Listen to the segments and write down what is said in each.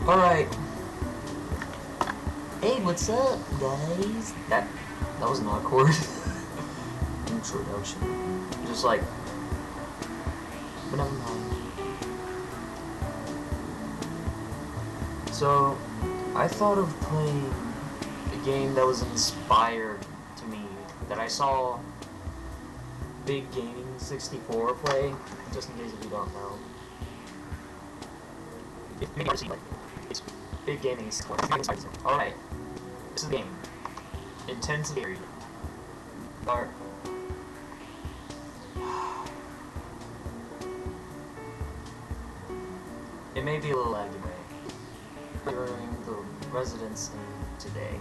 Alright. Hey, what's up, guys? That was an awkward introduction. Just like, but never mind. So, I thought of playing a game that was inspired to me, that I saw Big Gaming 64 play, just in case if you don't know. It's Big Gaming 64. Alright. This is the game. Intensive area. Start. It may be a little laggy during the residency today.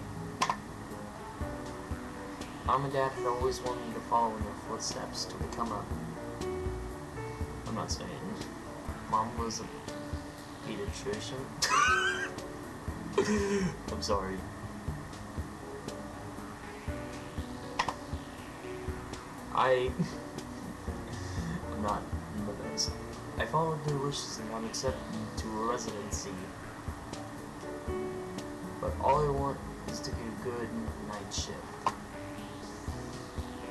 Mom and Dad had always wanted me to follow in their footsteps to become a... I'm not saying. Mom was a pediatrician. I'm sorry. I'm not the best. I followed their wishes and got accepted to a residency. But all I want is to get a good night shift.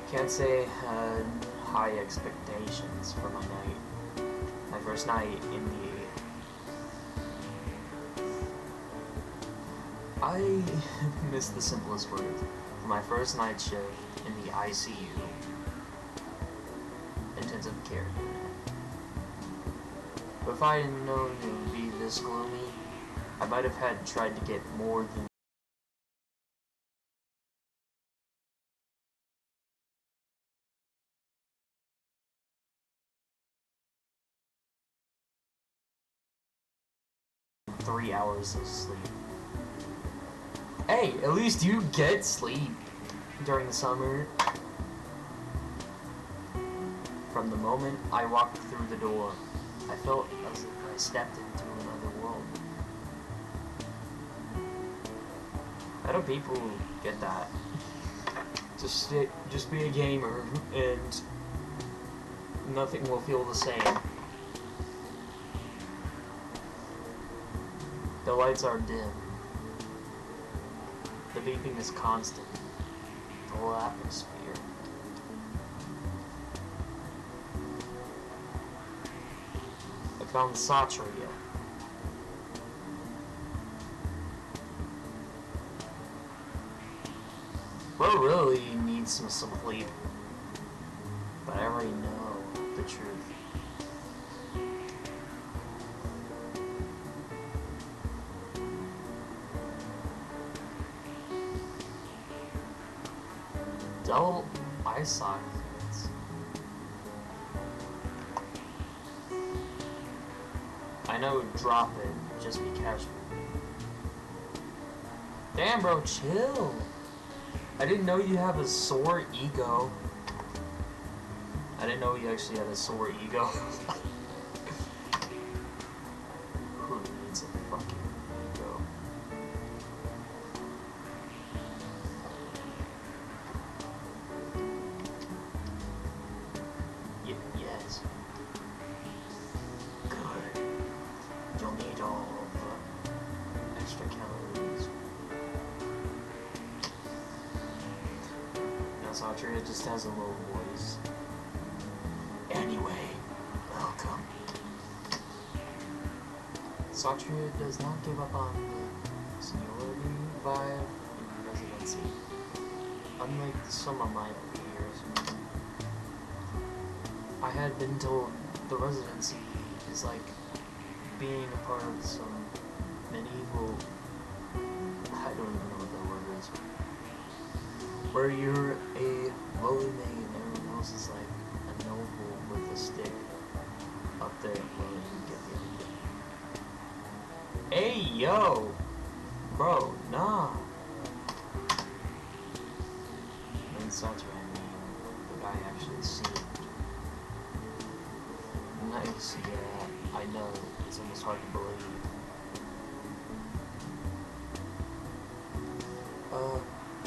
Can't say I had high expectations for my first night in the... I missed the simplest word for my first night shift in the ICU. Intensive care unit. But if I hadn't known it would be this gloomy, I might have had tried to get more than three hours of sleep. Hey, at least you get sleep during the summer. From the moment I walked through the door, I felt as if I stepped into another world. How do people get that? Just be a gamer and nothing will feel the same. The lights are dim. The beeping is constant. The whole atmosphere. I found Satria. Bro really needs some sleep. But I already know the truth. Double eye sockets. I know, drop it. Just be casual. Damn, bro, chill. I didn't know you have a sore ego. I didn't know you actually had a sore ego. Who needs a fucking ego? Yes. Good. You'll need all the extra calories. Now Satria just has a low voice. Anyway, welcome. Satria does not give up on the seniority vibe in residency, unlike some of my peers. I had been told the residency is like being a part of some medieval... I don't even know what that word is. Where you're a lowly maid and everyone else is like a noble with a stick up there. Well, you get the idea. Hey, yo! Bro, nah. And Satria, I mean, the guy actually seemed nice. Yeah, I know. It's almost hard to believe.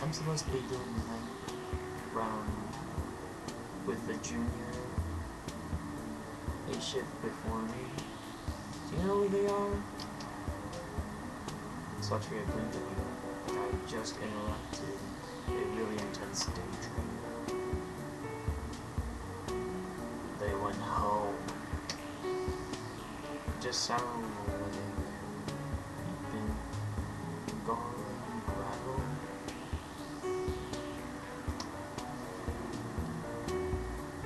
I'm supposed to be doing the night round with the junior A shift before me. Do you know who they are? Satria blinked at me like I had just interrupted a really intense daydream. They went home. It just sounded like you'd been gargling gravel.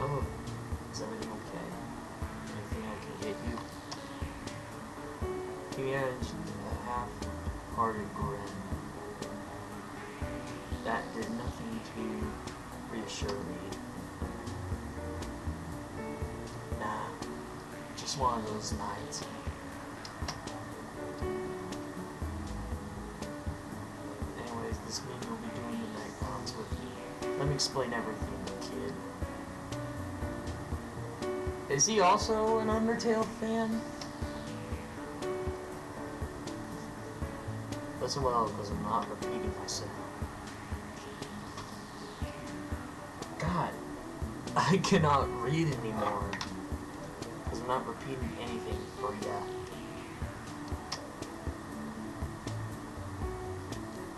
Oh, is everything okay? Anything I can get you? He managed a half-hearted grin. That did nothing to reassure me. Nah, just one of those nights. Anyways, this means you'll be doing the night rounds with me. Let me explain everything, kid. Is he also an Undertale fan? Listen well, because I'm not repeating myself. God, I cannot read anymore. Because I'm not repeating anything for ya.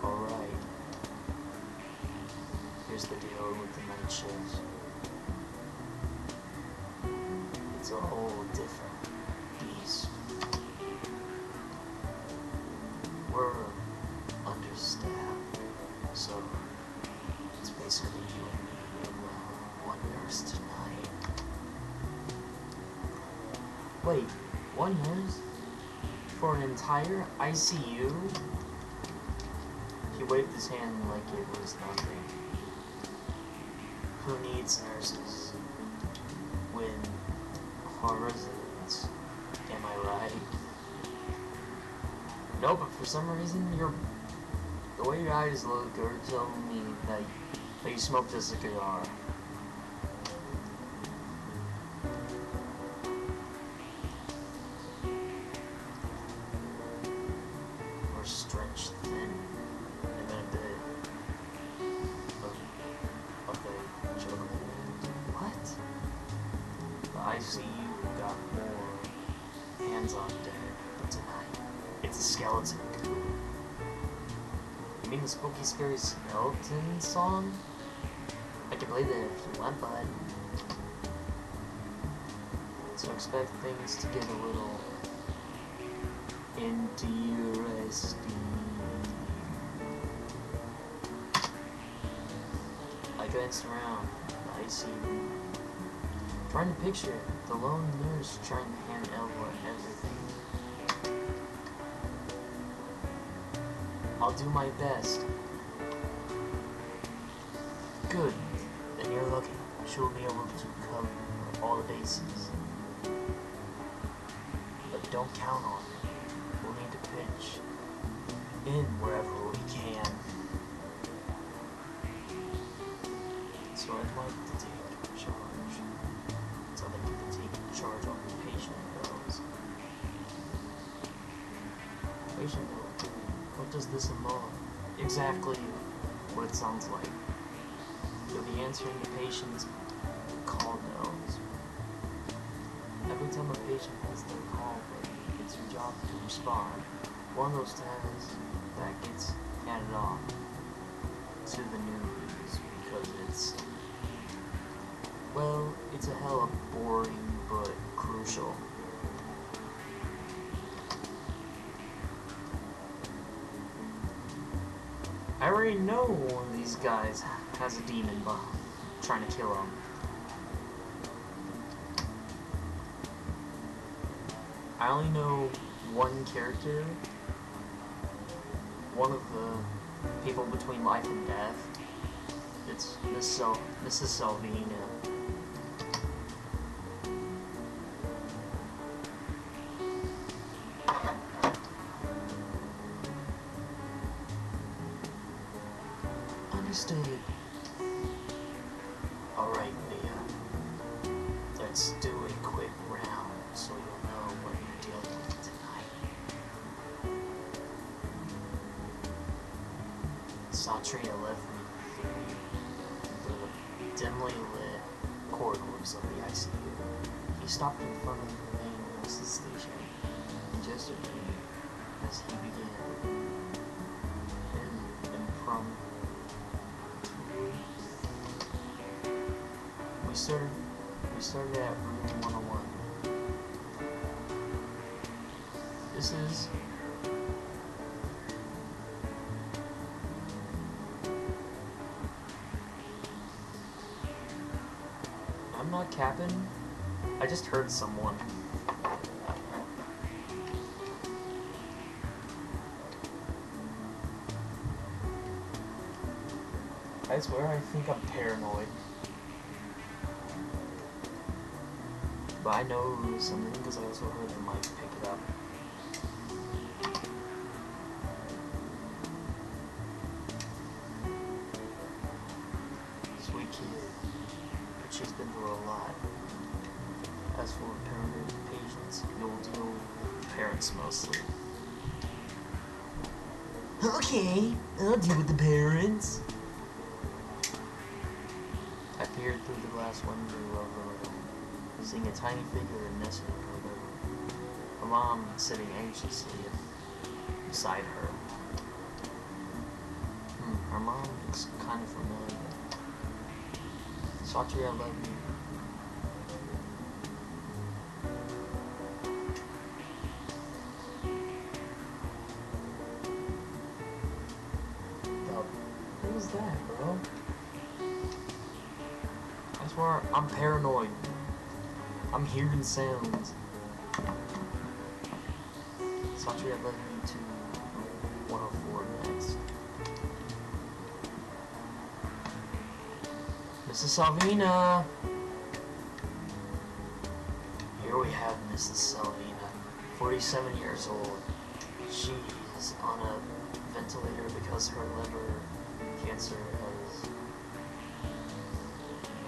Alright. Here's the deal with the night shifts. It's a whole different beast. We're understaffed, so it's basically you and me and one nurse tonight. Wait, one nurse? For an entire ICU? He waved his hand like it was nothing. Who needs nurses when our residents, am I right? No, but for some reason, the way your eyes look are telling me that you smoked a cigar. We're stretched thin, and then a bit of the juggling. What? The ICU got more hands on deck, but tonight it's a skeleton coup. You mean the spooky, scary skeleton song? I can play that if you want, bud. So expect things to get a little interesting. I glanced around the ICU, trying to picture the lone nurse trying to handle everything. I'll do my best. Good. Then you're lucky. She'll be able to cover all the bases. But don't count on it. We'll need to pitch in wherever we can. So I'd like to take charge. So that you can take charge on the patient bills. Patient bills. What does this involve? Exactly what it sounds like. You'll be answering the patient's call notes. Every time a patient has their call ready, it's your job to respond. One of those tasks that gets handed off to the news because it's a hella boring but crucial. I already know one of these guys has a demon trying to kill him. I only know one character, one of the people between life and death. It's Mrs. Salvina. Understood. Alright, Mia. Let's do a quick round so you'll know what you're dealing with tonight. Satria left me through the dimly lit corridors of the ICU. He stopped in front of the main nurse's station and gestured to me as he began started at room 101. This is I'm not capping. I just heard someone. I swear I think I'm paranoid. But I know something because I also heard the mic pick it up. Sweet kid. But she's been through a lot. As for parent patients, you'll deal with parents mostly. Okay, I'll deal with the parents. I peered through the glass window of the room, seeing a tiny figure nestled in her living room. Her mom sitting anxiously beside her. Her mom looks kind of familiar. Satya, I love you. What was that, bro? I swear, I'm paranoid. I'm hearing sounds. Satya led me to 104 next. Mrs. Salvina! Here we have Mrs. Salvina, 47 years old. She's on a ventilator because her liver cancer has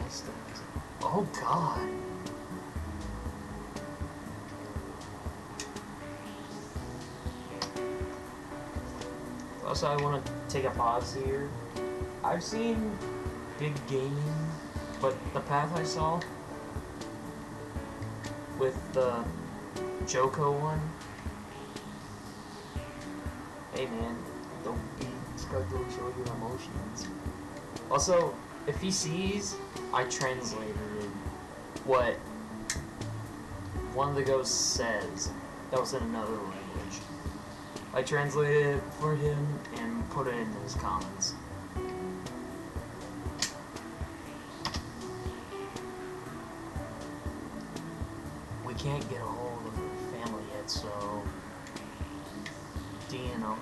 messed up. Oh God! Also, I want to take a pause here. I've seen big gaming, but the path I saw with the Joko one. Hey man, don't be scared to show your emotions. Also, if he sees, I translated what one of the ghosts says. That was in another language. I translated it for him and put it in his comments. We can't get a hold of her family yet, so DNA.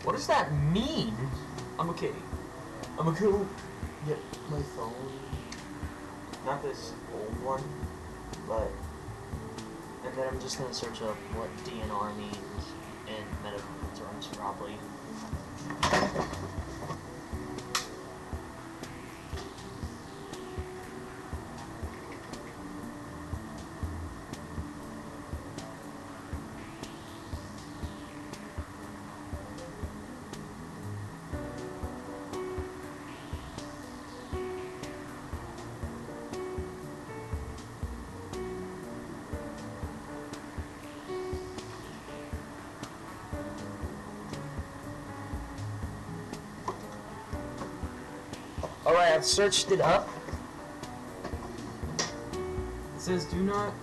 What does that mean? I'm okay. I'm gonna go get my phone. Not this old one, but and then I'm just gonna search up what DNR means in medical terms, probably. Alright, I've searched it up. It says do not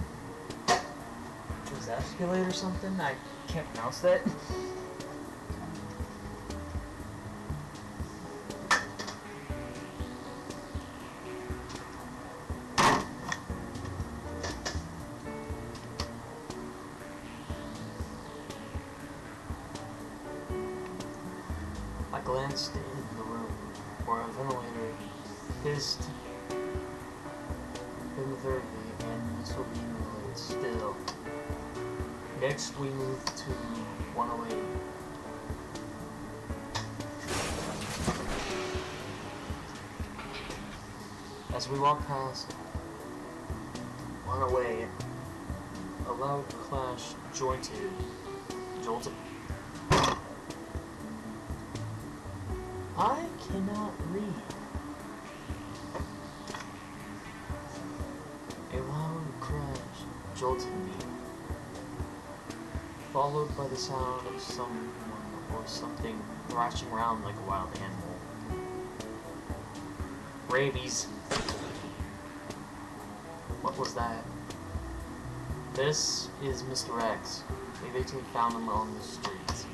escalate or something. I can't pronounce that. I glanced in the room where a ventilator hissed hypnotherapy and this will be relayed still. Next we move to 108. As we walk past 108, a loud clash jolted. I cannot read. A loud crash jolted me, followed by the sound of someone or something thrashing around like a wild animal. Rabies. What was that? This is Mr. X. We basically found him on the streets.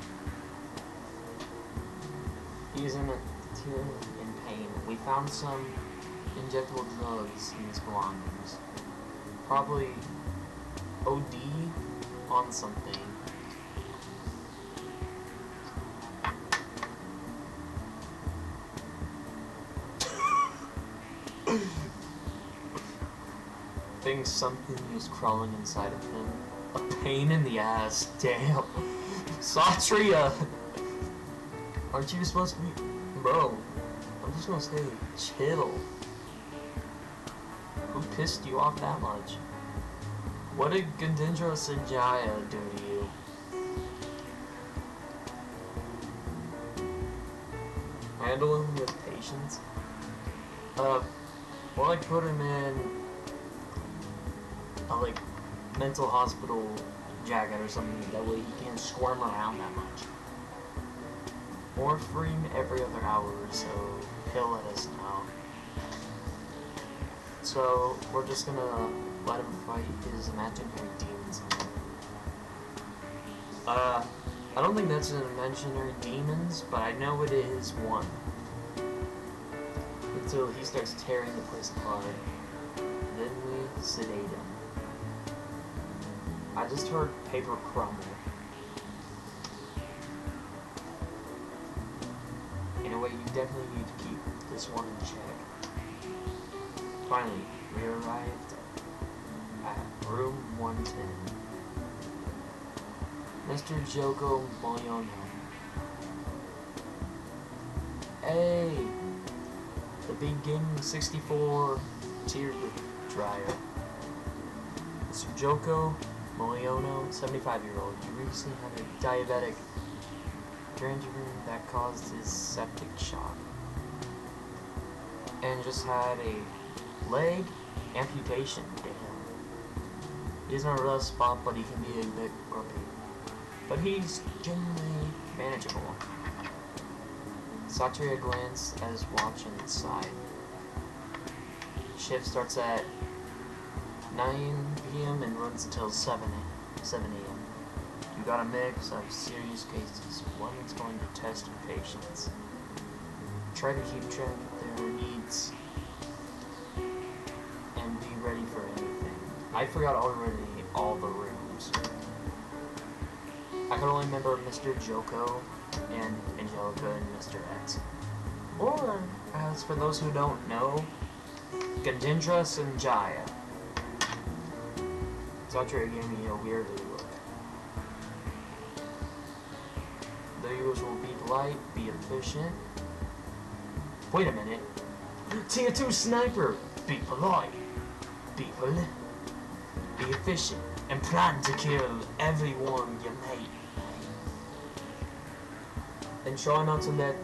He's in pain. We found some injectable drugs in his belongings. Probably OD on something. Think something is crawling inside of him. A pain in the ass. Damn. Satria! Aren't you supposed to be... Bro, I'm just gonna say, chill. Who pissed you off that much? What did Gandindra Sanjaya do to you? Handle him with patience? Or like put him in a like mental hospital jacket or something, that way he can't squirm around that much. Or free him every other hour or so, he'll let us know. So we're just gonna let him fight his imaginary demons. I don't think that's an imaginary demons, but I know it is one. Until he starts tearing the place apart. Then we sedate him. I just heard paper crumble. Anyway, you definitely need to keep this one in check. Finally, we arrived at room 110. Mr. Joko Moyono. Hey! The Beginning 64 tear dryer. Mr. Joko Moyono, 75-year-old. You recently had a diabetic gangrene that caused his septic shock. And just had a leg amputation. Damn. He's in a rough spot, but he can be a bit grumpy. But he's genuinely manageable. Satria glanced at his watch inside. Shift starts at 9 p.m. and runs until 7 a.m. You got a mix of serious cases. One is going to test your patience. Try to keep track of their needs and be ready for anything. I forgot already all the rooms. I can only remember Mr. Joko and Angelica and Mr. X. Or, as for those who don't know, Gandindra Sanjaya. Satria gave me a weird look. The usual be polite, be efficient. Wait a minute. Tier 2 sniper! Be polite, be efficient, and plan to kill everyone you meet. And try not to let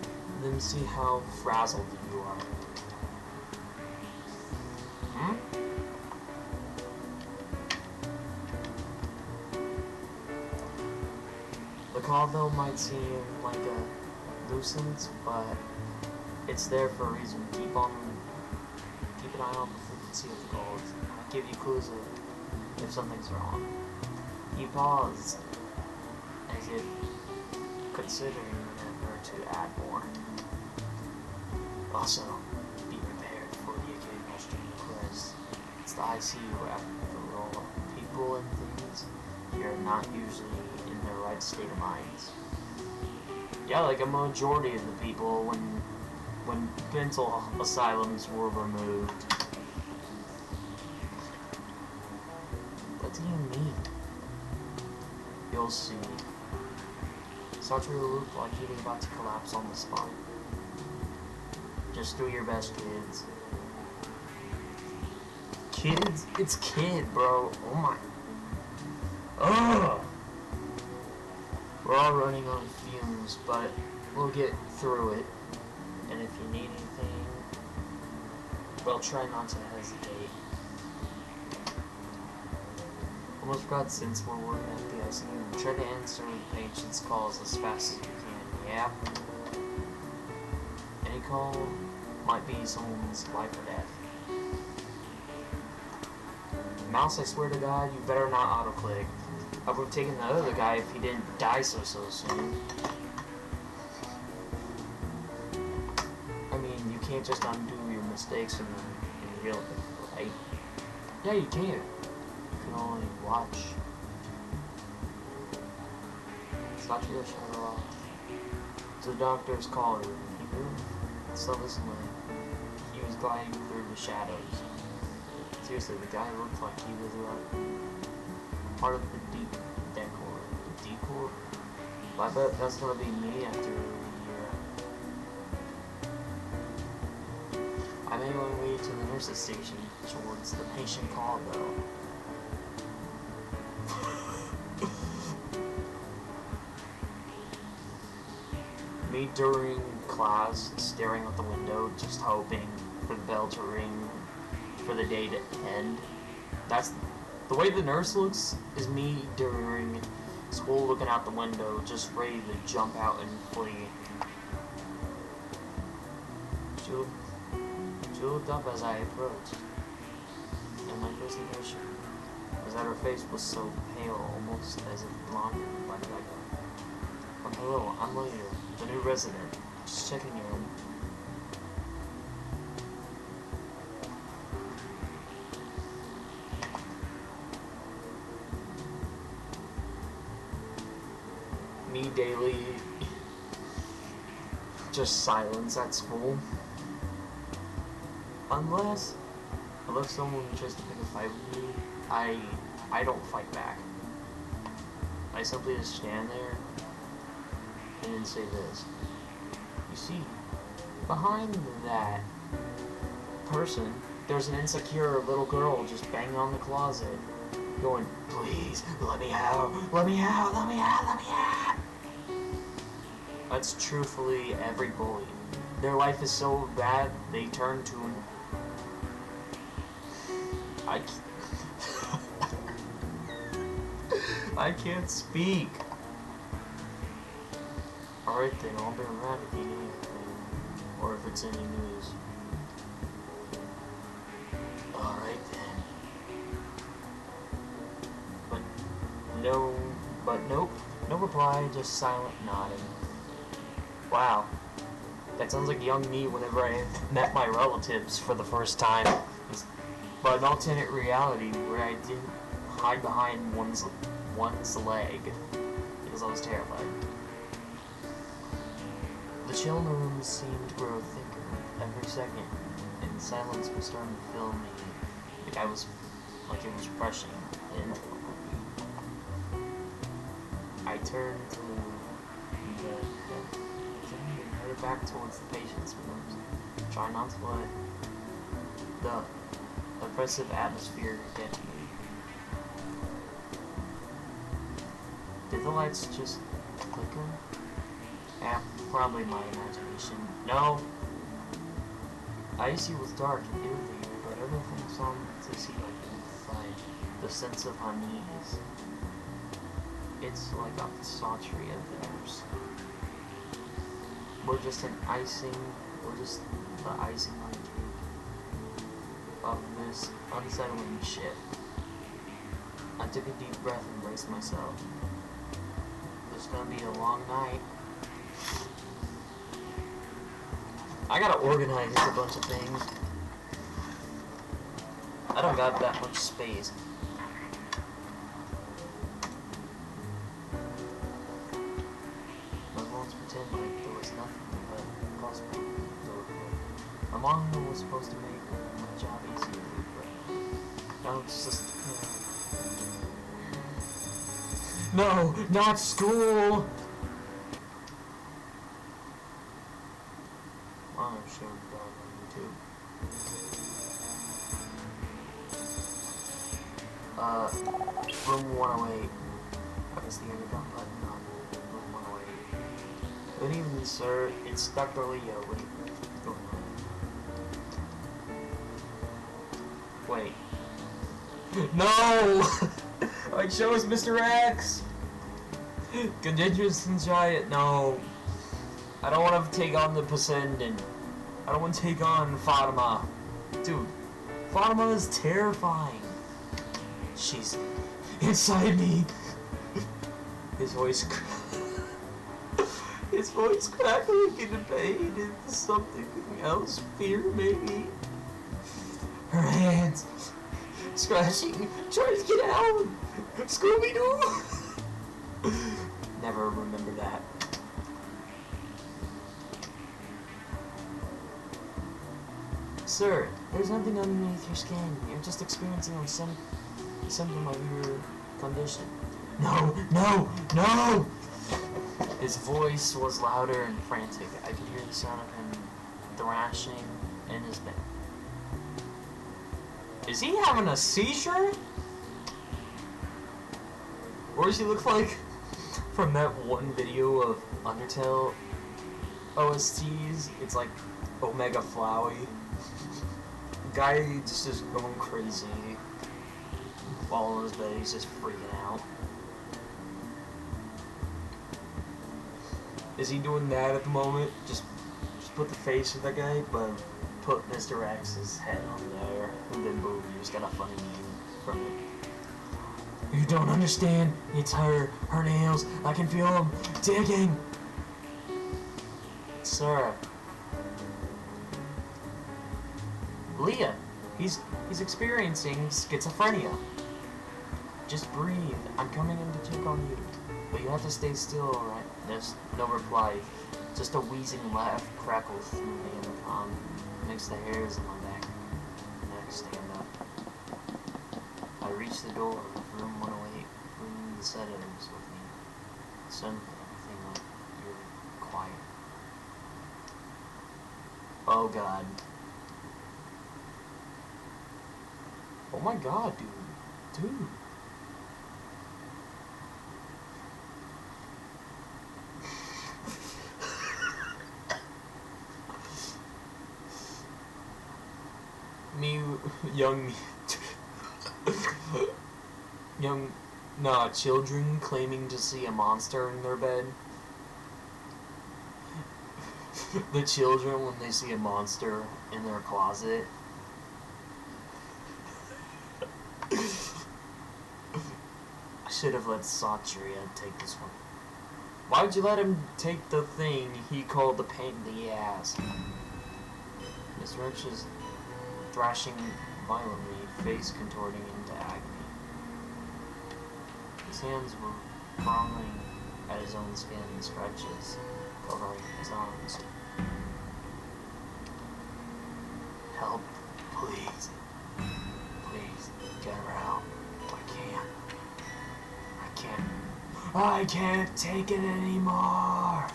them see how frazzled you are. The call though might seem like a nuisance, but it's there for a reason. Keep an eye on the frequency of the calls. I'll give you clues if something's wrong. He paused, as if considering whether to add more. Also, be prepared for the occasional stream quiz. It's the ICU after all. People and things here are not usually in their right state of minds. Yeah, like a majority of the people when mental asylums were removed. What do you mean? You'll see. Satria looked like he was about to collapse on the spot. Just do your best, kids. Kids? It's kid, bro. Oh my. Ugh! We're all running on fumes, but we'll get through it. And if you need anything, well, try not to hesitate. Almost forgot, since we're working at the ICU, try to answer the patient's calls as fast as you can, yeah? Any call might be someone's life or death. Mouse, I swear to God, you better not auto-click. I would have taken the other guy if he didn't die so soon. I mean, you can't just undo your mistakes in real life, right? Yeah, you can. You can only watch. Stop your shadow off. So the doctor's caller. He moved so listen. He was gliding through the shadows. Seriously, the guy looked like he was part of the decor. The decor? Well, I bet that's gonna be me after a year. I made my way to the nurse's station towards the patient call, though. Me during class, staring out the window, just hoping for the bell to ring for the day to end. That's the way the nurse looks, is me during school looking out the window, just ready to jump out and flee. She looked up as I approached, and my first impression was that her face was so pale, almost as if blinded by the light. Hello, I'm Leader, the new resident. Just checking in. Me daily, just silence at school. Unless someone tries to pick a fight with me, I don't fight back. I simply just stand there and then say this. You see, behind that person, there's an insecure little girl just banging on the closet, going, please, let me out, let me out, let me out, let me out. That's truthfully every bully. Their life is so bad, they turn to I can't speak. Alright then, I'll be around if you need anything, or if it's any news. Alright then. Nope, no reply, just silent nodding. Wow, that sounds like young me whenever I met my relatives for the first time. But an alternate reality where I didn't hide behind one's leg because I was terrified. The chill in the room seemed to grow thicker every second, and silence was starting to fill me like it was rushing in. I turned to the and headed back towards the patient's rooms, trying not to let the oppressive atmosphere get me. Did the lights just flicker? Yeah, probably my imagination. No! IC was dark and irritating, but everything seemed to see like inside the sense of unease. It's like a sautery of the nurse. We're just the icing on the cake of this unsettling shit. I took a deep breath and braced myself. It's gonna be a long night. I gotta organize a bunch of things. I don't got that much space. Let's pretend like there was nothing but possible. My mom was supposed to make my job easier, but now it's just no, not school! I'm sure I'm on YouTube. Room 108. Press the intercom button on room 108. Good evening, sir. It's Dr. Leo. What's going on? Wait. No! Like, show us Mr. X! Continuous and giant, no. I don't want to take on the Poseidon. I don't want to take on Fatima. Dude, Fatima is terrifying. She's inside me. His voice crackling in pain into something else. Fear, maybe. Her hands scratching, trying to get out. Scooby-Doo. Never remember that. Sir, there's nothing underneath your skin. You're just experiencing some symptom of your condition. No, no, no! His voice was louder and frantic. I could hear the sound of him thrashing in his bed. Is he having a seizure? Or does he look like from that one video of Undertale OSTs? It's like Omega Flowey. Guy just going crazy while in his bed. He's just freaking out. Is he doing that at the moment? Just put the face of that guy, but put Mr. X's head on there, and then boom, you just got a funny meme from it. You don't understand. It's her nails. I can feel them digging. Sir. Leah, he's experiencing schizophrenia. Just breathe. I'm coming in to check on you. But you have to stay still, alright? There's no reply. Just a wheezing laugh crackles through the intercom. Makes the hairs on my back and neck stand up. I reach the door of room 108, bringing the sedatives with me. Suddenly, everything went really quiet. Oh god. Oh my god, dude. Dude. Children claiming to see a monster in their bed. The children when they see a monster in their closet. I should have let Satria take this one. Why would you let him take the thing he called the pain in the ass? Mr. Rich is thrashing violently, face contorting into agony. His hands were crawling at his own skin, scratches covering his arms. Help, please. Please, get her out. I can't take it anymore.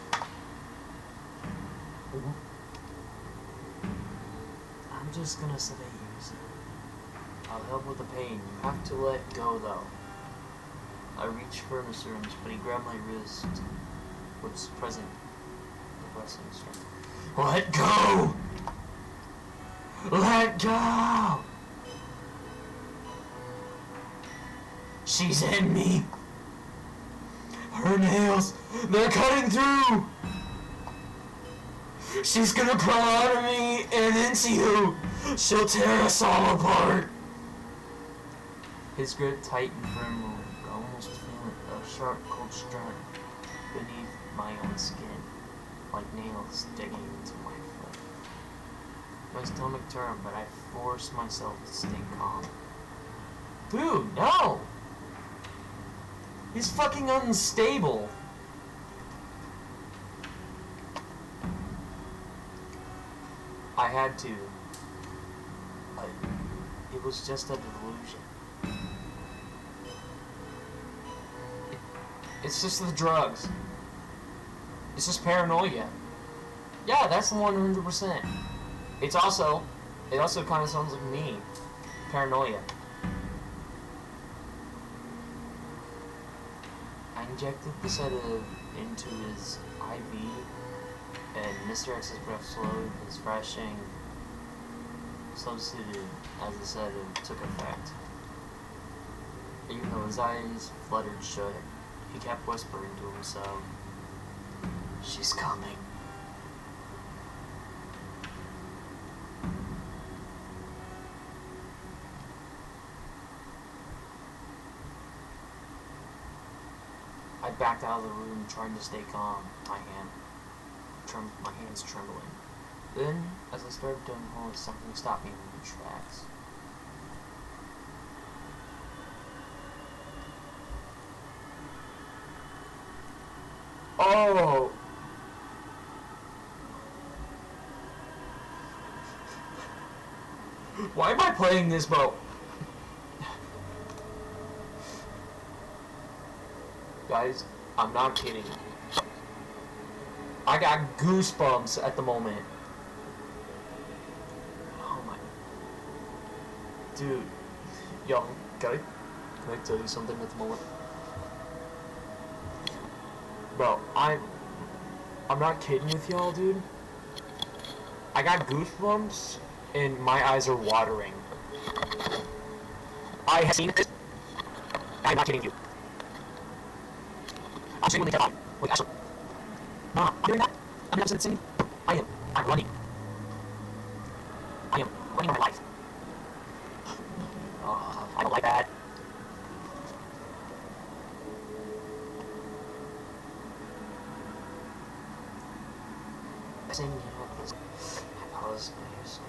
I'm just gonna sedate you, sir. I'll help with the pain. You have to let go, though. I reached for Mr. Rooms, but he grabbed my wrist, which is present depressing strength. Let go! Let go! She's in me! Her nails, they're cutting through! She's gonna crawl out of me and into you! She'll tear us all apart! His grip tightened for a moment, almost feeling a sharp, cold strike beneath my own skin, like nails digging into my foot. My stomach turned, but I forced myself to stay calm. Dude, no! He's fucking unstable. I had to. But it was just a delusion. It's just the drugs. It's just paranoia. Yeah, that's 100%. It also kind of sounds like me. Paranoia. I injected the sedative into his IV, and Mr. X's breath slowed, his thrashing subsided as the sedative took effect. Even though his eyes fluttered shut, he kept whispering to himself, "She's coming." I backed out of the room trying to stay calm. My hands trembling. Then, as I started to unhook, something stopped me in my tracks. Oh! Why am I playing this boat? Guys, I'm not kidding. I got goosebumps at the moment. Oh my... Dude. Yo, can I tell you something at the moment? Bro, I'm not kidding with y'all, dude. I got goosebumps and my eyes are watering. I have seen this. I'm not kidding you. I'm genuinely terrified. Wait, actually. No, I'm doing that. I'm not singing. I'm running. I am running my life. I don't like that. Saying you have this. I paused my ears.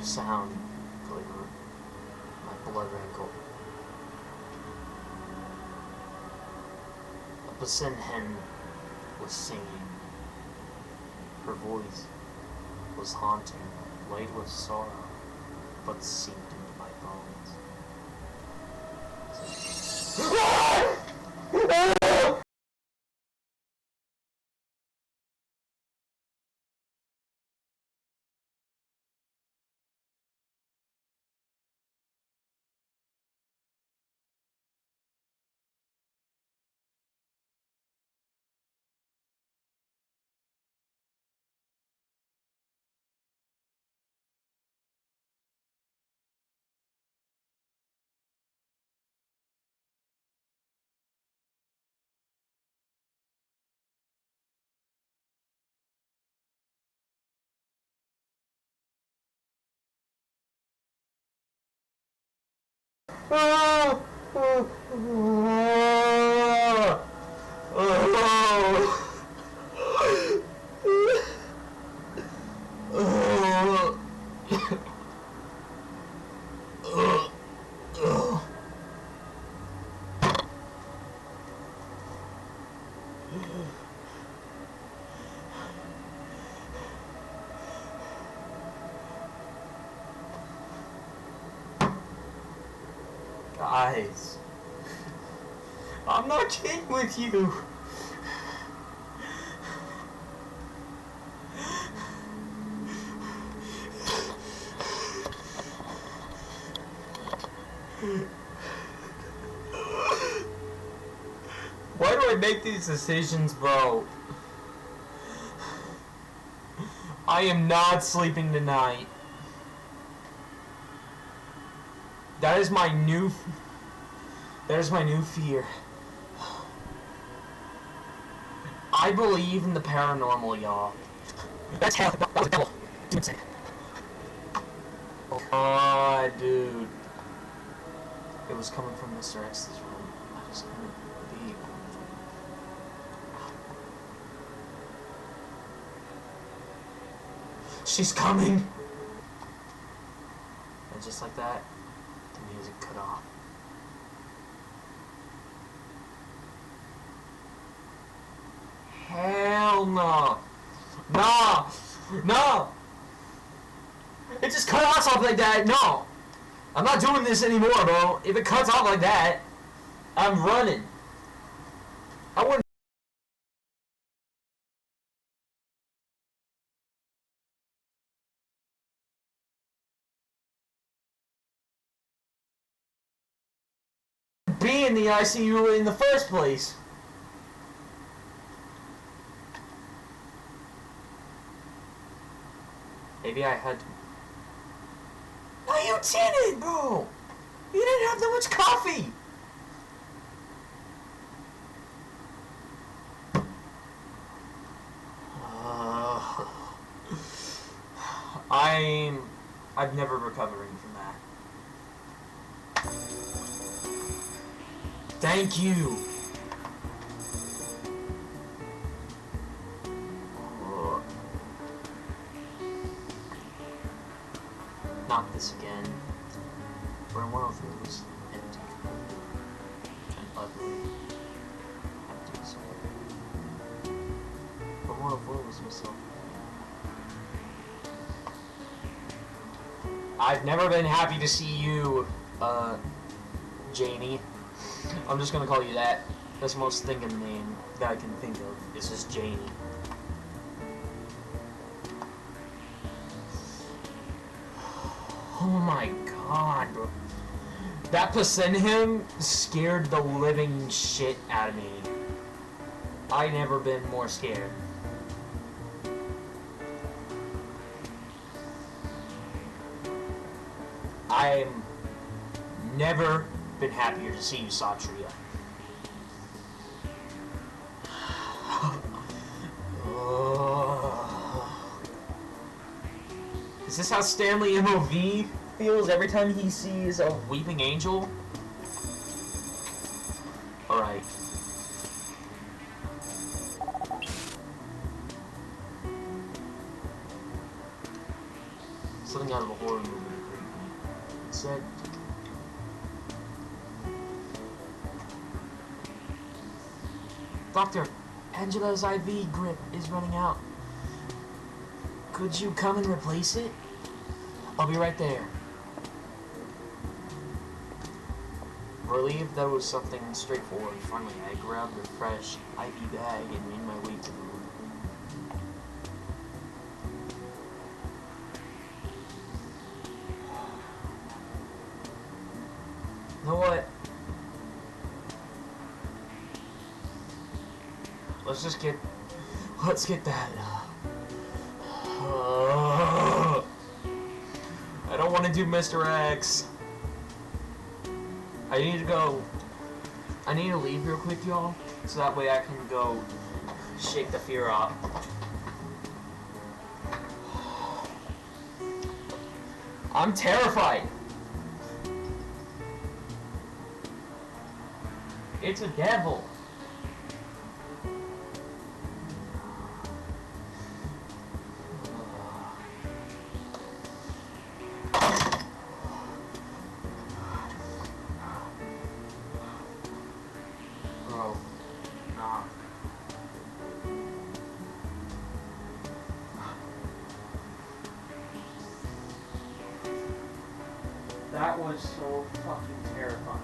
Sound going on. My blood ran cold. A Basin hen was singing. Her voice was haunting, laid with sorrow, but seeped into my bones. Guys, I'm not kidding with you. Why do I make these decisions, bro? I am not sleeping tonight. That is my new fear. I believe in the paranormal, y'all. That's hell. That was a devil. Dude, insane. Oh, dude. It was coming from Mr. X's room. I just couldn't be. She's coming! And just like that, the music cut off. Hell no! No! No! It just cut off like that. No! I'm not doing this anymore, bro. If it cuts off like that, I'm running. I wouldn't be in the ICU in the first place. Maybe I had to... No, you didn't, bro! You didn't have that much coffee! I'm never recovering from that. Thank you. Not this again. We're in one of those empty and ugly empty square. But one of those myself. I've never been happy to see you, Janie. I'm just gonna call you that. That's the most thinking name that I can think of. Is just Janie. Oh my god, bro. That Placenhim scared the living shit out of me. I never been more scared. I'm never been happier to see you, Satria. Is this how Stanley MOV feels every time he sees a weeping angel? Alright. Something out of a horror movie. It said... Doctor, Angela's IV grip is running out. Could you come and replace it? I'll be right there. Relieved that it was something straightforward, finally I grabbed a fresh IV bag and made my way to the room. You know what? Let's get that. I don't want to do Mr. X. I need to go. I need to leave real quick, y'all, so that way I can go shake the fear off. I'm terrified. It's a devil. Bro, nah. That was so fucking terrifying.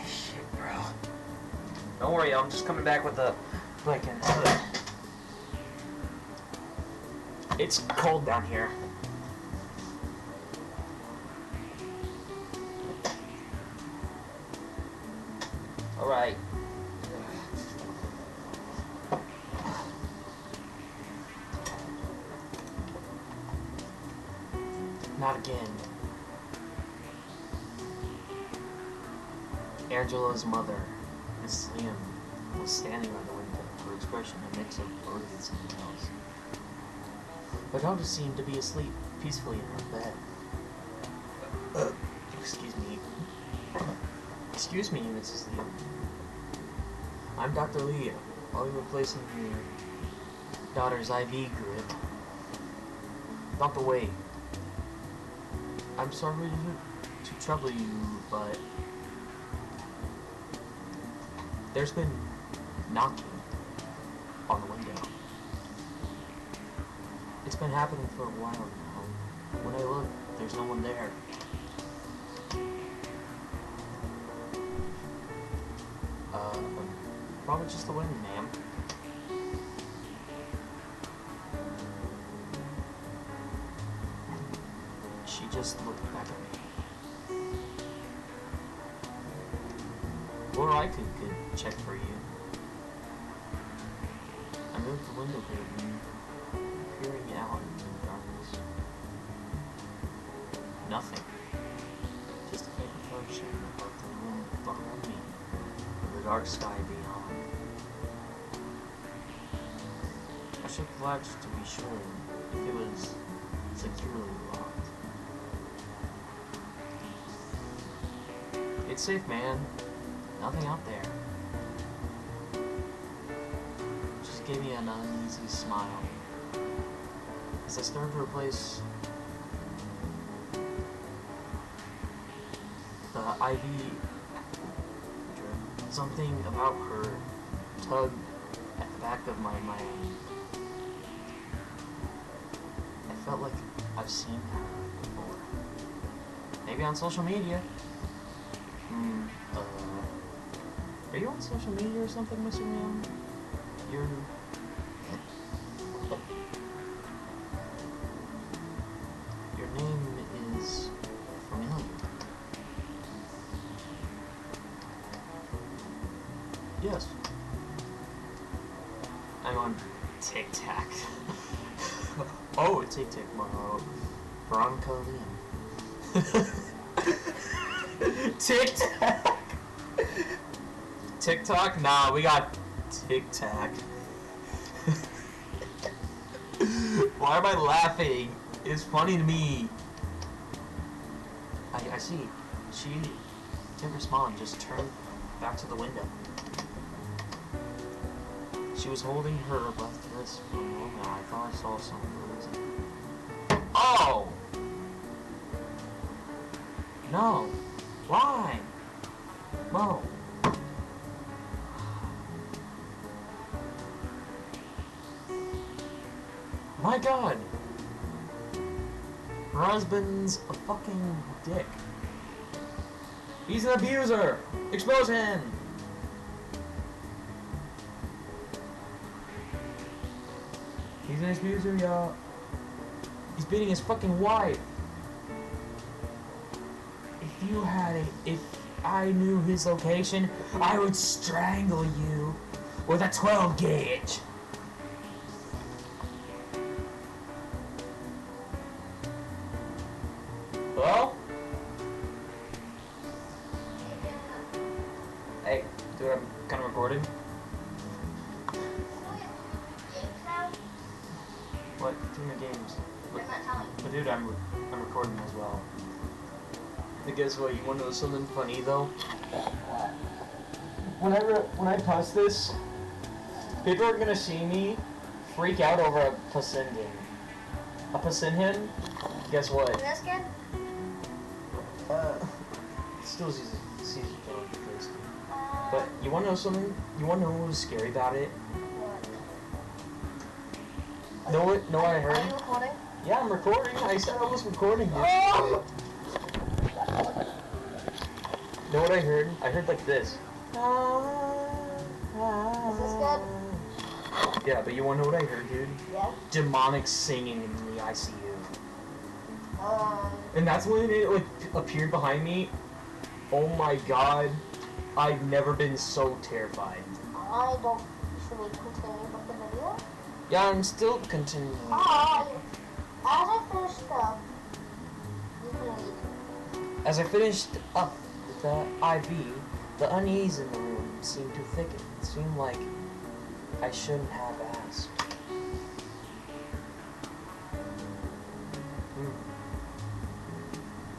Shit, bro. Don't worry, I'm just coming back with the blanket. It's cold down here. Alright. Not again. Angela's mother, Miss Liam, was standing by the window, her expression a mix of worry and something else. Her daughter seemed to be asleep peacefully in her bed. Excuse me. Excuse me, Mrs. Liam. I'm Dr. Lee. I'll be replacing your daughter's IV grip. Dr. Wade. I'm sorry to trouble you, but there's been knocking on the window. It's been happening for a while now. When I look, there's no one there. Probably just the wind, ma'am. She just looked back at me. Or I could check for you. I moved the window curtain, peering out into the darkness. Nothing. Just a faint reflection of the room behind me, and the dark sky beyond. I shook the latch to be sure if it was securely locked. It's safe, man. Nothing out there. Just gave me an uneasy smile as I started to replace the IV. Something about her tugged at the back of my mind. I felt like I've seen her before. Maybe on social media. Are you on social media or something, Mr. Leon? Your name is familiar. Yes. I'm on TikTok. Oh, TikTok, Broncolian. TikTok. TikTok? Nah, we got TikTok. Why am I laughing? It's funny to me. I see. She didn't respond, just turned back to the window. She was holding her left wrist for a moment. I thought I saw some bruising. Oh! No. Why? Mo. My God. Her husband's a fucking dick. He's an abuser. Expose him. He's an abuser, y'all. He's beating his fucking wife. If I knew his location, I would strangle you with a 12 gauge. Hello? Hey, dude, I'm kind of recording. What? Doing the games. But dude, I'm recording as well. And guess what? You want to know something funny though? When I post this, people are gonna see me freak out over a Pasinhin. A Pasinhin? Guess what? Is this good? Still season But you wanna know something? You wanna know what was scary about it? What? Know what I heard? Are you recording? Yeah, I'm recording. I said I was recording this. Oh! Know what I heard? I heard like this. Is this good? Yeah, but you wanna know what I heard, dude? Yeah. Demonic singing in the ICU. Um. And that's when it like appeared behind me. Oh my God. I've never been so terrified. I don't. Should we continue with the video? Yeah, I'm still continuing. As I finished up, you can leave. As I finished up with the IV, the unease in the room seemed to thicken. It seemed like I shouldn't have asked.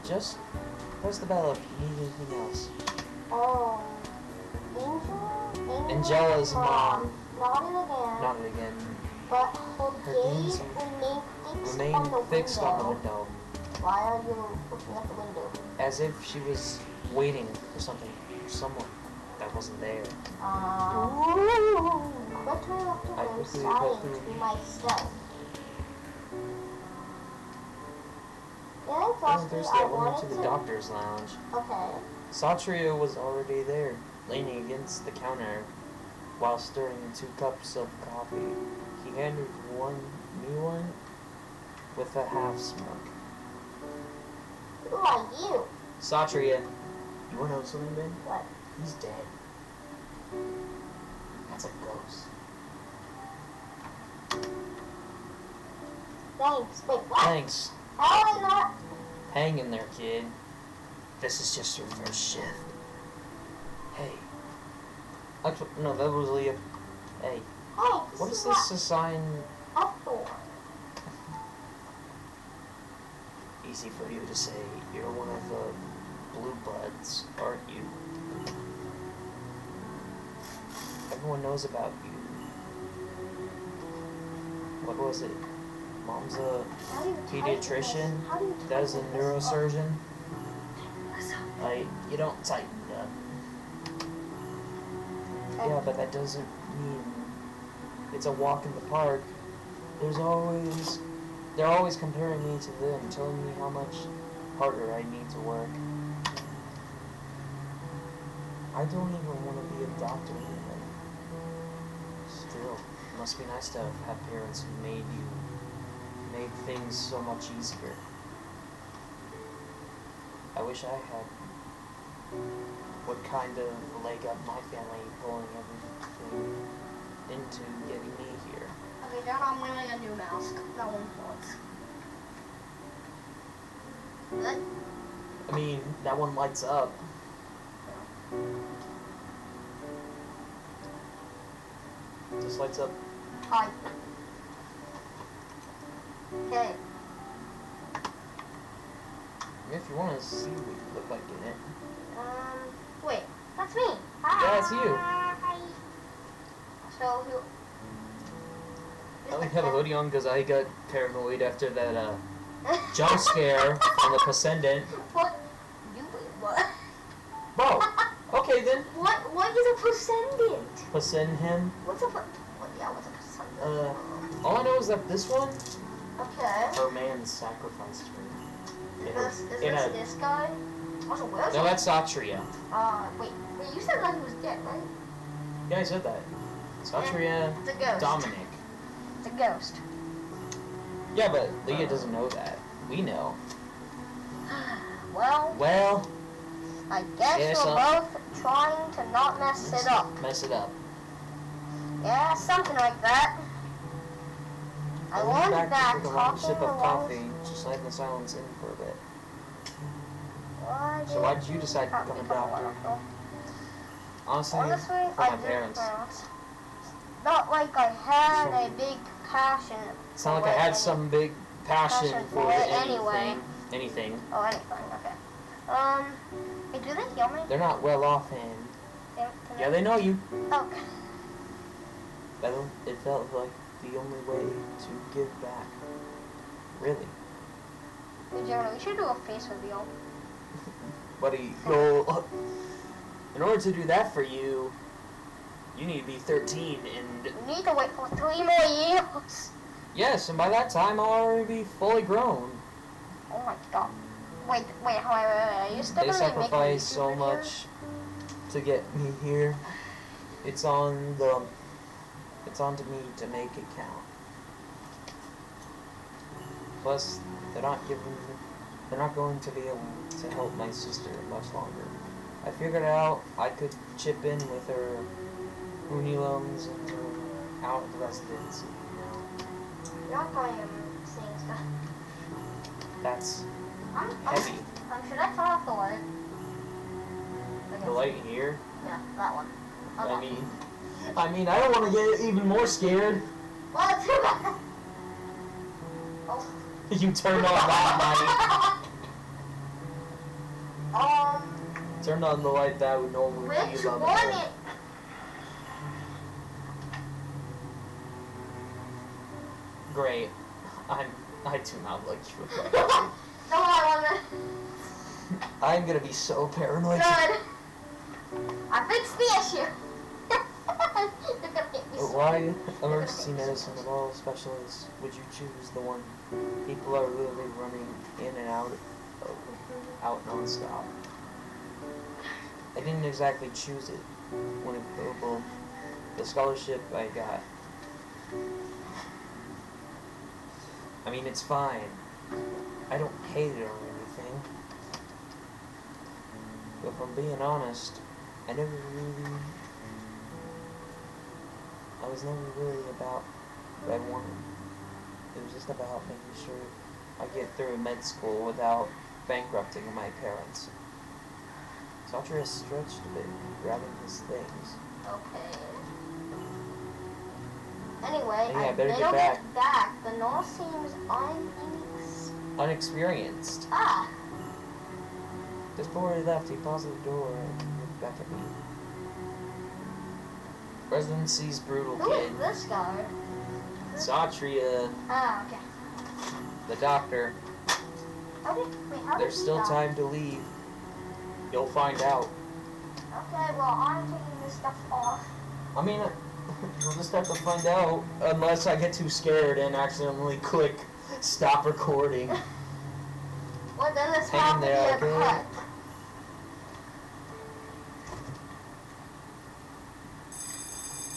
Just press the bell if you need anything else. Oh. Angela's mom. Not it again. Not it again. But her Her gaze gaze remained fixed on the window. Why are you looking at the window? As if she was waiting for something, for someone that wasn't there. Quickly left the room, sighing to myself. Feeling Feeling thirsty, thirsty, I I went wanted into the to... doctor's lounge. Okay. Satria was already there, leaning against the counter while stirring 2 cups of coffee. He handed me one with a half smirk. Who are you? Satria, you wanna know something, Ben? What? He's dead. That's a ghost. Thanks. Wait, what? Thanks. How am I not? Hang in there, kid. This is just your first shift. Hey. Actually, no, that was Leah. Hey. Hey, What is this a sign? Up for? Easy for you to say. You're one of the blue bloods, aren't you? Everyone knows about you. What was it? Mom's a pediatrician. Dad's a neurosurgeon. You don't tighten it up. Yeah, but that doesn't mean it's a walk in the park. They're always comparing me to them, telling me how much harder I need to work. I don't even want to be a doctor anymore. Still, it must be nice to have parents who made things so much easier. I wish I had what kind of leg up my family pulling everything into getting me here. Okay, Dad, I'm wearing a new mask. That one floats. What? I mean, that one lights up. Just lights up. Hi. Okay. If you want to see what you look like in it. Wait, that's me. Hi. Yeah, it's you. Hi. So, who? I only have a hoodie on because I got paranoid after that jump scare on the Pascendant. What? You wait, what? Bro, okay then. What is a Pascendant? Pascend him. What's a Pascendant? All I know is that this one, Okay. her man sacrificed her. Is this guy? Also, where's No, that's Satria. Wait, you said that he was dead, right? Yeah, I said that. Satria, It's a ghost. Dominic. It's a ghost. Yeah, but Leah doesn't know that. We know. Well, I guess we're both trying to not mess it up. Mess it up. Yeah, something like that. I wanted that with a long sip of coffee, just letting the silence in for a bit. So why did you decide to become a doctor? Honestly, for my parents. Not like I had a big passion. It's not like I had some big passion for anything. Anyway. Anything. Oh, anything, okay. Hey, do they heal me? They're not well off, and yeah, they know you. Okay. It felt like the only way to give back. Really. Hey, Jonah, we should do a face reveal. Buddy, in order to do that for you, you need to be 13 and... You need to wait for 3 more years. Yes, and by that time I'll already be fully grown. Oh my god. Wait, are you still They gonna make a sacrificed YouTube so video? much to get me here. It's on to me to make it count. Plus, they're not going to be able to help my sister much longer. I figured out I could chip in with her uni loans and her out of the residency. You're not going to sing stuff. That's heavy. Should I turn off the light? The light here? Yeah, that one. Okay. I mean, I don't want to get even more scared. Well, it's too bad. Oh. You turned on that light. Turned on the light that would normally be Which on the one phone. it? Great. I do not like you. No, I I'm gonna be so paranoid. Good. I fixed the issue. You're gonna get me But so why emergency medicine of all specialists would you choose the one people are literally running in and out non-stop? I didn't exactly choose it when available. The scholarship I got. I mean, it's fine. I don't hate it or anything. But if I'm being honest, I was never really about what I wanted. It was just about making sure I get through med school without bankrupting my parents. Satcher has stretched a bit, grabbing his things. Okay. Anyway, Hey, I better get back. The nurse seems Unexperienced. Ah. Just before he left, he paused at the door and looked back at me. Residency's brutal, Who kid. is this guy? Satria, Ah, okay. the doctor. How did There's he still die? time to leave. You'll find out. Okay, well, I'm taking this stuff off. I mean, you'll just have to find out, unless I get too scared and accidentally click stop recording. Well, then it's Hang in probably there, a okay? cut.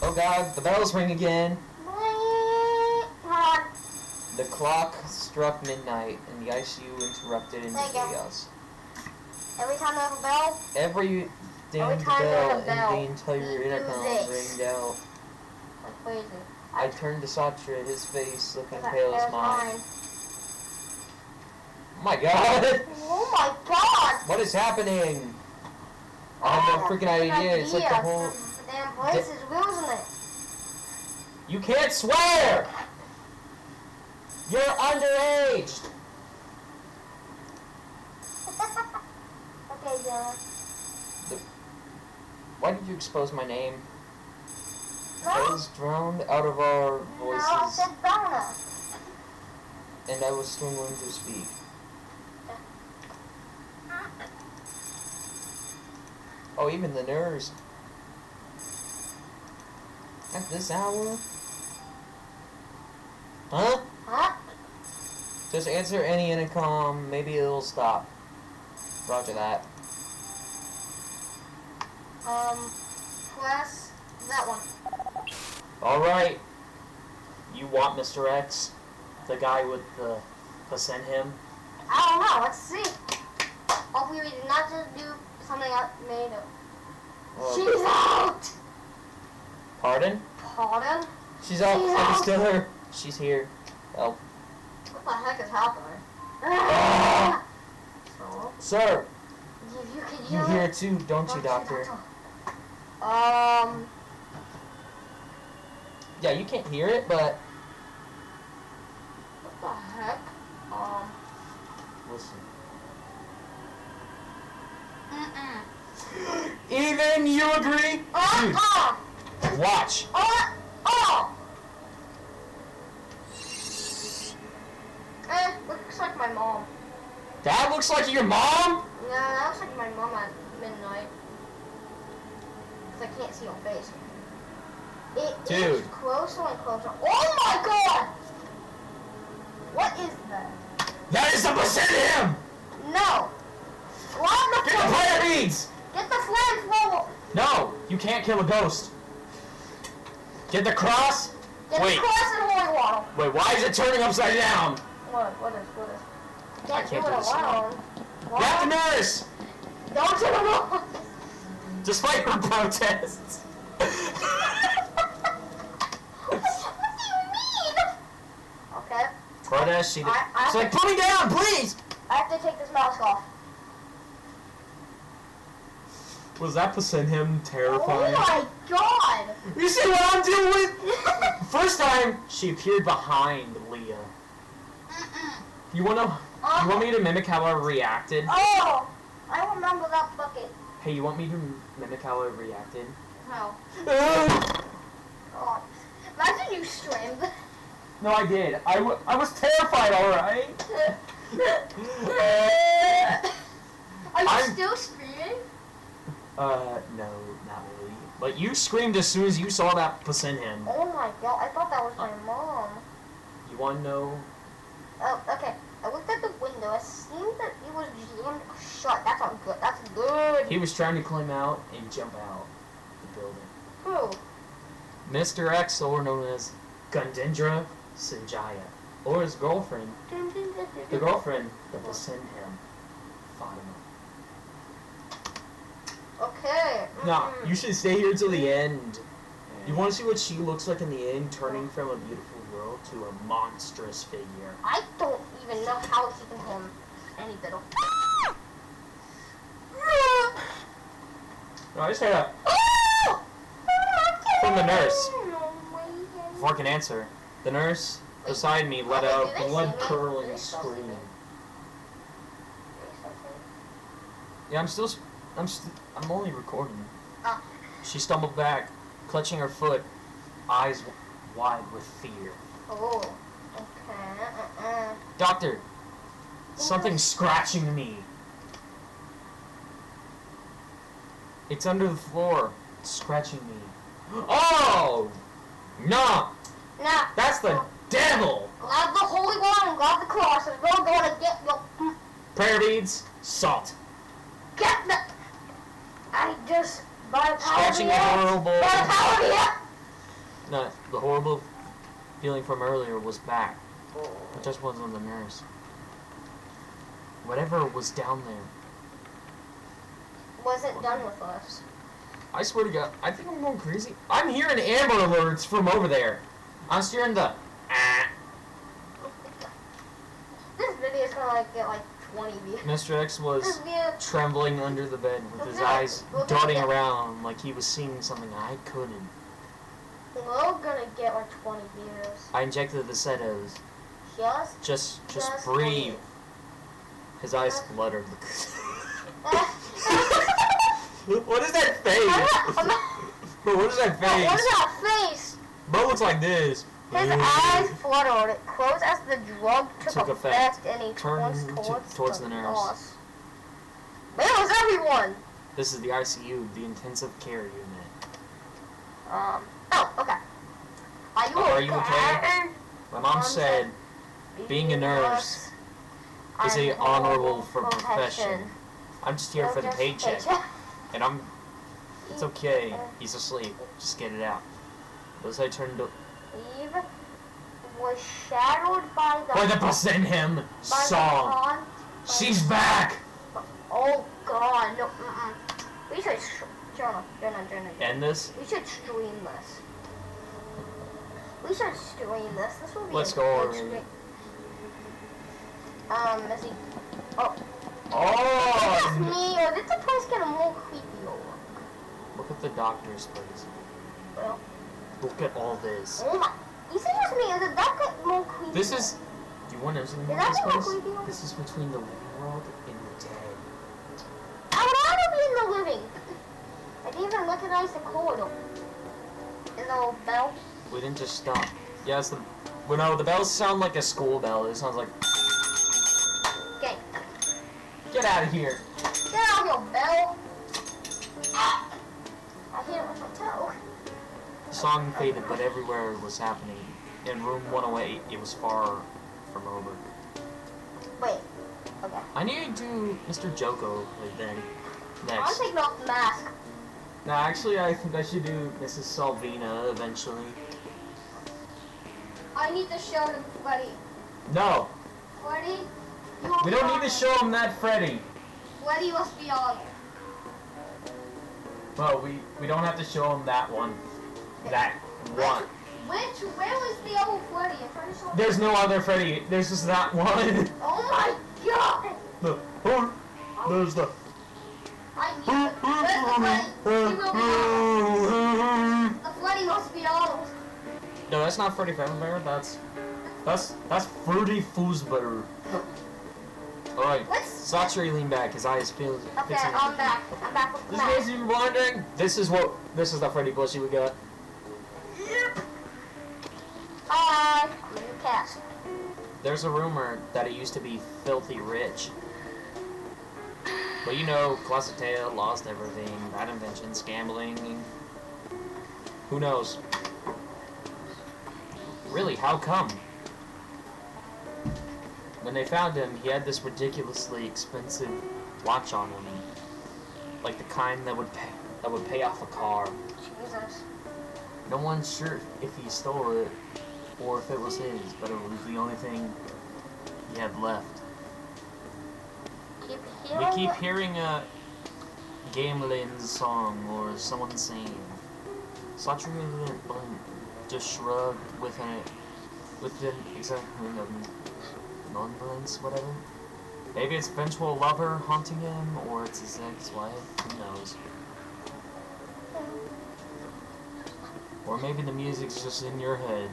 Oh god, the bells ring again. Come on. The clock struck midnight, and the ICU interrupted into There you go. chaos. Every time there's a bell, Every dinged time there's bell a bell, in the entire you do intercom this. rang out. that's crazy. I turned to Satria, his face looking That pale as there's mine. Oh my god! Oh my god! What is happening? I have no freaking idea. It's like the whole... The damn place is losing it. You can't swear! You're underage! Okay, Dylan. Why did you expose my name? No, Bells drowned out of our no, I voices, said Donna. and I was struggling to speak. Oh, even the nurse. At this hour? Huh? Huh? Just answer any intercom, maybe it'll stop. Roger that. Press that one. Alright. You want Mr. X? The guy with the send him? I don't know, let's see. Hopefully we did not just do something I made up. She's out! Pardon? Pardon? She's out. She's I can out. steal her. She's here. Oh. What the heck is happening? So, Sir, you can you hear here it? too, don't you, doctor? Yeah, you can't hear it, but... What the heck? Listen. Mm-mm. Even you agree? Dude, watch. Looks like my mom. That looks like your mom? Yeah, that looks like my mom at midnight. Because I can't see her face. It Dude. is closer and closer. Oh my god! What is that? That is the him! No! Grab the Get the fire beads! Get the flamethrower! No, you can't kill a ghost. Get the cross? Get Wait. the cross and holy water. Wait, why is it turning upside down? What is? I Can't can't do do it this alone. Get the What? nurse! Don't do it alone! Despite her protests. What do you mean? Okay. Protest, she's I like, put me down, please! I have to take this mask off. Was that him Oh terrifying? my god! You see what I'm dealing with? First time, she appeared behind Leah. You want me to mimic how I reacted? Oh! I remember that bucket. Hey, you want me to mimic how I reacted? How? Uh, God. Imagine you streamed. no, I did. I was terrified, alright? Are you I'm- still streaming? No, not really. But you screamed as soon as you saw that him. Oh my god, I thought that was my mom. You wanna know? Oh, okay. I looked at the window. It seemed that it was jammed shut. That's not good. That's good. He was trying to climb out and jump out the building. Who? Mr. X, or known as Gundendra Sanjaya, or his girlfriend, the girlfriend that him, Fatima. Okay. Now, you should stay here till the end. You want to see what she looks like in the end, turning from a beautiful girl to a monstrous figure. I don't even know how he can him any better. No, I just had a from the nurse. Before I can answer, the nurse beside me let out a Do they see me? blood-curdling Do they still see scream. me? Yeah, I'm only recording. Oh. She stumbled back, clutching her foot, eyes wide with fear. Oh. Okay. Doctor, something's scratching me. It's under the floor, scratching me. Oh! No! Nah. That's the devil! Grab the holy water and grab the cross, and we're going to get your... Prayer beads, salt. Get the... I just... By the power Scratching of the the earth, horrible... by the power of the earth. No, the horrible feeling from earlier was back. It just wasn't the nurse. Whatever was down there. Wasn't done with us. I swear to God, I think I'm going crazy. I'm hearing Amber Alerts from over there. I'm hearing the... This video is gonna get like 20 views. Mr. X was trembling under the bed with his eyes darting around like he was seeing something I couldn't. We're gonna get like 20 views. I injected the settings. Just breathe. His eyes fluttered. What is that face? Bro, what is that face? What is that face? Bro looks like this. His eyes fluttered. It closed as the drug took effect and he turned towards the nurse. Where was everyone? This is the ICU, the intensive care unit. Oh, okay. Are you okay? My mom said being a nurse is an honorable profession. I'm just here for the paycheck. And it's okay. He's asleep. Just get it out. Those I turned to... Eve was shadowed by the... By the Percent Him song. She's back! Oh God, no. We should... Jonah. End this? We should stream this. This will be Let's a go good already. stream. Missy. Oh. Oh! Is this me, or did the place get a more creepy look? Look at the doctor's place. Well. Look at all this. Oh my. You say it's me, or did that get more creepy? This is... Do you want to know something about this place? This is between the world and the dead. I would rather be in the living. I didn't even recognize the corridor. And the little bell. We didn't just stop. Yeah, it's the... Well, no, the bells sound like a school bell. It sounds like... Okay. Get out of here. Get out of your bell. I hit it with my toe. The song faded, but everywhere it was happening. In room 108, it was far from over. Wait. Okay. I need to do Mr. Joko then. I'm Next. taking off the mask. No, actually, I think I should do Mrs. Salvina eventually. I need to show them Freddy. No. Freddy? We don't need to show him that Freddy. Freddy must be on. Well, we don't have to show him that one. That one. Where was the other Freddy? I'm trying to show him. There's no other Freddy. There's just that one. Oh my God! There's the... I need the Freddy. He will be on. The Freddy must be on. No, that's not Freddy Fazbear. That's Fruity Foosbutter. Alright, Satri lean back. His eyes feel. Okay, I'm back. I'm back with the This mask. is you wondering. This is the Freddy plushie we got. Yep. I'm in the cast. There's a rumor that it used to be filthy rich. But you know, classic tale, lost everything, bad inventions, gambling. Who knows? Really, how come? When they found him, he had this ridiculously expensive watch on him, like the kind that would pay off a car. Jesus. No one's sure if he stole it or if it was his, but it was the only thing he had left. We keep hearing a Gamelin's song or someone saying. Satri just shrugged with an exact non-balance, whatever. Maybe it's eventual lover haunting him, or it's his ex-wife. Who knows? Or maybe the music's just in your head.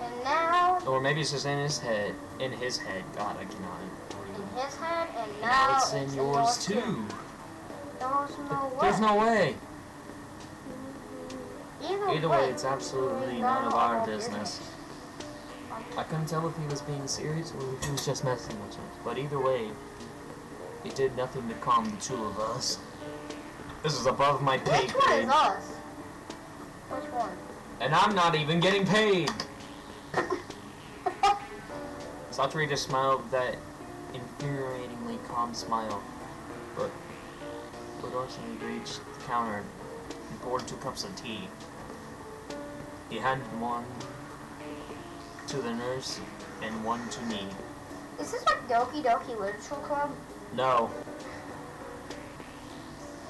And now. Or maybe it's just in his head. In his head. God, I cannot. In his head, and Now now it's in yours too. There's no way. There's no way. Either way, it's absolutely none of our business. I couldn't tell if he was being serious or if he was just messing with us. But either way, it did nothing to calm the two of us. This is above my pay grade. Which one is us? Which one? And I'm not even getting paid. Satri just smiled that infuriatingly calm smile, but eventually reached the counter and poured 2 cups of tea. He handed one to the nurse and one to me. Is this like Doki Doki Literature Club? No.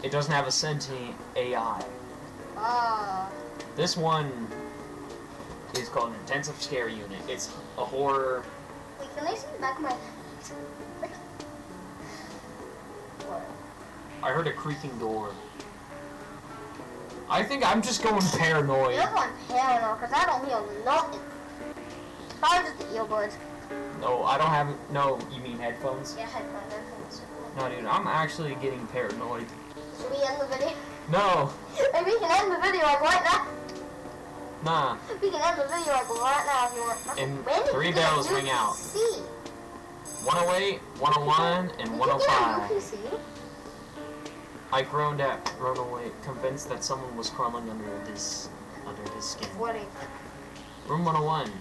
It doesn't have a sentient AI. This one is called Intensive Scare Unit. It's a horror. Wait, can I see the back of my head? What? I heard a creaking door. I think I'm just going paranoid. You're going paranoid because I don't hear nothing. Probably just the earbuds. No, I don't have. No, you mean headphones? Yeah, headphones. No, dude, I'm actually getting paranoid. Should we end the video? No. Maybe we can end the video like right now. Nah. We can end the video like right now if you want. And 3 bells ring out. PC? 108, 101, and 105. PC? I groaned at Runaway, convinced that someone was crawling under his skin. What? Room 101.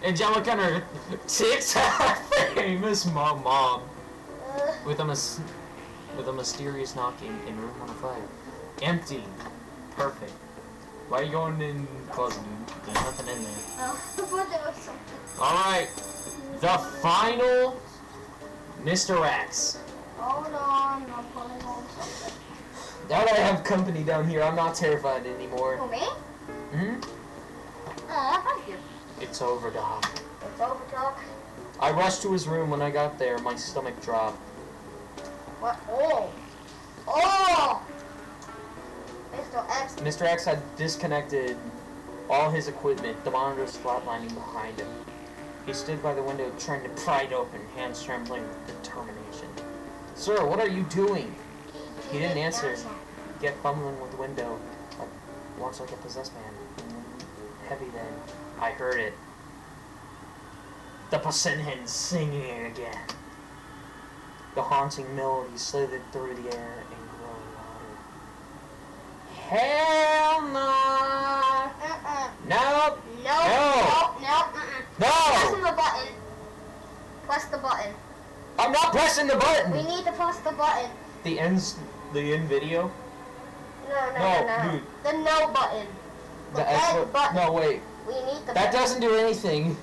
Angelica and her TikTok famous mom. With a mysterious knocking in room 105. Empty. Perfect. Why are you going in the closet, dude? There's nothing in there. Oh, I thought there was something. Alright. The final Mr. X. Hold on, I'm pulling on something. Now that I have company down here, I'm not terrified anymore. For me? Mm-hmm. Thank you. It's over, dog. It's over, Doc. I rushed to his room. When I got there, my stomach dropped. What? Oh! Oh! Mr. X. Mr. X had disconnected all his equipment, the monitors flatlining behind him. He stood by the window trying to pry it open, hands trembling with determination. Sir, what are you doing? He didn't answer, yet fumbling with the window, walks like a possessed man. Heavy then, I heard it. The Pasenhen singing again. The haunting melody slithered through the air and grew louder. Hell no! Nope! No! No! Press the button. Press the button. I'm not pressing the button! We need to press the button. The end video? No. Dude. The no button. The end button. No, wait. We need the That doesn't do anything.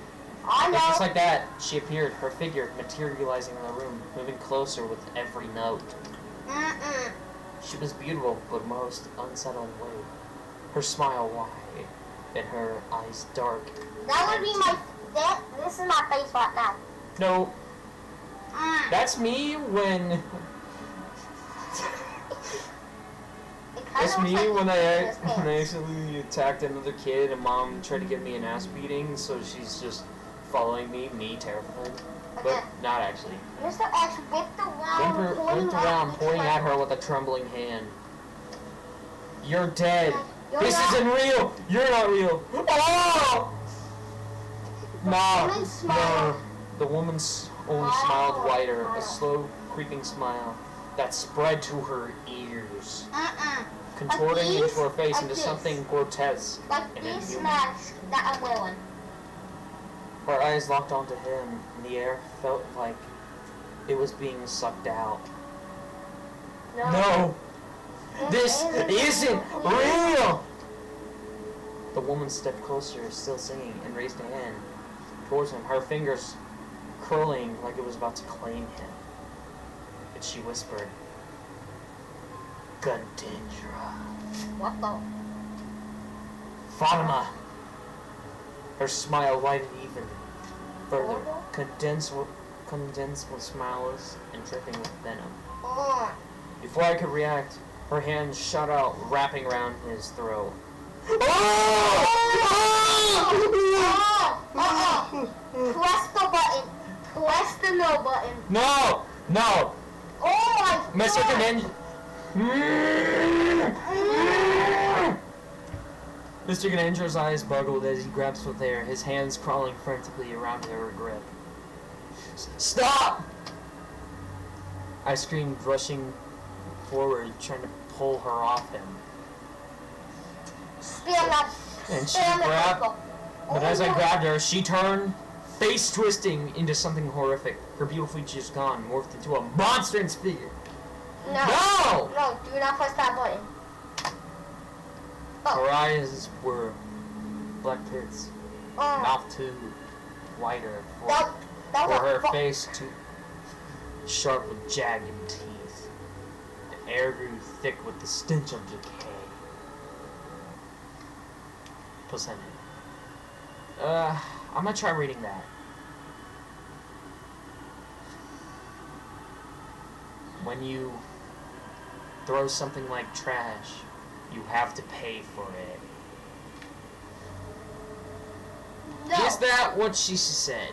I know. Just like that, she appeared, her figure materializing in the room, moving closer with every note. She was beautiful, but most unsettling way. Her smile wide, and her eyes dark. That would be my... This is my face right now. No. That's me when... That's me when I actually attacked another kid and mom tried to give me an ass beating, so she's just following me terrified. But not actually. Mr. X whipped around, pointing at her with a trembling hand. You're dead. This not. Isn't real. You're not real. Oh! No. The woman only smiled wider, a slow, creeping smile that spread to her ears, contorting into her face into something grotesque like and this inhuman. mask that I'm wearing. Her eyes locked onto him, and the air felt like it was being sucked out. No! This isn't real! The woman stepped closer, still singing, and raised a hand towards him, her fingers curling like it was about to claim him. And she whispered, Gundindra. What the? Fatima! Her smile widened even further, condensed with smiles and dripping with venom. Before I could react, her hand shot out, wrapping around his throat. Oh! Press the button. Press the no button. No! No! Oh my Mr. god! Canendro... Mr. Canendro's eyes buggled as he grabs with air, his hands crawling frantically around her grip. Stop! I screamed, rushing forward, trying to pull her off him. Spam that. And she Spam grabbed... that. But as I grabbed her, she turned, face twisting, into something horrific. Her beautiful features gone, morphed into a monstrous figure. No! No! No, do not press that button. Oh. Her eyes were black pits, mouth too wider for her face too sharp with jagged teeth. The air grew thick with the stench of decay. Placenta. I'm gonna try reading that. When you throw something like trash, you have to pay for it. No. Is that what she said?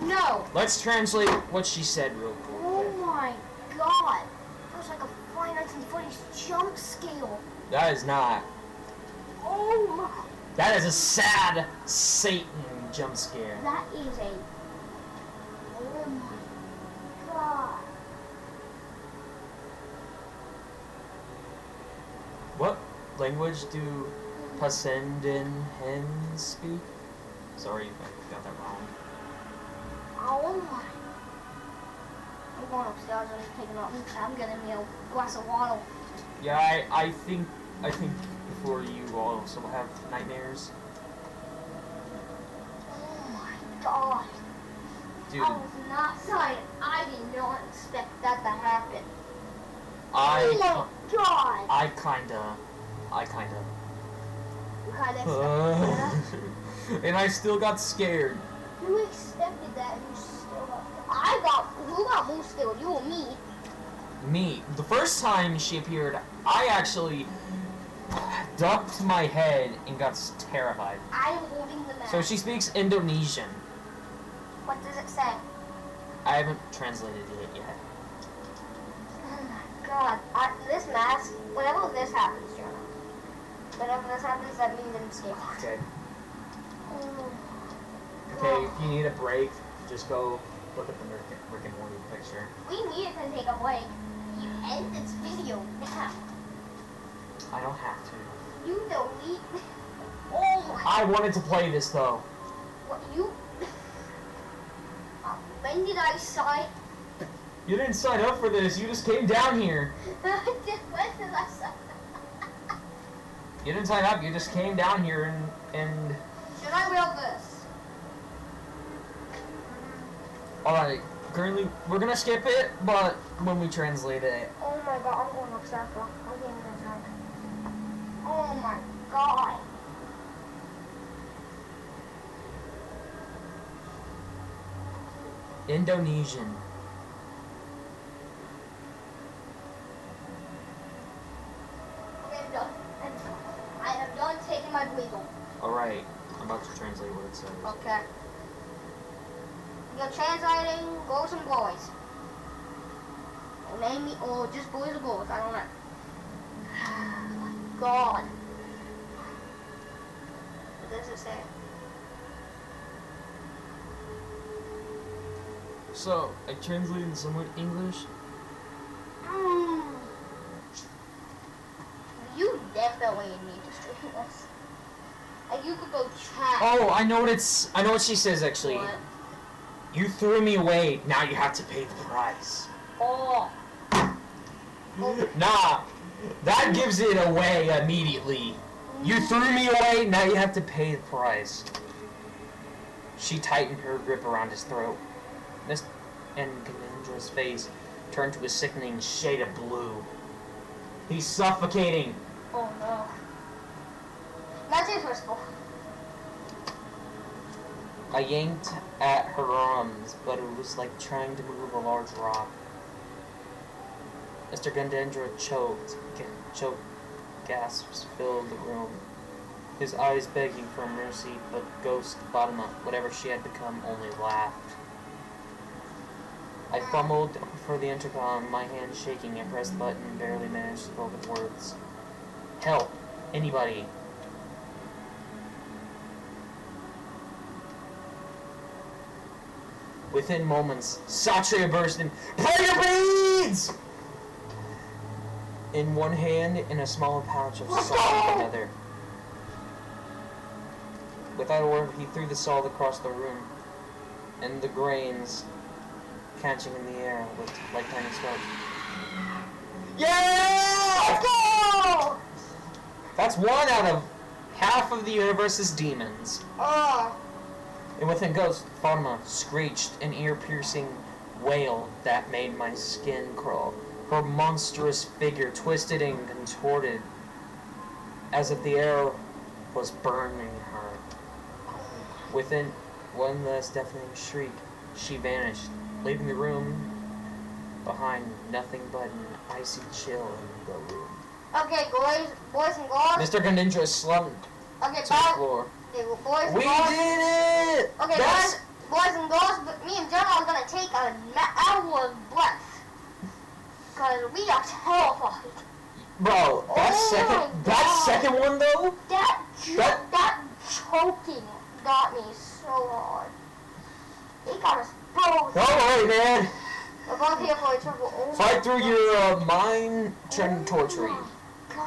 No. Let's translate what she said real quick. Oh my god. That was like a Friday Nights and Freddy's jump scale. That is not. Oh my. That is a sad Satan jump scare. That is a. Oh my god. What language do Pasendan hens speak? Sorry if I got that wrong. Oh my. I'm going upstairs and taking off. I'm getting me a glass of water. Yeah, I think before you also have nightmares. Oh my god. Dude, I was not excited. I did not expect that to happen. I Oh my god. I kinda You kind of expected that. and I still got scared. You expected that and you still got. Who got more scared? You or me? Me. The first time she appeared, I actually ducked my head and got terrified. I am holding the mask. So she speaks Indonesian. What does it say? I haven't translated it yet. Oh my god. This mask, whenever this happens, Jonah. Whenever this happens, that means I'm scared. Okay. Oh. Okay, if you need a break, just go look at the Rick and Morty picture. We needed to take a break. You end this video now. I don't have to. You delete. Oh my. I wanted to play this though. What you? When did I sign? You didn't sign up for this. You just came down here. When did I sign? You didn't sign up. You just came down here and. Should I read this? All right. Currently, we're gonna skip it, but when we translate it. Oh my god, I'm going upstairs, bro. I'm getting this drunk. Oh my god. Indonesian. Okay, I'm done. I am done taking my breather. Alright, I'm about to translate what it says. Okay. You're translating girls and boys. Or name me, or just boys or girls, I don't know. Oh my god. What does it say? So, I translated somewhat English. You definitely need to stream this. And you could go chat. Oh, I know what she says actually. What? You threw me away, now you have to pay the price. Oh. Nah, that gives it away immediately. You threw me away, now you have to pay the price. She tightened her grip around his throat. And Calendra's face turned to a sickening shade of blue. He's suffocating. Oh no. That's interesting. I yanked at her arms, but it was like trying to move a large rock. Mr. Gandendra choked. Gasps filled the room. his eyes begging for mercy, but Ghost Fatima, whatever she had become, only laughed. I fumbled for the intercom, my hand shaking. I pressed the button and barely managed to spoken words. Help! Anybody! Within moments, Satria burst in, prayer beads! In one hand and a small pouch of salt in the other. Without a word, he threw the salt across the room, and the grains catching in the air with like tiny sparks. Yeah! Let's go! That's one out of half of the universe's demons. And within Ghost, Fatima screeched an ear-piercing wail that made my skin crawl. Her monstrous figure twisted and contorted as if the air was burning her. Within one last deafening shriek, she vanished, leaving the room behind nothing but an icy chill in the room. Okay, boys and girls. Mr. Ganindra slumped Okay, to the floor. Okay, boys and We girls. did it! Okay, boys and girls, but me and Jenna are gonna take an hour's breath. Because we are terrified. Bro, that second one though? That choking got me so hard. It got us both. Don't worry, man. We're both here for each other. Fight through your mind torture.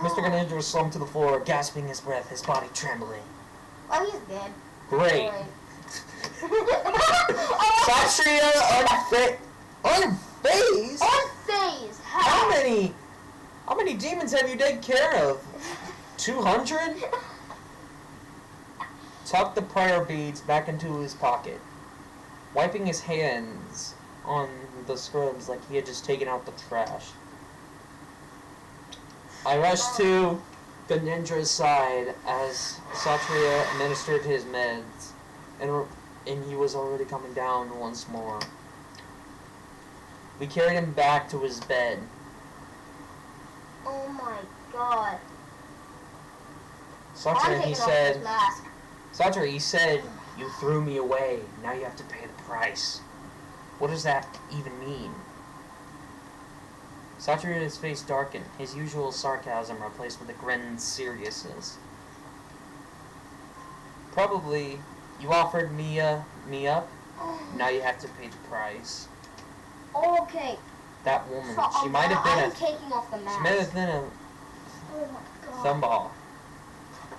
Mr. Ganindra was slumped to the floor, gasping his breath, his body trembling. Oh, he's dead. Great. Satria unfazed? Unfazed. How many demons have you taken care of? 200? Tucked the prayer beads back into his pocket, wiping his hands on the scrubs like he had just taken out the trash. I rushed to Ganindra's side as Satria administered his meds, and he was already coming down once more. We carried him back to his bed. Oh my god. Satria, he said, you threw me away. Now you have to pay the price. What does that even mean? Satria's face darkened, his usual sarcasm replaced with a grin seriousness. Probably, you offered me up, now you have to pay the price. Okay. That woman, So, she might have been taking off the mask. she might have been a Oh my god. thumball.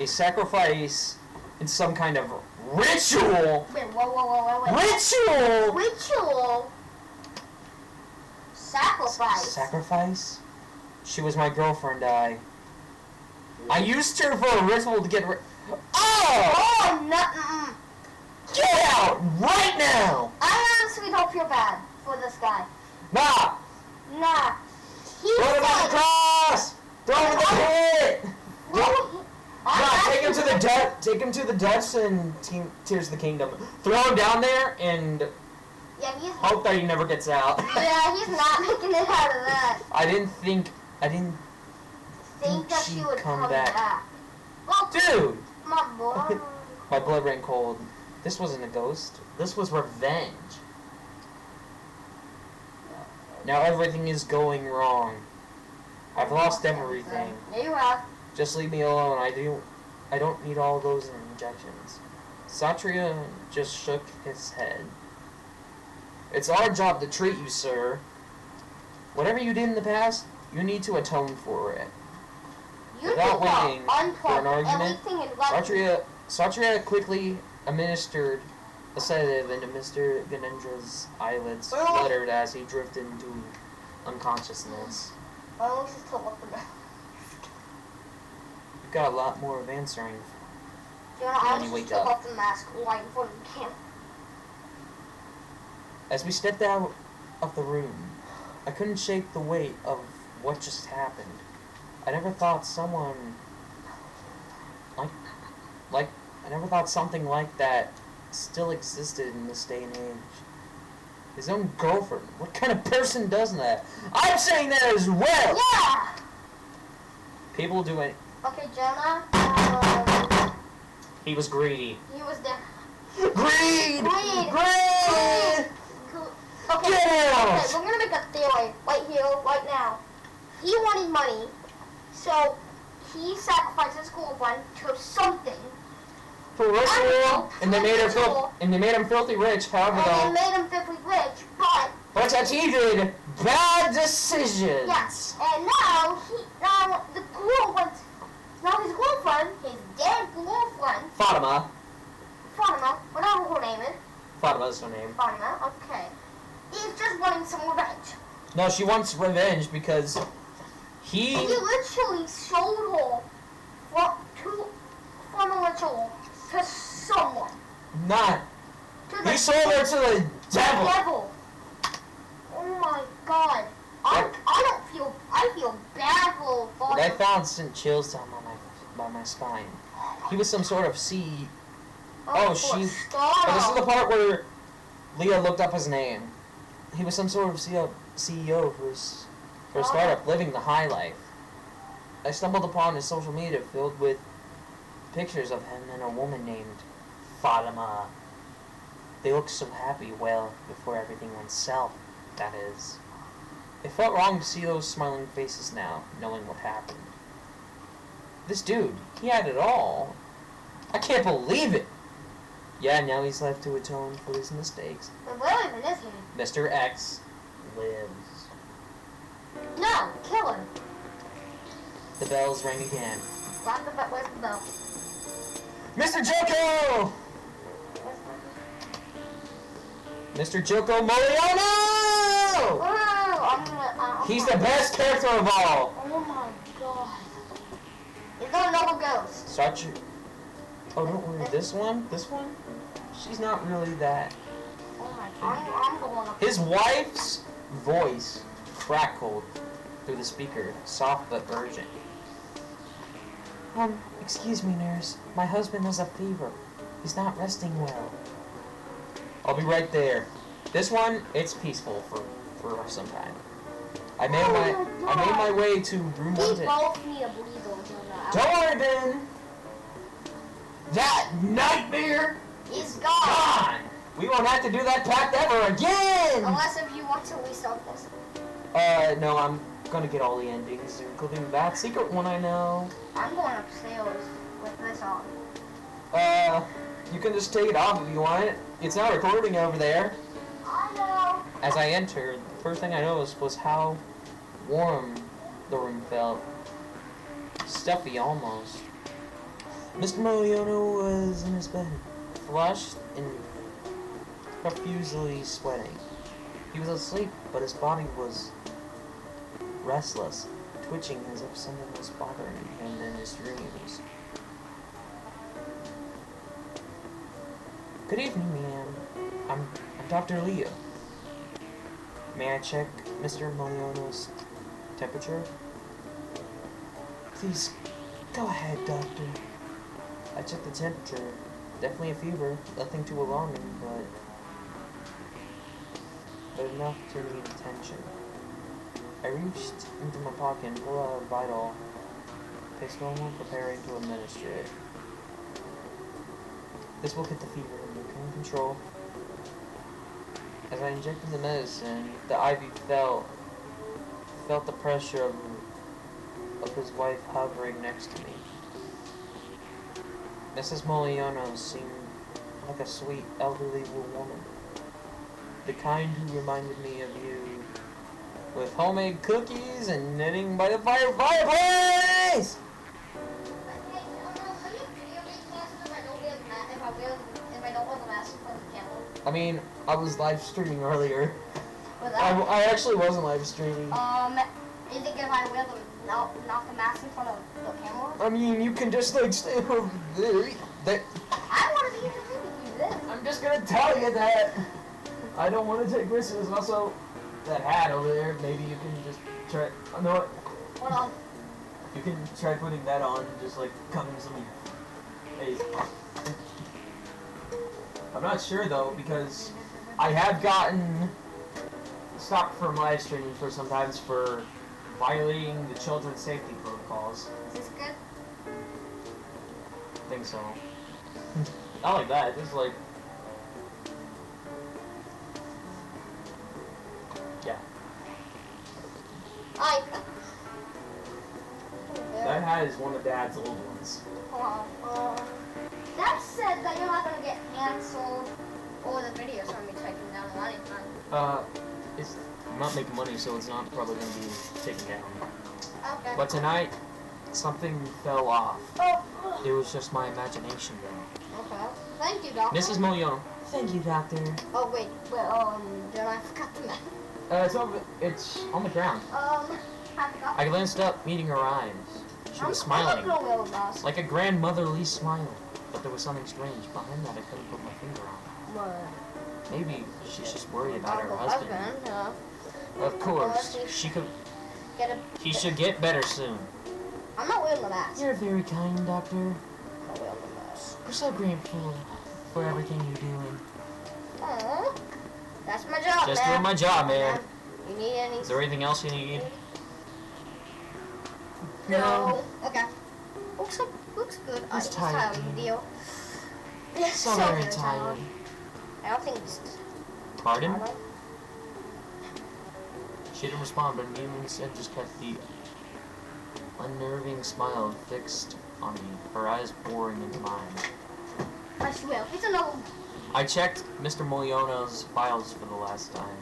A sacrifice in some kind of ritual. Wait, whoa. Ritual! Ritual? Sacrifice? Sacrifice? She was my girlfriend, I used her for a ritual to get rid. Oh! Oh, no. Get out right now! I honestly don't feel bad for this guy. Nah! Nah. He's Throw him on the cross! Throw him in the pit! Nah, take him to the depths and Tears of the Kingdom. Throw him down there and hope that he never gets out. Yeah, he's not making it out of that. I didn't think That she would come back. Well, Dude! my boy. My blood ran cold. This wasn't a ghost. This was revenge. Now everything is going wrong. I've lost everything. Yeah, you have. Just leave me alone. I don't need all those injections. Satria just shook his head. It's our job to treat you, sir. Whatever you did in the past, you need to atone for it. Without waiting for an argument, Satria quickly administered a sedative into Mr. Ganindra's eyelids, fluttered as he drifted into unconsciousness. You've got a lot more of answering when you wake up. The mask right in front of the camera. As we stepped out of the room, I couldn't shake the weight of what just happened. I never thought I never thought something like that still existed in this day and age. His own girlfriend. What kind of person does that? I'm saying that as well! Yeah! People do it. Okay, Jenna, He was greedy. He was the... Greed! Greed! Greed! Okay, Get out! okay, we're gonna make a theory right here, right now. He wanted money, so he sacrificed his girlfriend to something. For ritual, and they made him filthy rich. However, and they made him filthy rich, but that he did bad decisions. yes, and now his girlfriend, his dead girlfriend, Fatima, whatever her name is. Fatima's her name. Fatima, okay. He's just wanting some revenge. No, she wants revenge because he literally sold her from a ritual to someone. He sold her to the devil. Oh my god. I feel bad for Fatima. I found some chills down by my spine. He was some sort of CEO. This is the part where Leah looked up his name. He was some sort of CEO for a startup living the high life. I stumbled upon his social media filled with pictures of him and a woman named Fatima. They looked so happy, well, before everything went south, that is. It felt wrong to see those smiling faces now, knowing what happened. This dude, he had it all. I can't believe it! Yeah, now he's left to atone for his mistakes. But where even is he? Mr. X lives. No, kill him. The bells rang again. Where's the bell? Mr. Joko! Mr. Joko Moriano! He's the best character of all! Oh my god. He's got another ghost. Start your... Oh, don't worry. This one? She's not really that. Oh my god. I'm going up. His wife's voice crackled through the speaker, soft but urgent. Excuse me, nurse. My husband has a fever. He's not resting well. I'll be right there. This one, it's peaceful for some time. I made my way to room 110. both need a bleeder. Don't worry, Ben. That nightmare is gone. We won't have to do that pact ever again. Unless if you want to restart this. No, I'm gonna get all the endings, including that secret one I know. I'm going upstairs with this on. You can just take it off if you want it. It's not recording over there. I know. As I entered, the first thing I noticed was how warm the room felt. Stuffy almost. Mr. Moriano was in his bed, flushed and profusely sweating. He was asleep, but his body was restless, twitching as if something was bothering him in his dreams. Good evening, ma'am. I'm Dr. Leo. May I check Mr. Moriano's temperature? Please, go ahead, doctor. I checked the temperature. Definitely a fever. Nothing too alarming, but enough to need attention. I reached into my pocket and pulled out a vital pistol, preparing to administer it. This will get the fever under control. As I injected the medicine, the IV felt the pressure of his wife hovering next to me. Mrs. Moriano seemed like a sweet, elderly woman. The kind who reminded me of you, with homemade cookies and knitting by the fireplace! I mean, I was live streaming earlier. I actually wasn't live streaming. Is it if I wear not the mask in front of the camera? I mean, you can just like stand over there. I want to be in the video with this. I'm just gonna tell you that I don't want to take risks. There's also that hat over there. Maybe you can just try. You know what? Hold on. You can try putting that on, just like covering some face. I'm not sure though, because I have gotten stopped from live streaming for sometimes for violating the children's safety protocols. Is this good? I think so. Not like that, just like... Yeah. That hat is one of Dad's old ones. That said that you're not gonna get canceled or the video's gonna be taken down a lot of time. I'm not making money, so it's not probably gonna be taken down. Okay. But tonight, something fell off. Oh. It was just my imagination, though. Okay. Thank you, Doctor. Mrs. Moyono. Thank you, Doctor. Oh wait, then I forgot the map. It's on the ground. I forgot. I glanced up, meeting her eyes. She was smiling, like a grandmotherly smile. But there was something strange behind that I couldn't put my finger on. What? Maybe she's just worried about her husband. Yeah. Of course, he should get better soon. I'm not wearing the mask. You're very kind, Doctor. I'm not wearing the mask. We're so grateful for everything you're doing. Aww. That's my job, Just man. doing my job, man. You need any... Is there anything else you need? No. Okay. Looks good. He's tired. Video. So very tired. I don't think it's... Pardon? She didn't respond, but immediately instead just kept the unnerving smile fixed on me, her eyes boring into mine. I swear, it's another... I checked Mr. Moliono's files for the last time,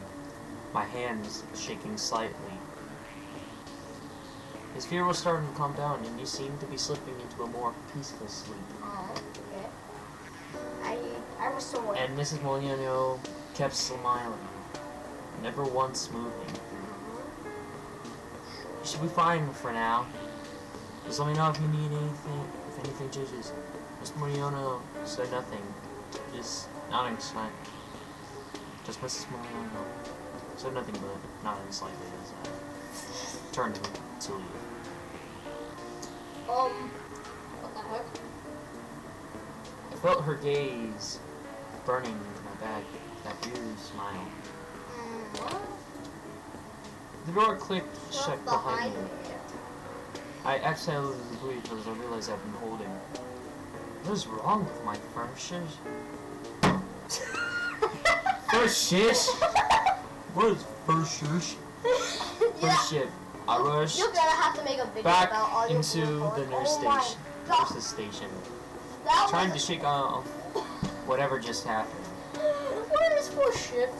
my hands shaking slightly. His fear was starting to calm down, and he seemed to be slipping into a more peaceful sleep. Oh, okay. I was so worried. And Mrs. Moliono kept smiling, never once moving. You should be fine for now. Just let me know if you need anything, if anything changes. Mr. Moliono said nothing, just nodding slightly. Just Mrs. Moliono said nothing but nodding slightly as I turned to leave. What the heck? I felt her gaze burning into my back, that eerie smile. What? The door clicked shut behind me. me. I exhaled as a breathe because I realized I've been holding. What is wrong with my furnishers? First shish? What is first shish? First shit. I rushed You're gonna have to make a video back about all your into the nurse station. Trying to shake off whatever just happened. What is for shift?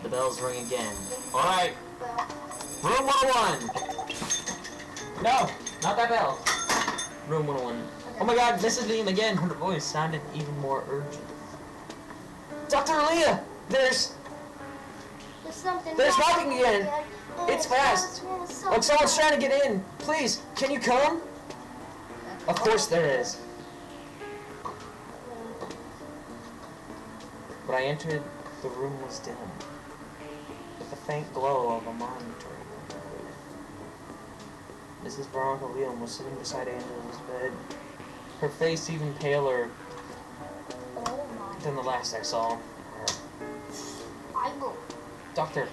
The bells ring again. Alright. Room 101. No, not that bell. Room 101. Okay. Oh my god, Mrs. Beam again. Her voice sounded even more urgent. Dr. Leah! There's knocking again. It's fast. Look, someone's trying to get in. Please, can you come? Of course there is. When I entered, the room was dim, with the faint glow of a monitor. Mrs. Veronica Leon was sitting beside Angela's bed, her face even paler than the last I saw her. Doctor,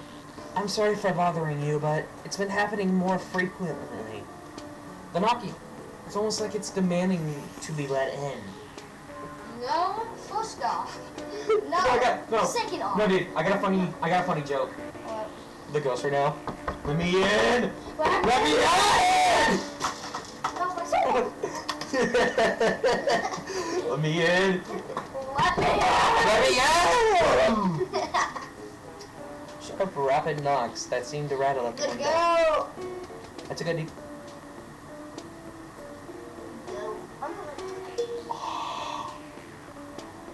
I'm sorry for bothering you, but it's been happening more frequently. The knocking, it's almost like it's demanding to be let in. No, first off. No, No, second off. No, dude, I got a funny joke. What? The ghost right now. Let me in! What? Let me in! No, second off. Let me in! Let me Let me in! Sharp, rapid knocks that seemed to rattle at the Let's window. go. I took a deep...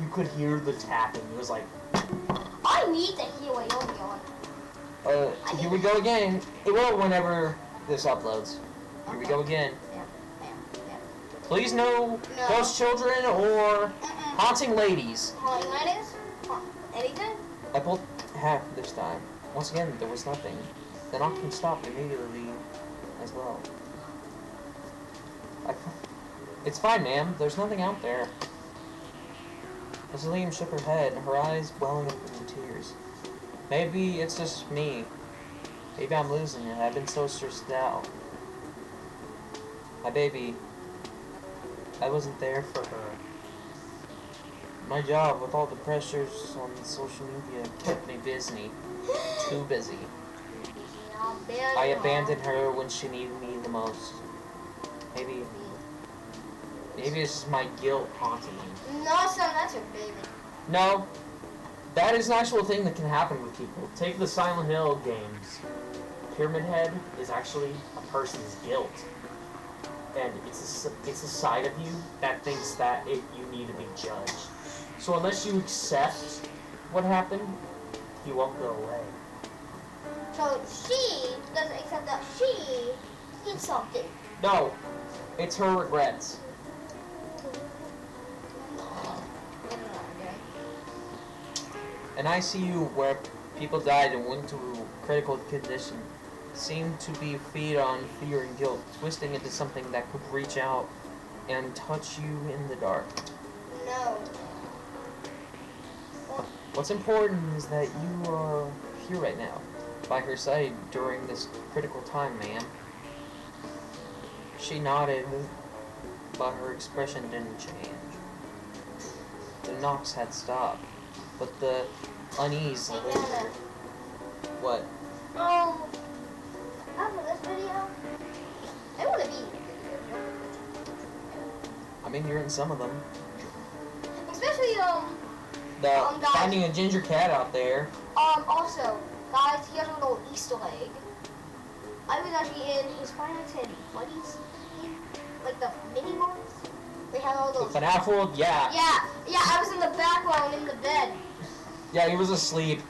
You could hear the tapping. It was like... I need to hear what you're doing. Here we go again. It will whenever this uploads. Here we go again. Yeah. Please no ghost children or haunting ladies. Haunting ladies? Anything? I pulled half this time. Once again, there was nothing. The knocking stopped immediately as well. It's fine, ma'am. There's nothing out there. Mrs. Liam shook her head, her eyes welling up into tears. Maybe it's just me. Maybe I'm losing it. I've been so stressed out. My baby, I wasn't there for her. My job with all the pressures on social media kept me busy. Too busy. I abandoned her when she needed me the most. Maybe it's just my guilt haunting me. No, son, that's your baby. No, that is an actual thing that can happen with people. Take the Silent Hill games. Pyramid Head is actually a person's guilt. And it's a side of you that thinks that you need to be judged. So unless you accept what happened, he won't go away. So she doesn't accept that she did something. No, it's her regrets. An ICU where people died and went to critical condition seemed to be feed on fear and guilt, twisting into something that could reach out and touch you in the dark. No. What's important is that you are here right now, by her side during this critical time, ma'am. She nodded, but her expression didn't change. The knocks had stopped, but the unease lingered. What? After this video, I want to be in the video. I mean, you're in some of them. Especially, guys, finding a ginger cat out there. Also, guys, he has a little Easter egg. I was actually in his Final Fantasy buddies, like the mini ones. They had all those. The FNAF world, yeah. Yeah, I was in the background in the bed. Yeah, he was asleep.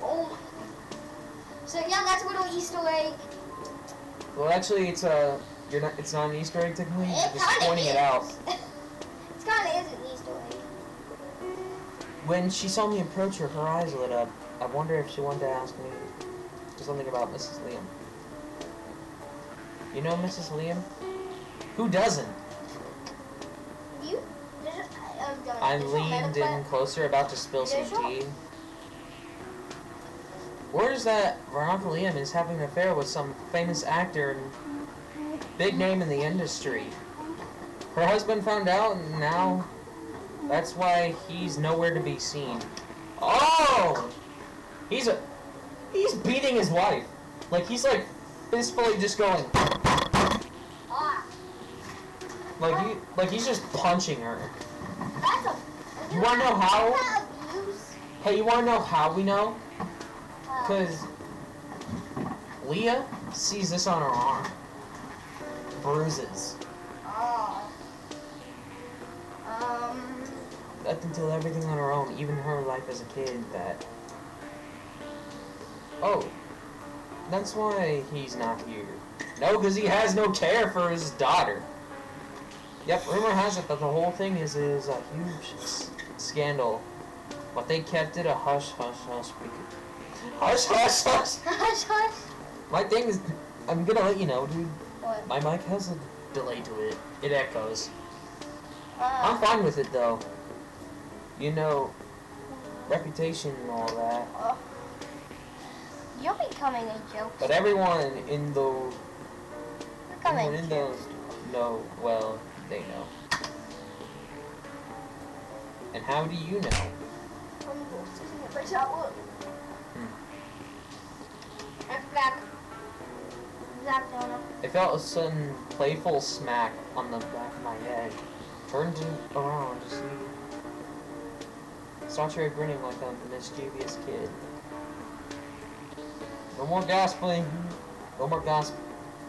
Oh. So yeah, that's a little Easter egg. Well, actually, it's it's not an Easter egg technically. You're just pointing it out. It kind of is an Easter egg. When she saw me approach her, her eyes lit up. I wonder if she wanted to ask me something about Mrs. Liam. You know Mrs. Liam? Who doesn't? You? I leaned in closer, about to spill some tea. Word that Veronica Liam is having an affair with some famous actor and big name in the industry. Her husband found out, and now that's why he's nowhere to be seen. Oh! He's beating his wife. He's fistfully just going. Like he's just punching her. You wanna know how? Hey, you wanna know how we know? Because Leah sees this on her arm. Bruises. Up until everything on her own, even her life as a kid, that... Oh. That's why he's not here. No, because he has no care for his daughter. Yep, rumor has it that the whole thing is a huge scandal. But they kept it a hush, hush, hush. Hush, hush, hush! Hush, hush! My thing is, I'm gonna let you know, dude. What? My mic has a delay to it. It echoes. I'm fine with it, though. You know, reputation and all that. You're becoming a joke. But everyone in the... Becoming know, well, they know. And how do you know? I felt a sudden playful smack on the back of my head. Turned around to see. Saw her grinning like a mischievous kid. No more gossiping. No more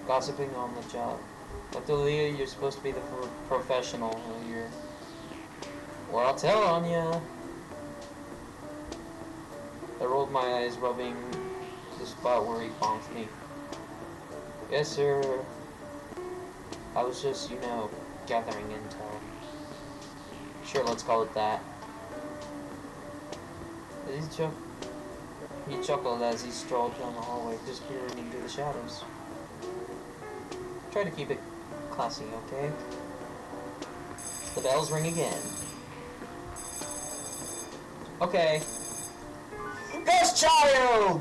gossiping on the job. Dr. Leah, you're supposed to be the professional here. Well, I'll tell on ya. I rolled my eyes, rubbing the spot where he bonked me. Yes, sir. I was just, gathering intel. Sure, let's call it that. He chuckled as he strolled down the hallway, disappearing into the shadows. Try to keep it classy, okay? The bells ring again. Okay. Ghost child!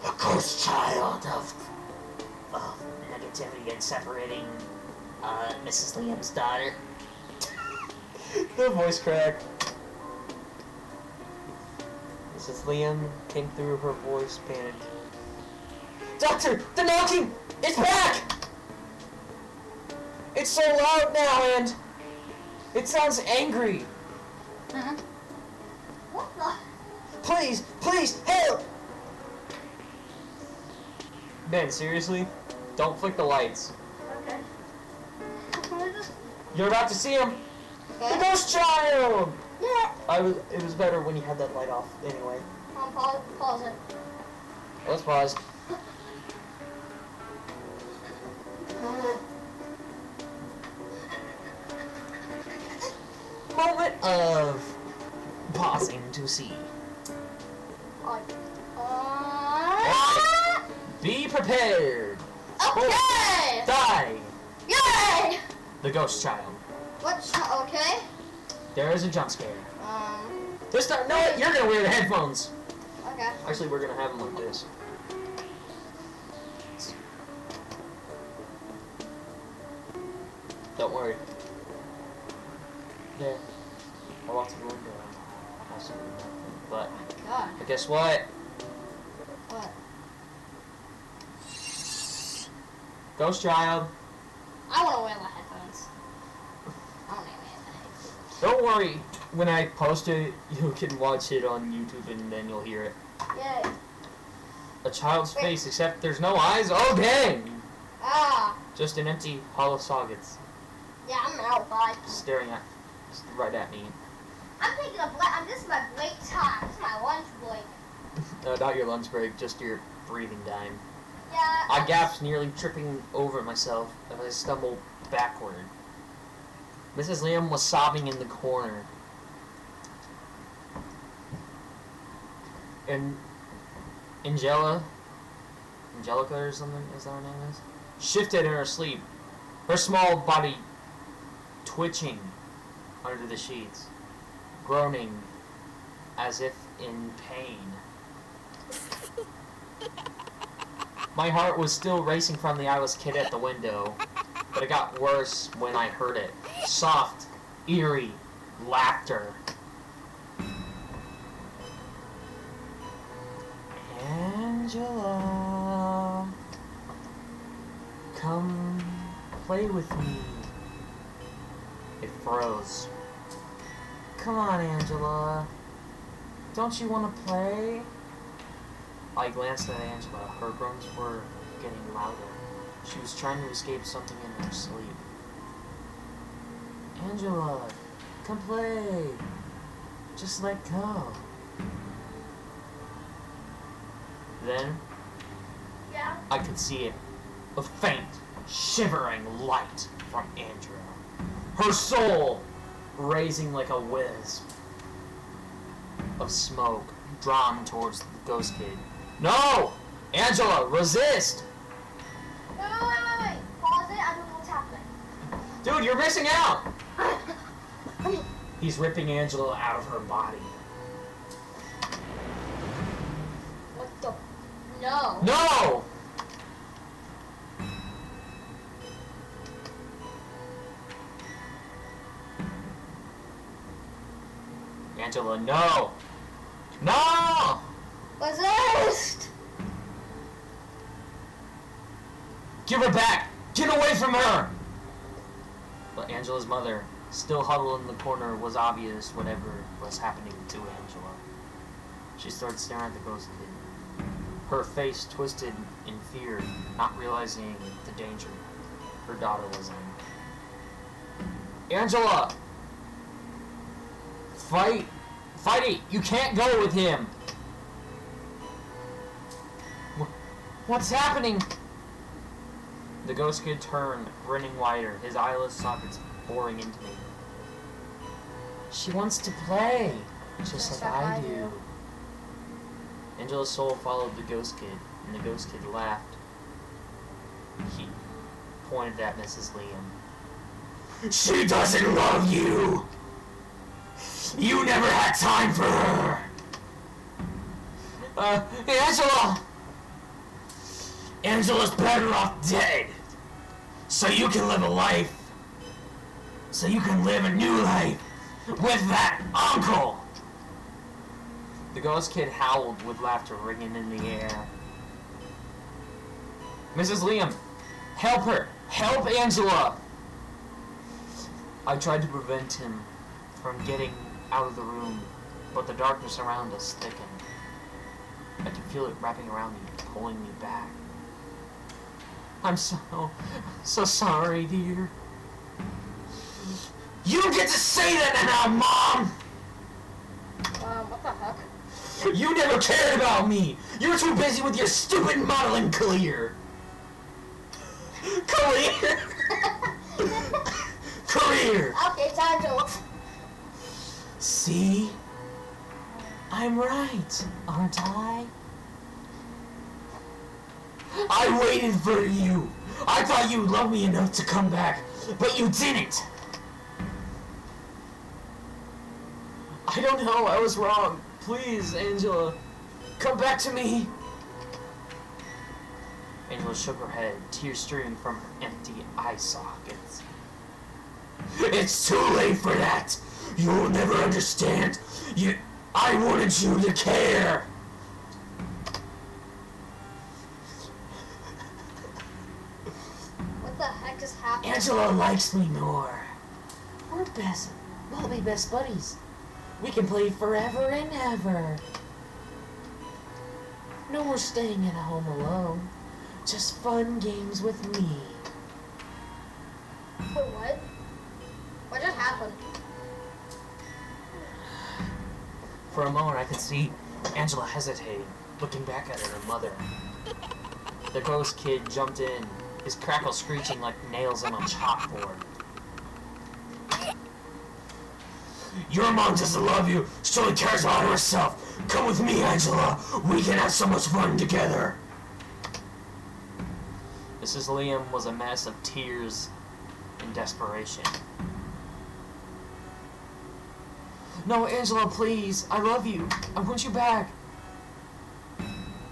A ghost child of negativity and separating Mrs. Liam's daughter. The voice crack. Mrs. Liam came through, her voice panicked. Doctor, the knocking! It's back! It's so loud now, and it sounds angry. What the? Please, please, help! Ben, seriously? Don't flick the lights. Okay. You're about to see him. Okay. The ghost child! Yeah. It was better when you had that light off, anyway. Pause it. Let's pause. Moment of pausing to see. Be prepared. Okay. Die. Yay! The ghost child. Okay. There is a jump scare. This time, no, you're gonna wear the headphones. Okay. Actually, we're gonna have them like this. Don't worry. There. I walked to the window. Also, but Oh my god. but guess what? What? Ghost child. I want to wear my headphones. I don't need my headphones. Don't worry. When I post it, you can watch it on YouTube and then you'll hear it. Yay. A child's face, except there's no eyes. Oh, dang! Ah. Just an empty, hollow sockets Yeah, I'm outside. staring right at me. I'm taking a break. This is my break time. This is my lunch break. Not your lunch break, just your breathing time. Yeah. I gasped, nearly tripping over myself as I stumbled backward. Mrs. Liam was sobbing in the corner. And Angelica or something, is that her name is? Shifted in her sleep, her small body twitching under the sheets, groaning as if in pain. My heart was still racing from the eyeless kid at the window, but it got worse when I heard it. Soft, eerie laughter. Angela, come play with me. It froze. Come on, Angela. Don't you want to play? I glanced at Angela. Her groans were getting louder. She was trying to escape something in her sleep. Angela, come play. Just let go. Then, Yeah. I could see it. A faint, shivering light from Andrea. Her soul raising like a wisp of smoke drawn towards the ghost kid. No! Angela, resist! Wait. Pause it. I don't know what's happening. Dude, you're missing out! He's ripping Angela out of her body. What the? No. No! Angela, no! No! Resist! Give her back! Get away from her! But Angela's mother, still huddled in the corner, was obvious whatever was happening to Angela. She started staring at the ghost kid. Her face twisted in fear, not realizing the danger her daughter was in. Angela! Fight! Fight it! You can't go with him! What's happening? The ghost kid turned, grinning wider, his eyeless sockets boring into me. She wants to play, just like I do. Angela's soul followed the ghost kid, and the ghost kid laughed. He pointed at Mrs. Liam. She doesn't love you! You never had time for her! Angela! Angela's better off dead! So you can live a life. So you can live a new life with that uncle! The ghost kid howled with laughter ringing in the air. Mrs. Liam, help her! Help Angela! I tried to prevent him from getting out of the room, but the darkness around us thickened. I could feel it wrapping around me, pulling me back. I'm so sorry, dear. You get to say that now, Mom! What the heck? You never cared about me! You're too busy with your stupid modeling career! Career! Okay, time to... See? I'm right, aren't I? I waited for you! I thought you loved me enough to come back, but you didn't! I don't know, I was wrong. Please, Angela, come back to me! Angela shook her head, tears streaming from her empty eye sockets. It's too late for that! You'll never understand! I wanted you to care! What the heck just happened? Angela likes me more. We'll be best buddies. We can play forever and ever. No more staying at home alone. Just fun games with me. For what? What just happened? For a moment I could see Angela hesitating, looking back at her mother. The ghost kid jumped in, his crackle screeching like nails on a chalkboard. Your mom doesn't love you, she only cares about herself. Come with me, Angela. We can have so much fun together. Mrs. Liam was a mess of tears and desperation. No, Angela, please. I love you. I want you back.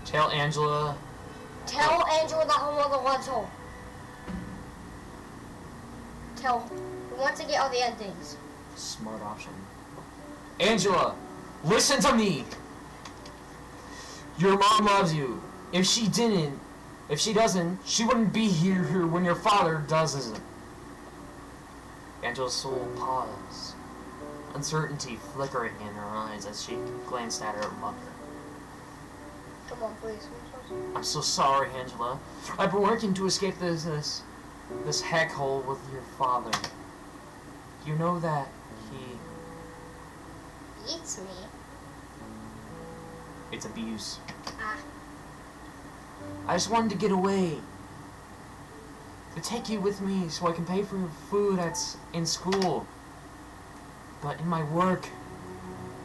Tell Angela that her mother wants her. We want to get all the endings. Smart option. Angela, listen to me. Your mom loves you. If she doesn't, she wouldn't be here when your father doesn't. Angela's soul paused, uncertainty flickering in her eyes as she glanced at her mother. Come on, please. I'm so sorry, Angela. I've been working to escape this heck hole with your father. You know that he Eats me. It's abuse. Ah. I just wanted to get away. To take you with me so I can pay for your food in school. But in my work,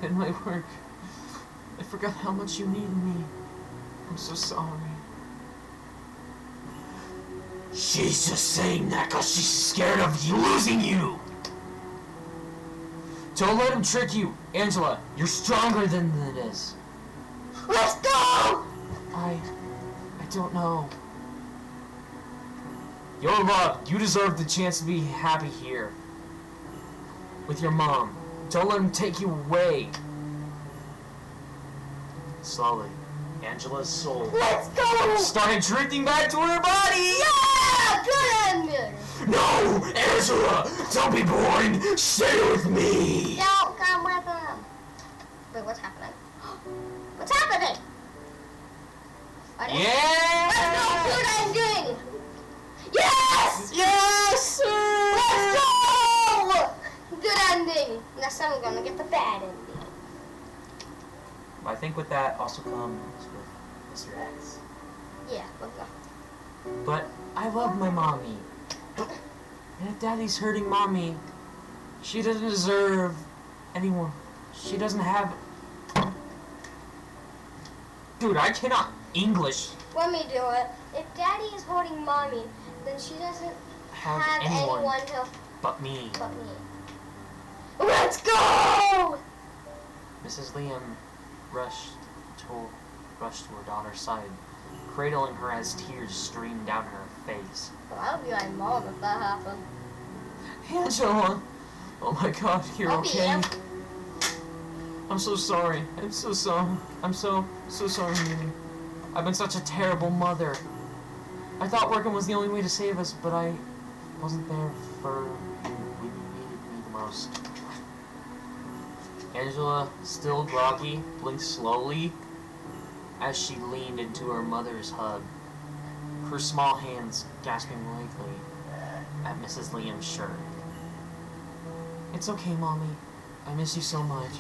I forgot how much you needed me. I'm so sorry. She's just saying that because she's scared of losing you. Don't let him trick you. Angela, you're stronger than this. Let's go! I don't know. You're loved. You deserve the chance to be happy here. With your mom. Don't let him take you away. Slowly, Angela's soul Let's go! started drifting back to her body. Yeah! Good ending! No, Angela, don't be boring. Stay with me. Don't come with them. Wait, what's happening? What's happening? Yeah. Let's go! Good ending! Yes! Yes, sir. Let's go! Good ending. Next time we're gonna get the bad ending. I think with that also comes with Mr. X. Yeah, let's go. But I love my mommy. And if Daddy's hurting Mommy, she doesn't deserve anyone. She doesn't have... Dude, I cannot English. Let me do it. If Daddy is holding Mommy, then she doesn't have anyone to... But me. But me. Let's go! Mrs. Liam rushed to her daughter's side, cradling her as tears streamed down her face. Well, I would be my mom if that happened. Angela, Oh my god, you're I'll be okay. him. I'm so sorry. I'm so sorry. I'm so sorry, Mimi. I've been such a terrible mother. I thought working was the only way to save us, but I wasn't there for you when you needed me the most. Angela, still groggy, blinked slowly as she leaned into her mother's hug, her small hands gasping weakly at Mrs. Liam's shirt. It's okay, Mommy. I miss you so much.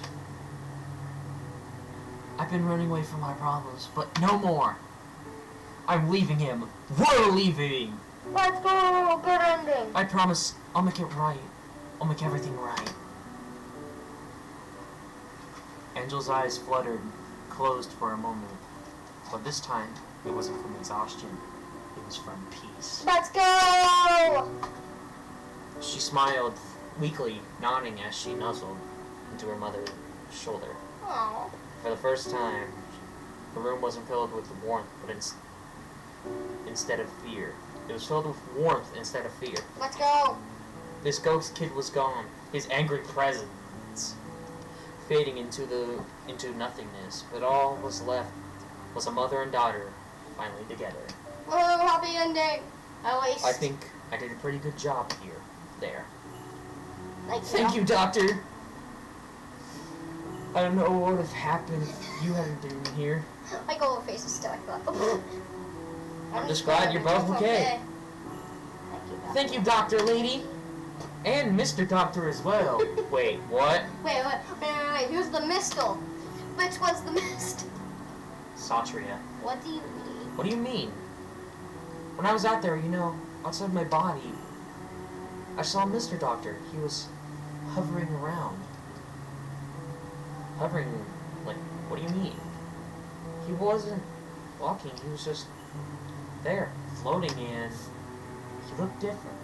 I've been running away from my problems, but no more. I'm leaving him. We're leaving! Let's go! Good ending! I promise I'll make it right. I'll make everything right. Angel's eyes fluttered, closed for a moment. But this time, it wasn't from exhaustion. It was from peace. Let's go! She smiled weakly, nodding as she nuzzled into her mother's shoulder. Aww. For the first time, the room wasn't filled with warmth, but instead of fear. It was filled with warmth instead of fear. Let's go! This ghost kid was gone, his angry presence fading into nothingness, but all was left was a mother and daughter finally together. Oh, happy ending! At least. I think I did a pretty good job here. There. Thank you, Doctor! I don't know what would have happened if you hadn't been here. My gold face is still like that. I'm just glad you're both okay. Thank you, Doctor Lady. And Mr. Doctor as well. Wait, what? Wait. Who's the mistle? Which one's the mist? Satria. What do you mean? What do you mean? When I was out there, outside my body, I saw Mr. Doctor. He was hovering around. Hovering, like, what do you mean? He wasn't walking, he was just there, floating, and he looked different.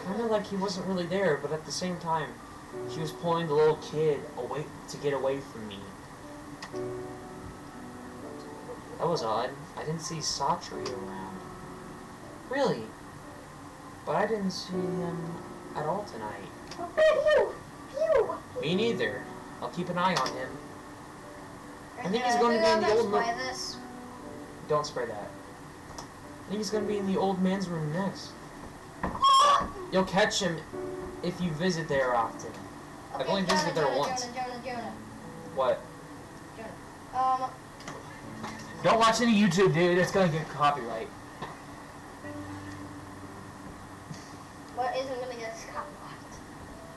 Kind of like he wasn't really there, but at the same time, he was pulling the little kid away to get away from me. That was odd. I didn't see Satri around. Really? But I didn't see him at all tonight. Me neither. I'll keep an eye on him. I think he's going to be in the old... Don't spray that. I think he's going to be in the old man's room next. You'll catch him if you visit there often. Okay, I've only visited there once. Jonah. What? Jonah. Don't watch any YouTube, dude. It's going to get copyright. What isn't going to get us copyright?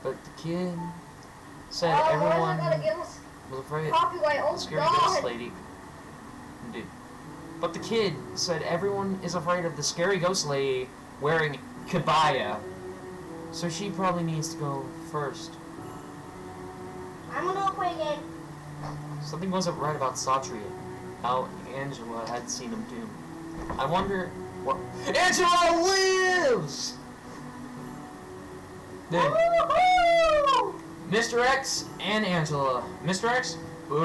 But the kid said everyone was afraid Copyright, of the scary ghost lady. Dude. But the kid said everyone is afraid of the scary ghost lady wearing kabaya. So she probably needs to go first. I'm gonna play again. Something wasn't right about Satria. How Angela had seen him too. I wonder what... Angela lives! Then, Mr. X and Angela. Mr. X? Boo!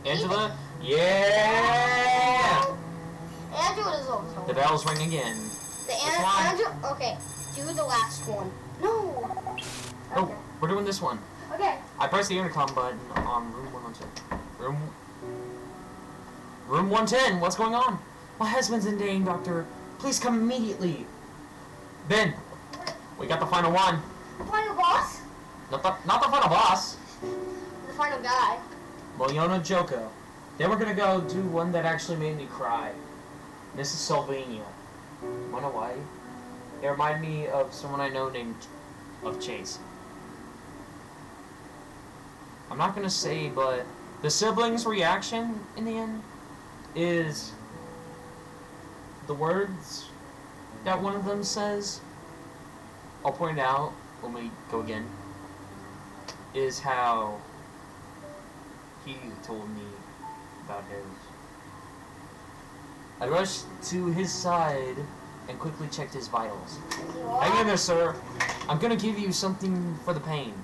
Angela? Yeah! Angela's also. The bells ring again. Angela. Okay, do the last one. No. Oh, Okay. we're doing this one. Okay. I pressed the intercom button on room 110. Room 110, what's going on? My husband's in danger, Doctor. Please come immediately. Ben, we got the final one. The final boss? Not the final boss. The final guy. Moyona Joko. Then we're gonna go do one that actually made me cry. Mrs. Sylvania. You wanna know why? It reminded me of someone I know named Chase. I'm not gonna say, but the siblings' reaction in the end is the words that one of them says. I'll point it out when we go again. Is how he told me about his. I rushed to his side and quickly checked his vitals. Hang in there, sir. I'm gonna give you something for the pain.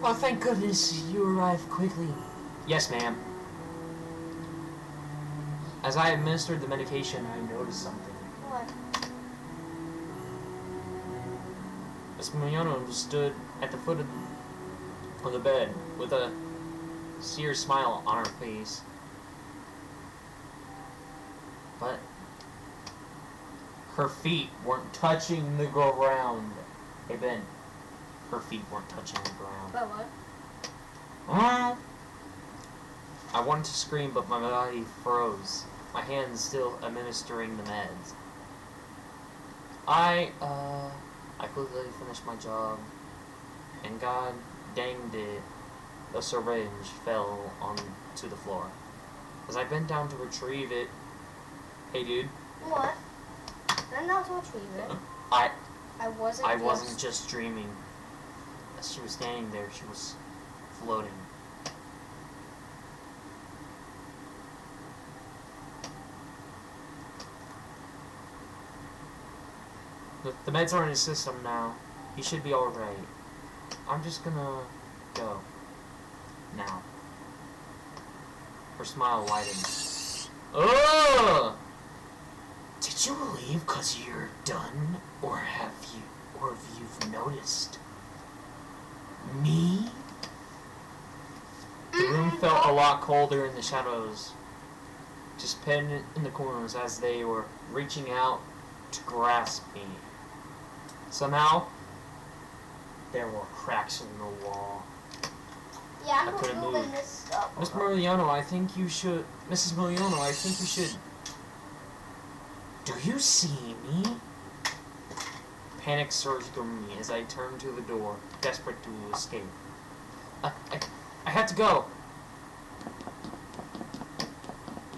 Oh, thank goodness you arrived quickly. Yes, ma'am. As I administered the medication, I noticed something. What? Miss Milano stood at the foot of the bed with a sincere smile on her face. But her feet weren't touching the ground. Hey, Ben. Her feet weren't touching the ground. But what? I wanted to scream, but my body froze. My hands still administering the meds. I quickly finished my job, and god danged it, a syringe fell onto the floor. As I bent down to retrieve it, hey dude. What? I'm not to retrieve it. I wasn't just dreaming. As she was standing there, she was floating. The meds are in his system now. He should be alright. I'm just gonna go. Now. Her smile widened. Ugh! Did you leave 'cause you're done? Or have you noticed? Me? The room felt a lot colder in the shadows. Just pinned in the corners as they were reaching out to grasp me. Somehow, there were cracks in the wall. Yeah, I couldn't moving move. this stuff. Miss Miliano, I think you should... Mrs. Miliano, I think you should... Do you see me? Panic surged through me as I turned to the door, desperate to escape. I have to go!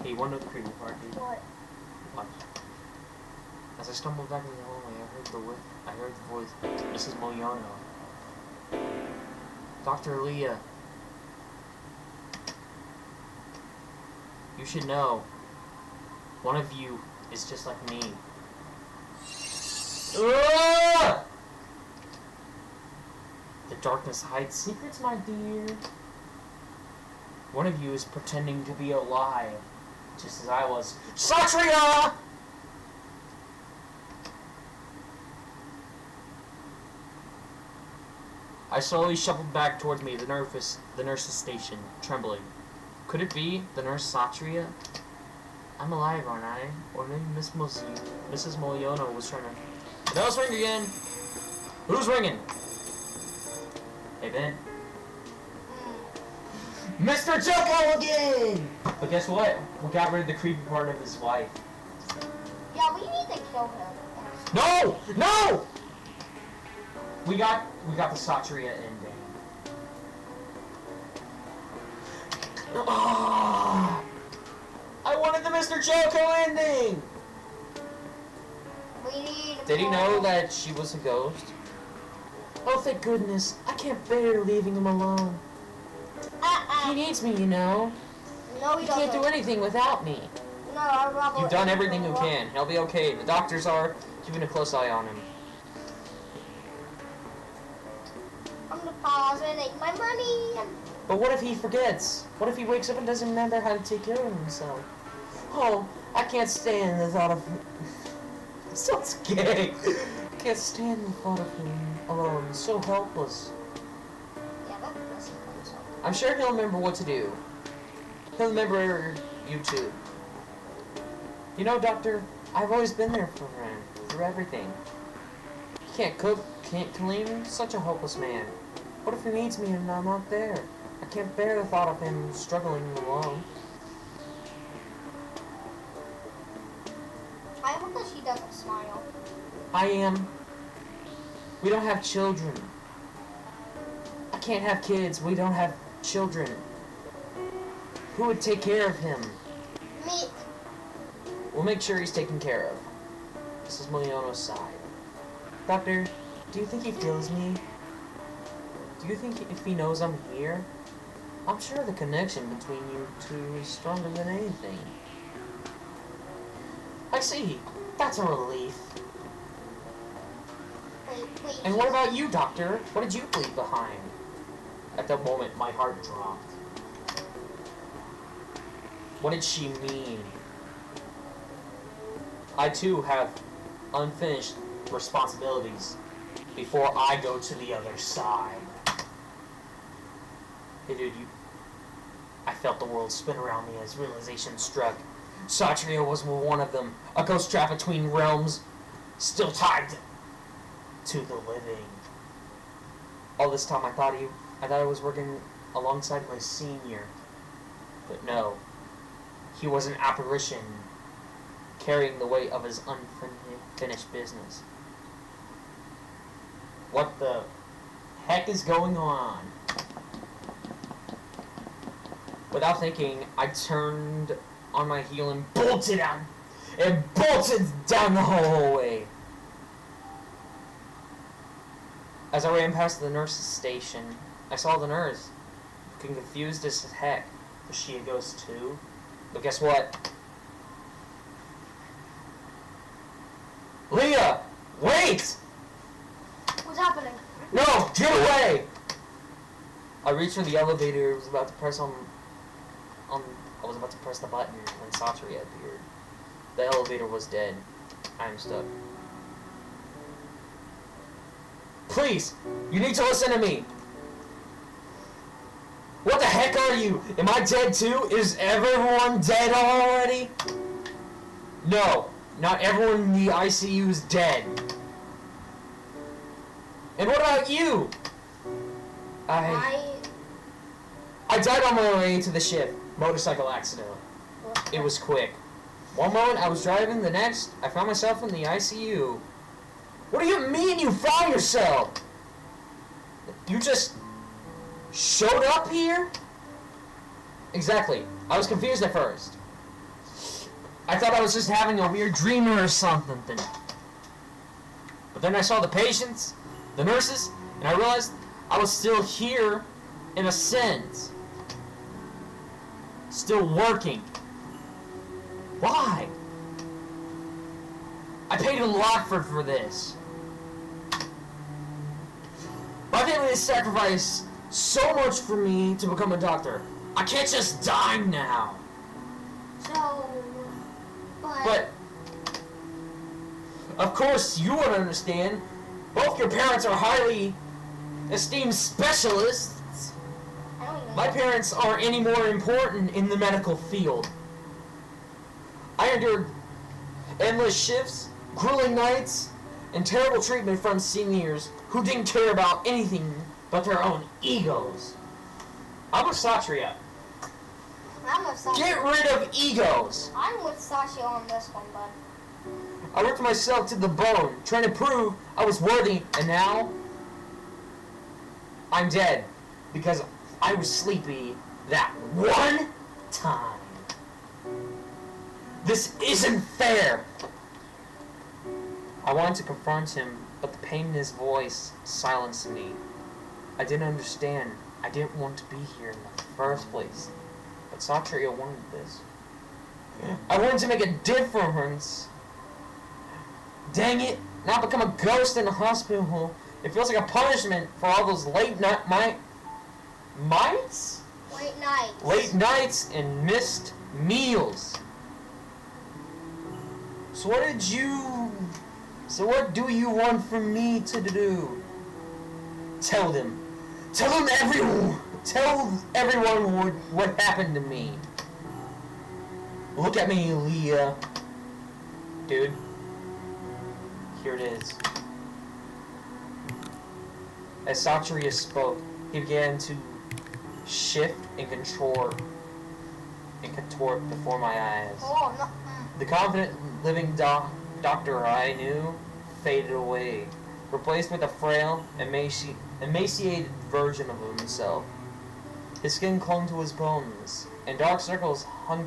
Hey, one of the creepy part, dude. What? Watch. As I stumbled back in the hallway, I heard the voice, Mrs. Miliano. Dr. Leah. You should know, one of you is just like me. Ugh! The darkness hides secrets, my dear. One of you is pretending to be alive, just as I was. Satria! I slowly shuffled back towards me, the nurse's station, trembling. Could it be the nurse Satria? I'm alive, aren't I? Or maybe Mrs. Miliano was trying to... The bell's ring again! Who's ringing? Hey, Ben. Mr. Choco again! But guess what? We got rid of the creepy part of his wife. Yeah, we need to kill him. No! No! We got the Satria ending. Oh, I wanted the Mr. Choco ending! We need to Did he kill know him. that she was a ghost? Oh, thank goodness. I can't bear leaving him alone. He needs me, you know. No, he He doesn't. can't do anything without me. No, our Robert. You've done everything you can. He'll be okay. The doctors are keeping a close eye on him. I'm gonna pause and make my money. But what if he forgets? What if he wakes up and doesn't remember how to take care of himself? Oh, I can't stand the thought of him. Sounds gay. Can't stand the thought of him alone, so helpless. Yeah, that doesn't come so. I'm sure he'll remember what to do. He'll remember you too. You know, Doctor, I've always been there for him, through everything. He can't cook, can't clean, such a hopeless man. What if he needs me and I'm not there? I can't bear the thought of him struggling alone. I hope that she doesn't smile. I am. We don't have children. I can't have kids. We don't have children. Who would take care of him? Me. We'll make sure he's taken care of. Mrs. Miliano sighed. Doctor, do you think he feels me? Do you think if he knows I'm here? I'm sure the connection between you two is stronger than anything. I see. That's a relief. Wait. And what about you, Doctor? What did you leave behind? At that moment, my heart dropped. What did she mean? I too have unfinished responsibilities before I go to the other side. Hey dude, I felt the world spin around me as realization struck. Satria was one of them, a ghost trapped between realms, still tied to the living. All this time I thought I was working alongside my senior. But no, he was an apparition, carrying the weight of his unfinished business. What the heck is going on? Without thinking, I turned on my heel and bolted down the hallway. As I ran past the nurse's station, I saw the nurse, looking confused as heck. Was she a ghost too? But guess what? Leah! Wait! What's happening? No! Get away! I reached for the elevator. I was about to press the button when Satria appeared. The elevator was dead. I am stuck. Please! You need to listen to me! What the heck are you? Am I dead too? Is everyone dead already? No, not everyone in the ICU is dead. And what about you? I died on my way to the ship. Motorcycle accident. It was quick. One moment I was driving, the next I found myself in the ICU. What do you mean you found yourself? You just showed up here? Exactly. I was confused at first. I thought I was just having a weird dream or something. But then I saw the patients, the nurses, and I realized I was still here in a sense. Still working. Why? I paid a lot for this. My family has sacrificed so much for me to become a doctor. I can't just die now. So, But of course you wouldn't understand. Both your parents are highly esteemed specialists. I don't even My parents aren't any more important in the medical field. I endured endless shifts, grueling nights, and terrible treatment from seniors who didn't care about anything but their own egos. I'm with Satria. I'm with Sasha. Get rid of egos. I'm with Sasha on this one, bud. I worked myself to the bone, trying to prove I was worthy, and now I'm dead because I was sleepy that one time. This isn't fair. I wanted to confront him, but the pain in his voice silenced me. I didn't understand. I didn't want to be here in the first place. But Satria wanted this. I wanted to make a difference. Dang it! Now become a ghost in a hospital. It feels like a punishment for all those late nights? Late nights and missed meals. So what do you want from me to do? Tell them. Tell everyone what happened to me. Look at me, Leah. Dude. Here it is. As Satria spoke, he began to shift and contort before my eyes. Oh, no. The confident living doctor I knew faded away, replaced with a frail, emaciated version of himself. His skin clung to his bones, and dark circles hung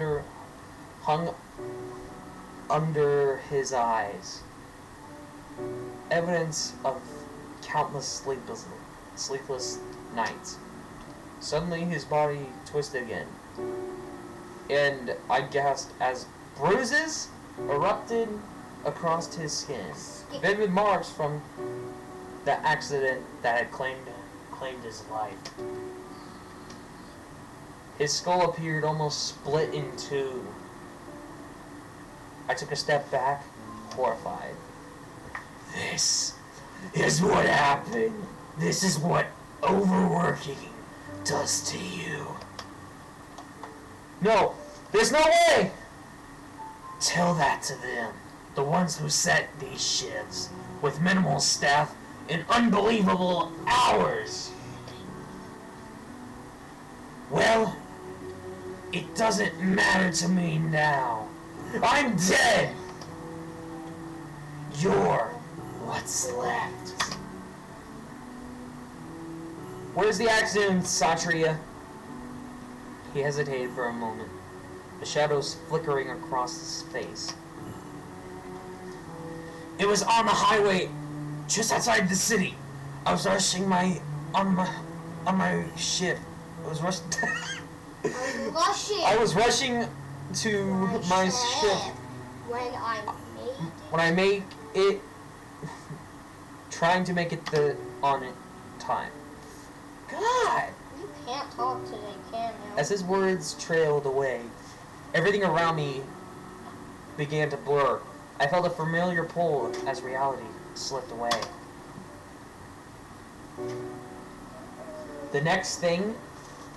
under his eyes. Evidence of countless sleepless nights. Suddenly his body twisted again, and I gasped as bruises erupted across his skin. Vivid marks from the accident that had claimed his life. His skull appeared almost split in two. I took a step back, horrified. is what happened. This is what overworking does to you. No, there's no way! Tell that to them. The ones who set these shifts with minimal staff and unbelievable hours. Well, it doesn't matter to me now. I'm dead. You're what's left. Where's the accident, Satria? He hesitated for a moment, the shadows flickering across his face. It was on the highway, just outside the city. I was rushing on my shift. I was rushing to my shift. When I make it, trying to make it on time. God. You can't talk today, can you? As his words trailed away, everything around me began to blur. I felt a familiar pull as reality slipped away. The next thing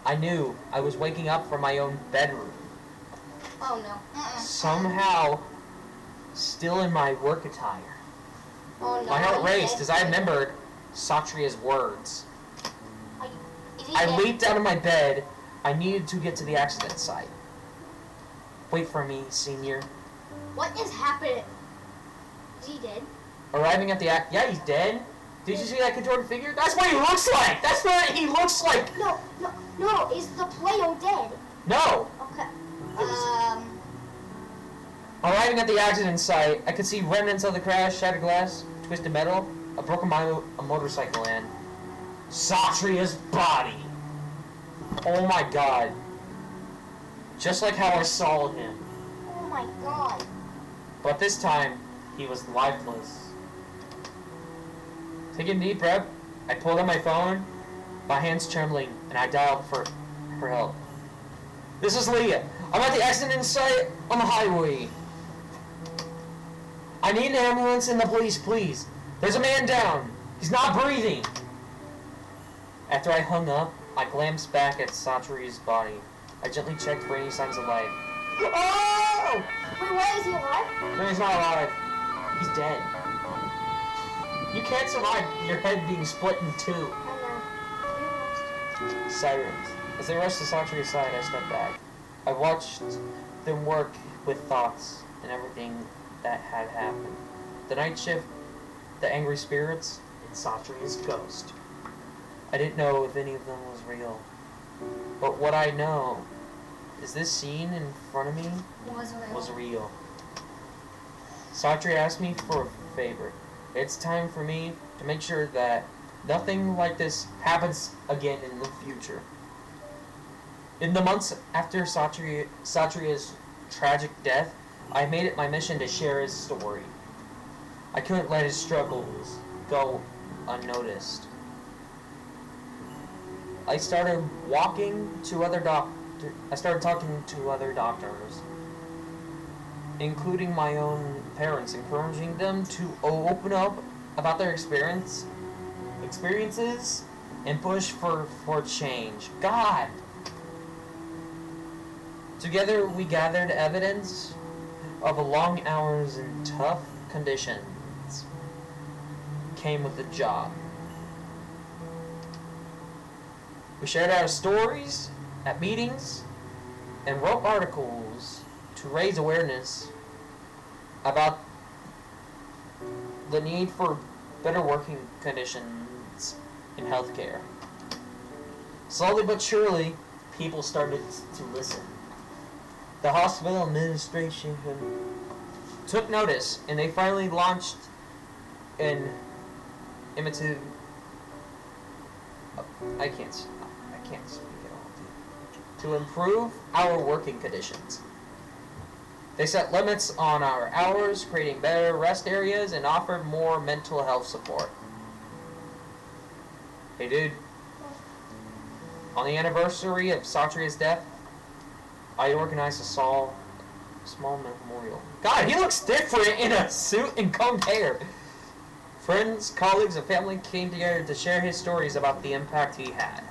I knew, I was waking up from my own bedroom. Oh no. Somehow, still in my work attire. Oh no. My heart raced as I remembered Satria's words. I leaped out of my bed. I needed to get to the accident site. Wait for me, senior. What is happening? Is he dead? Arriving at the yeah, he's dead. Did you see that contorted figure? That's what he looks like! That's what he looks like! No, is the player dead? No! Okay. Arriving at the accident site, I could see remnants of the crash, shattered glass, twisted metal, a broken motorcycle, and Satria's body. Oh my god. Just like how I saw him. Oh my god. But this time, he was lifeless. Taking a deep breath, I pulled out my phone, my hands trembling, and I dialed for help. This is Leah. I'm at the accident site on the highway. I need an ambulance and the police, please. There's a man down. He's not breathing. After I hung up, I glanced back at Satria's body. I gently checked for any signs of life. Oh! Wait, what? Is he alive? No, he's not alive. He's dead. You can't survive your head being split in two. I know. Sirens. As they rushed to Satria's side, I stepped back. I watched them work with thoughts and everything that had happened. The night shift, the angry spirits, and Satria's ghost. I didn't know if any of them was real. But what I know is this scene in front of me was real. Satria asked me for a favor. It's time for me to make sure that nothing like this happens again in the future. In the months after Satria's tragic death, I made it my mission to share his story. I couldn't let his struggles go unnoticed. I started talking to other doctors, including my own parents, encouraging them to open up about their experiences and push for change. God! Together we gathered evidence of long hours and tough conditions came with the job. We shared our stories at meetings and wrote articles to raise awareness about the need for better working conditions in healthcare. Slowly but surely, people started to listen. The hospital administration took notice, and they finally launched an initiative. I can't speak at all. To improve our working conditions. They set limits on our hours, creating better rest areas, and offered more mental health support. Hey dude, on the anniversary of Satria's death, I organized a small memorial. God, he looks different in a suit and combed hair. Friends, colleagues, and family came together to share his stories about the impact he had.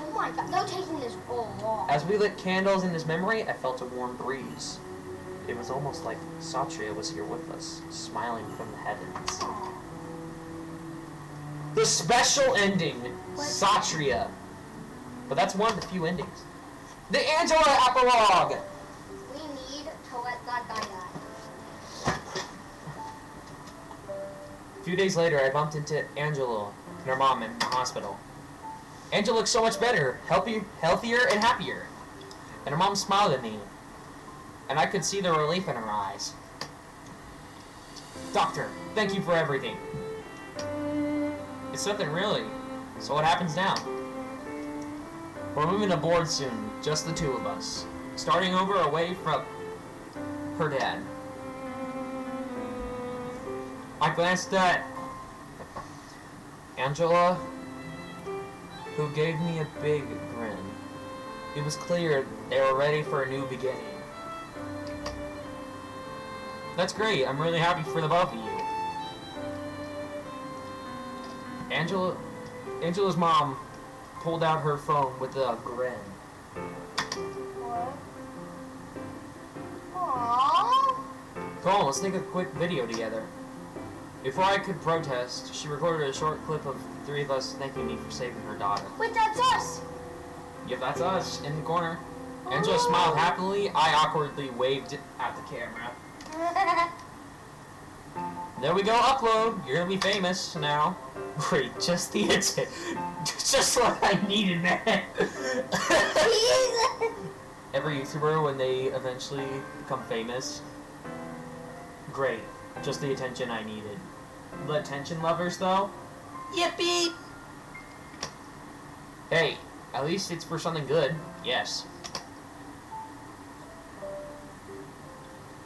Oh my god, they're taking this all long. As we lit candles in his memory, I felt a warm breeze. It was almost like Satria was here with us, smiling from the heavens. Aww. The special ending, What? Satria. But that's one of the few endings. The Angela epilogue! We need to let that guy die. A few days later, I bumped into Angela and her mom in the hospital. Angela looked so much better, healthier, and happier. And her mom smiled at me, and I could see the relief in her eyes. Doctor, thank you for everything. It's nothing really. So what happens now? We're moving aboard soon, just the two of us. Starting over away from her dad. I glanced at Angela, who gave me a big grin. It was clear they were ready for a new beginning. That's great. I'm really happy for the both of you. Angela's mom pulled out her phone with a grin. What? Aww. Come on, let's take a quick video together. Before I could protest, she recorded a short clip of the three of us thanking me for saving her daughter. Wait, that's us! Yep, that's us, in the corner. Angela smiled happily. I awkwardly waved at the camera. There we go, upload. You're gonna be famous now. Great, just the instant. Just what I needed, man. Every YouTuber, when they eventually become famous, great, just the attention I needed. The attention lovers, though, yippee! Hey, at least it's for something good. Yes.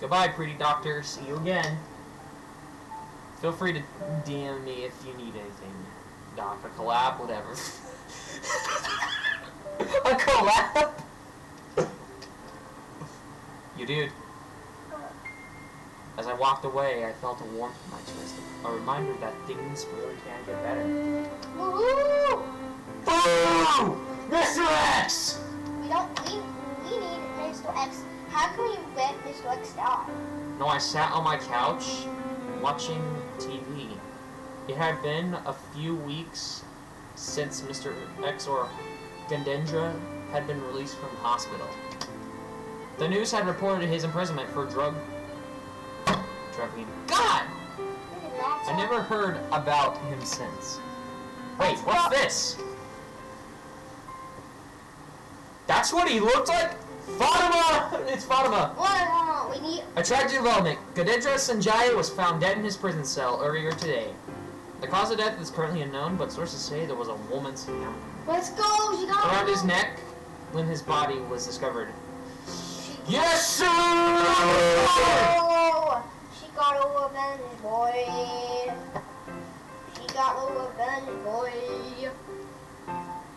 Goodbye, pretty doctor. See you again. Feel free to DM me if you need anything. Doc, a collab, whatever. A collab? You dude. As I walked away, I felt a warmth in my chest. A reminder that things really can get better. Woohoo! Boo! Mr. X! We need Mr. X. How can we let Mr. X die? No, I sat on my couch watching TV. It had been a few weeks since Mr. X or Gandendra had been released from hospital. The news had reported his imprisonment for drug trafficking. God! I never heard about him since. Wait, what's this? That's what he looked like? Fatima! It's Fatima! What? We need... A tragic development. Gadendra Sanjaya was found dead in his prison cell earlier today. The cause of death is currently unknown, but sources say there was a woman's hand Let's go! She got around his neck when his body was discovered. Yes, sir! Oh, she got a revenge, boy. She got a revenge, boy.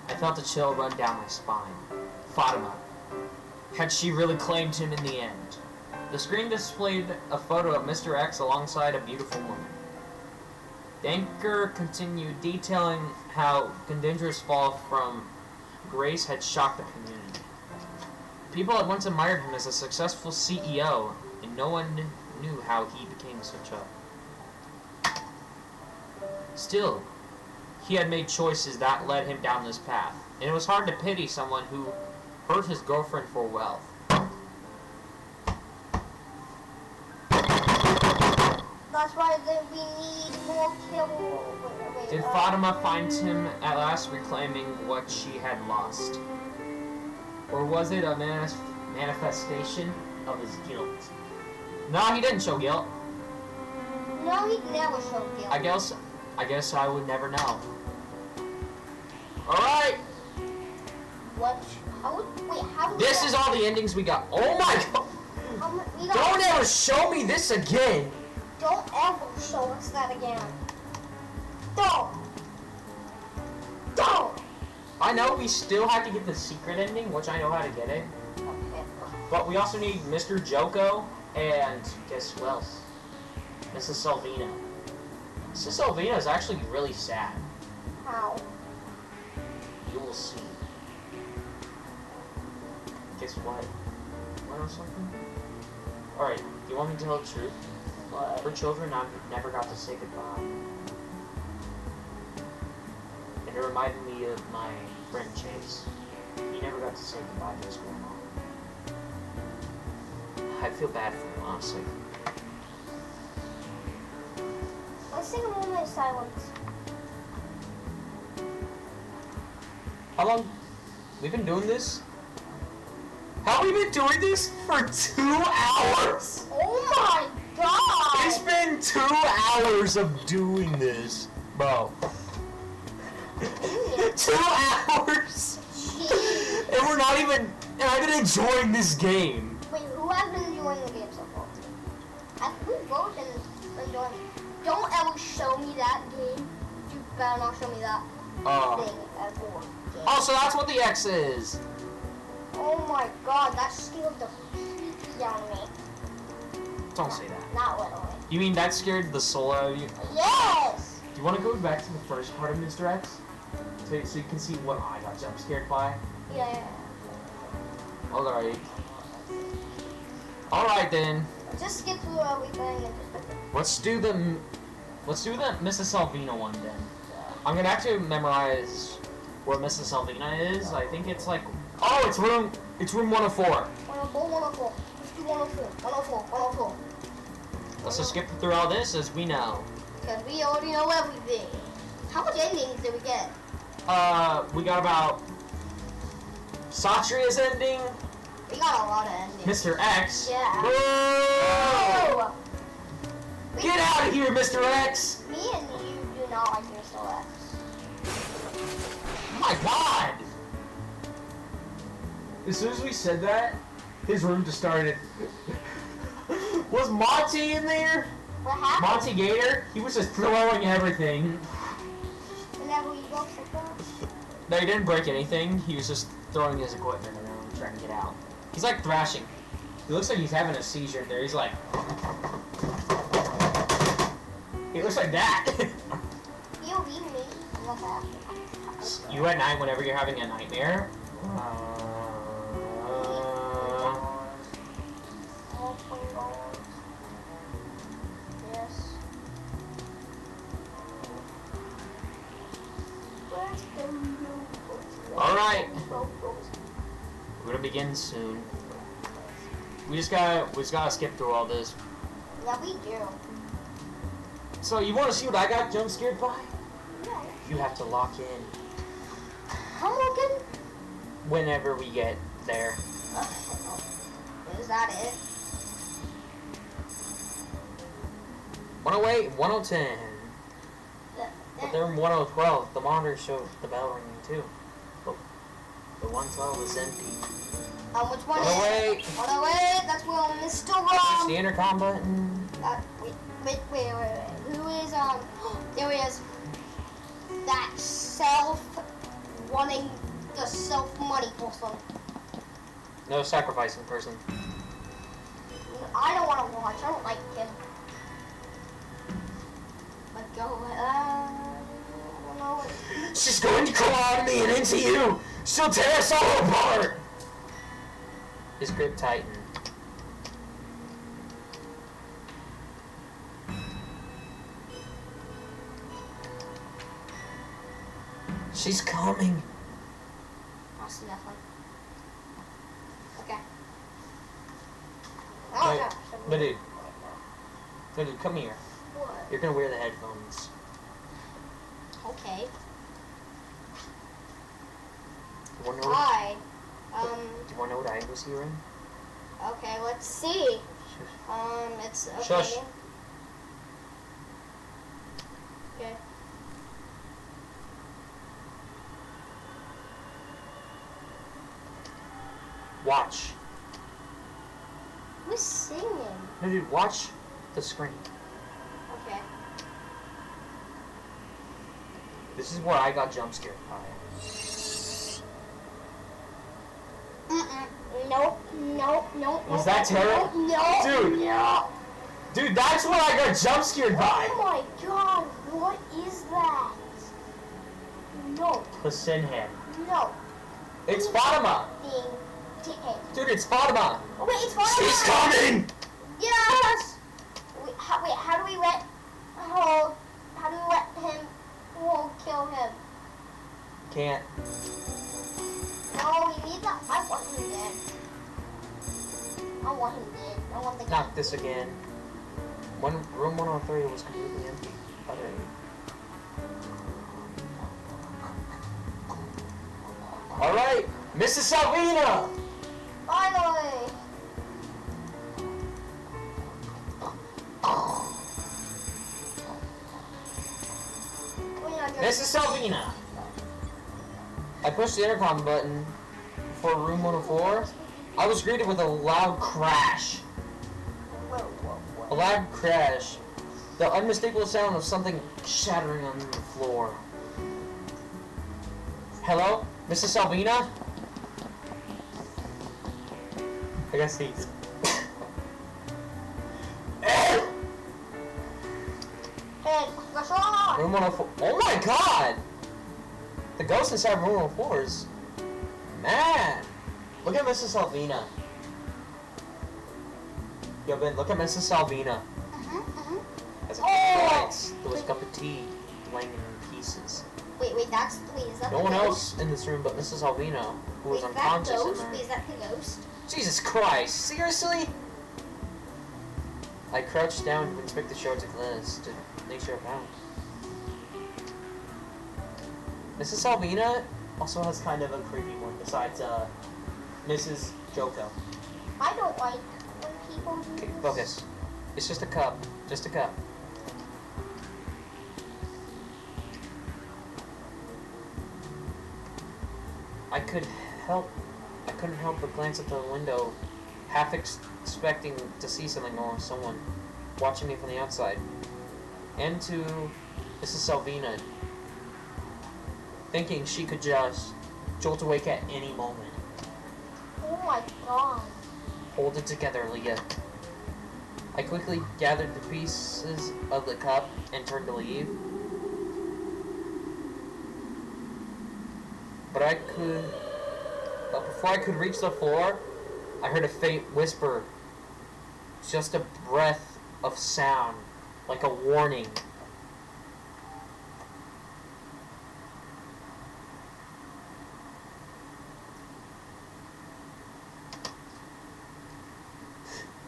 I felt a chill run down my spine. Fatima. Had she really claimed him in the end? The screen displayed a photo of Mr. X alongside a beautiful woman. The anchor continued detailing how Gandendra's fall from grace had shocked the community. People had once admired him as a successful CEO, and no one knew how he became such a... Still, he had made choices that led him down this path, and it was hard to pity someone who hurt his girlfriend for wealth. That's why we need more kill. Wait, Did Fatima find him at last reclaiming what she had lost? Or was it a manifestation of his guilt? No, he didn't show guilt. No, he never showed guilt. I guess I would never know. Alright! What? How This is all the endings we got. Oh my god! Don't ever show me this again! Don't ever show us that again. Don't! Don't! I know we still have to get the secret ending, which I know how to get it. Okay. But we also need Mr. Joko and guess who else? Mrs. Salvino. Mrs. Alvina is actually really sad. How? You will see. Guess what? Want to know something? Alright, do you want me to tell the truth? What? For children, I never got to say goodbye. And it reminded me of my friend Chase. He never got to say goodbye to his grandma. I feel bad for him, honestly. Let's take a moment of silence. How long? We've been doing this? How have we been doing this for 2 hours? Oh my god! It's been 2 hours of doing this, bro. 2 hours! Jeez. And we're not even, and I've been enjoying this game. Wait, who has been enjoying the game so far? We've both been enjoying it. Don't ever show me that game. You better not show me that thing ever. Oh, so that's what the X is. Oh my god, that scared the freak out of me. Don't say that. Not literally. You mean that scared the soul out of you? Yes! Do you want to go back to the first part of Mr. X? So you can see what I got jump scared by? Yeah. Alright. Alright then. Just skip through everything and just... Let's do the Mrs. Salvina one then. I'm gonna have to memorize where Mrs. Salvina is. I think it's like, oh, it's room 104. 104, 104. Let's do 104, 104, 104. Let's just skip through all this as we know. Because we already know everything. How much endings did we get? We got about Satria's ending, We got a lot of endings. Mr. X. Yeah. Whoa! Oh! Get out of here, Mr. X! Me and you do not like Mr. X. Oh my god! As soon as we said that, his room just started. Was Monty in there? What happened? Monty Gator? He was just throwing everything. Whenever you go for that? No, he didn't break anything. He was just throwing his equipment around, trying to get out. He's like thrashing. He looks like he's having a seizure in there. He's like... He looks like that. You beat me. I'm not happy. You at night whenever you're having a nightmare? Oh, $20. Yes. Alright. We're gonna begin soon. We just gotta skip through all this. Yeah, we do. So you wanna see what I got jump scared by? Yeah. You have to lock in I'm looking. whenever we get there. Is that it? 108, 110. But they're in 1012. The monitor showed the bell ringing too. But the 112 is empty. Which one 108. is it? 108. That's where Mr. Push Wrong. the intercom button. Wait. Who is, there is that wanting the self-money person. No sacrificing person. I don't want to watch. I don't like him. Like, go, I don't know. She's going to claw on me and into you. She'll tear us all apart. His grip tightened. She's coming. I see nothing. Okay. Wait, but dude, come here. What? You're gonna wear the headphones. Okay. You wanna know what, Hi. do you wanna know what I was hearing? Okay, let's see. Shush. It's okay. Shush. Okay. Watch. Who's singing? No, dude, watch the screen. Okay. This is where I got jump scared by. Nope. Was that terrible? No. Dude. No. Dude, that's where I got jump scared by. Oh my god, What is that? No. Listen him. No. It's Fatima. Dude, it's Fatima. Oh, wait, it's Fatima. She's coming. Yes. Wait, how do we let? How do we let him? Kill him. Can't. No, we need that. I want him dead. I want him dead. I want the guy. Not this again. Room 103 was completely empty. Alright, Mrs. Salvina! Finally! Mrs. Salvina! I pushed the intercom button for room 104. I was greeted with a loud crash. A loud crash. The unmistakable sound of something shattering on the floor. Hello? Mrs. Salvina? I guess he's... Room 104. Oh my god! The ghost inside room 104 is... Man! Look at Mrs. Salvina. Yo, Ben, look at Mrs. Salvina. As it lights, there was a cup of tea laying in pieces. Wait, is that no one else in this room but Mrs. Salvina, who was unconscious in there. Wait, is that the ghost? Jesus Christ, seriously? I crouched down to inspect the shards of glass to make sure I found. Mrs. Salvina also has kind of a creepy one besides Mrs. Joko. I don't like when people do Okay, this. focus. It's just a cup. Just a cup. I couldn't help but glance at the window, half expecting to see something or someone watching me from the outside. And to Mrs. Salvina, thinking she could just jolt awake at any moment. Oh my god. Hold it together, Leah. I quickly gathered the pieces of the cup and turned to leave. But before I could reach the floor, I heard a faint whisper. Just a breath of sound, like a warning.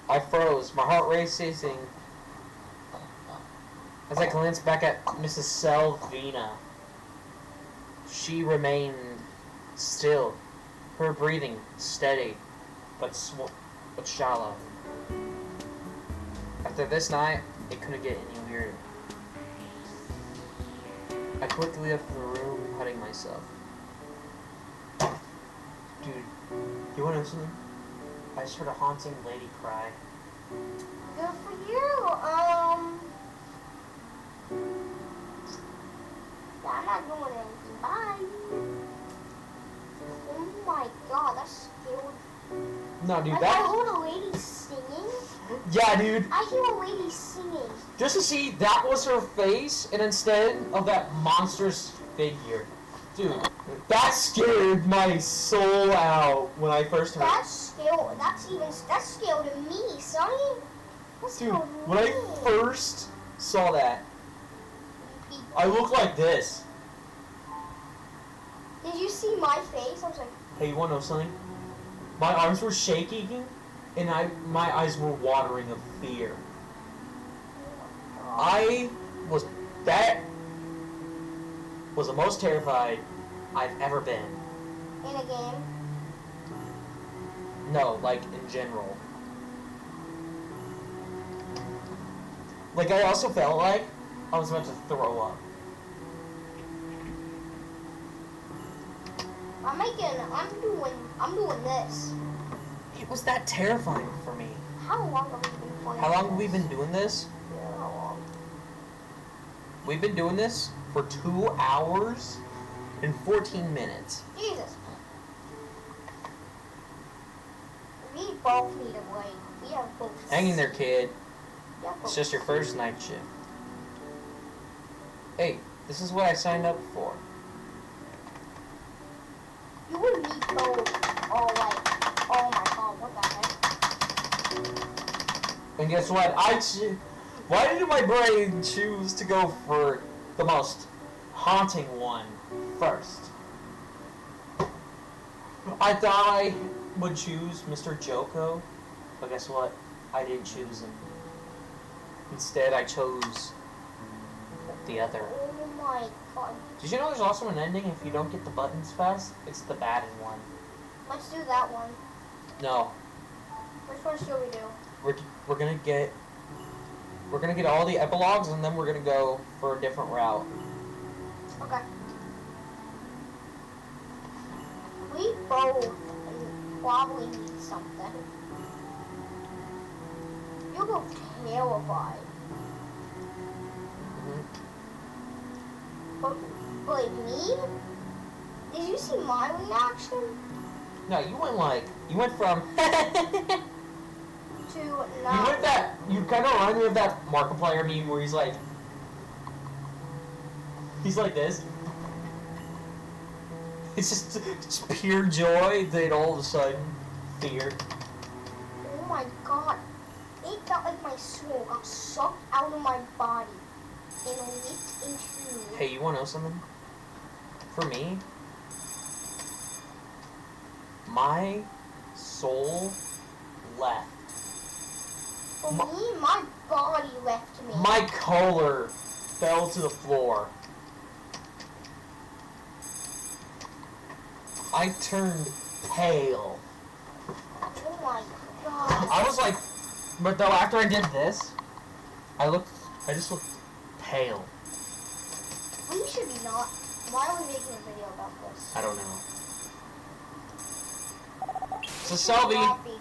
I froze, my heart racing as I glanced back at Mrs. Salvina. She remained still, her breathing steady but shallow. After this night, it couldn't get any weirder. I quickly left the room, cutting myself. Dude, you wanna know something? I just heard a haunting lady cry. Good for you. I'm not doing anything. Bye. Oh my god, that's scary. No, dude, I heard a lady singing. Yeah, dude. I hear a lady singing. Just to see that was her face, and instead of that monstrous figure. Dude, that scared my soul out when I first heard it. That's scary to me, Sonny. That's Dude, scary when to I me. first saw that, I looked like this. Did you see my face? I was like, Hey, you wanna know something? My arms were shaking, and my eyes were watering of fear. That was the most terrified I've ever been. in a game. No, like in general. Like I also felt like I was about to throw up. I'm doing this. It was that terrifying for me. How long have we been playing? How long have we been doing this? Yeah, how long? We've been doing this for 2 hours and 14 minutes. Jesus. We both need a break. We have both. Hang in there, kid. We have both It's just your first night shift. Hey, this is what I signed up for. You would meet both. Oh, like, oh my god, what the heck? And guess what? Why did my brain choose to go for the most haunting one first? I thought I would choose Mr. Joko, but guess what? I didn't choose him. Instead, I chose the other. Oh my god. Did you know there's also an ending if you don't get the buttons fast? It's the bad one. Let's do that one. No, Which one should we do? we're gonna get all the epilogues and then we're gonna go for a different route. Okay. We both probably need something. You're both terrified. But like me? Did you see my reaction? No, you went from To not. you kind of remind me of that Markiplier meme where he's like this. It's just pure joy, then all of a sudden, fear. Oh my god. It felt like my soul got sucked out of my body and leaked into. Hey, you want to know something? For me, my soul left. For me, my body left me. My color fell to the floor. I turned pale. Oh my god. I was like, but though after I did this, I just looked pale. We should be not. Why are we making a video about this? I don't know. So We should Selby, not be doing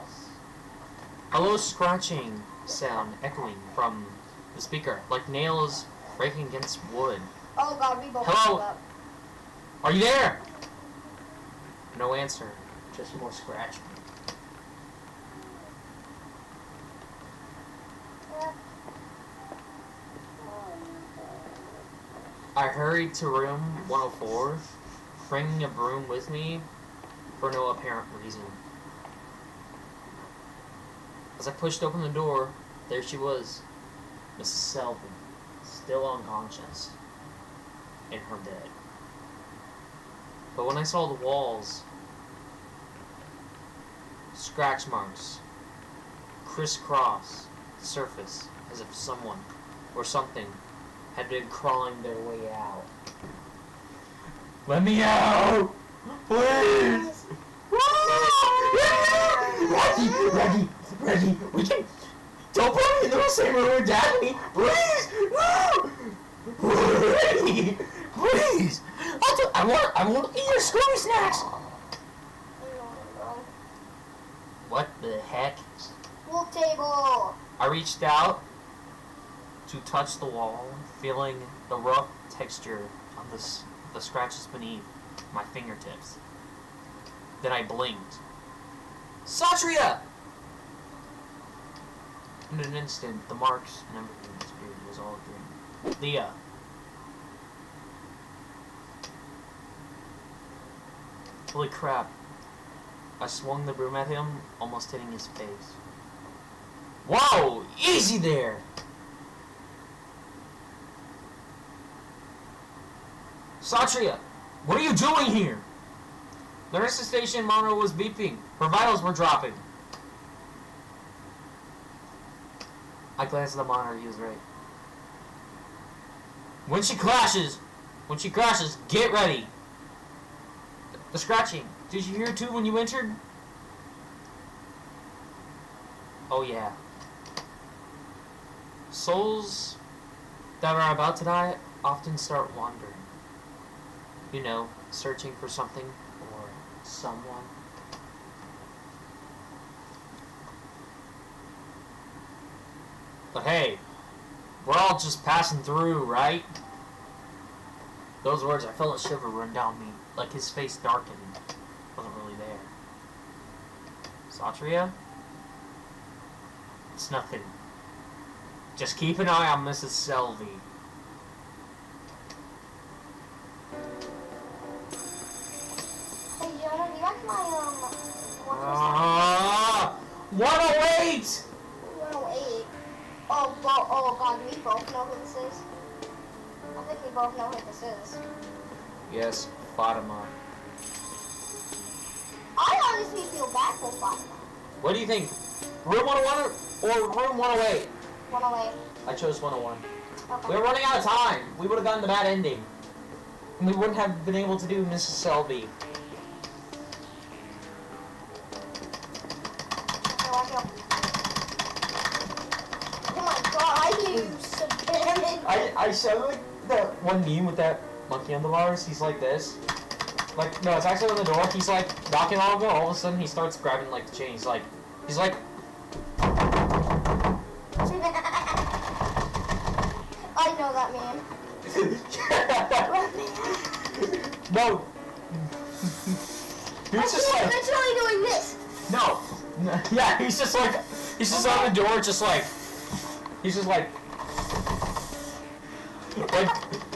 this. a little scratching sound echoing from the speaker, like nails breaking against wood. Oh god, we both Hello? screwed up. Are you there? No answer. Just more scratching. I hurried to room 104, bringing a broom with me for no apparent reason. As I pushed open the door, there she was, Mrs. Selby, still unconscious, in her bed. But when I saw the walls, scratch marks crisscross the surface as if someone or something had been crawling their way out. Let me out! Please! Reggie, we can... Don't put me in the same room with Dad and me! Please! No! Reggie! Please! I want to eat your Scooby snacks! What the heck? Pool table! I reached out to touch the wall, feeling the rough texture of the scratches beneath my fingertips. Then I blinked. Satria! In an instant, the marks and everything disappeared. It was all a dream. Leah. Holy crap. I swung the broom at him, almost hitting his face. Whoa! Easy there! Satria, what are you doing here? The nurse's station monitor was beeping. Her vitals were dropping. I glanced at the monitor. He was right. When she crashes, get ready. The scratching. Did you hear it too when you entered? Oh yeah. Souls that are about to die often start wandering. You know, searching for something or someone. But hey, we're all just passing through, right? Those words, I felt a shiver run down me, like his face darkened. Wasn't really there. Satria? It's nothing. Just keep an eye on Mrs. Selby. 108! 108. Oh god, do we both know who this is? I think we both know who this is. Yes, Fatima. I honestly feel bad for Fatima. What do you think? Room 101 or room 108? 108. I chose 101. Okay. We were running out of time. We would have gotten the bad ending. And we wouldn't have been able to do Mrs. Selby. Okay, watch out. Oh my god, I hear you spamming. I showed like that one meme with that monkey on the bars. He's like this. Like, no, it's actually on the door. He's like knocking on it. All of a sudden, he starts grabbing like the chain. He's like, I know that man. no. He's just like, literally doing this. no. Yeah, he's just on the door, just like, he's just like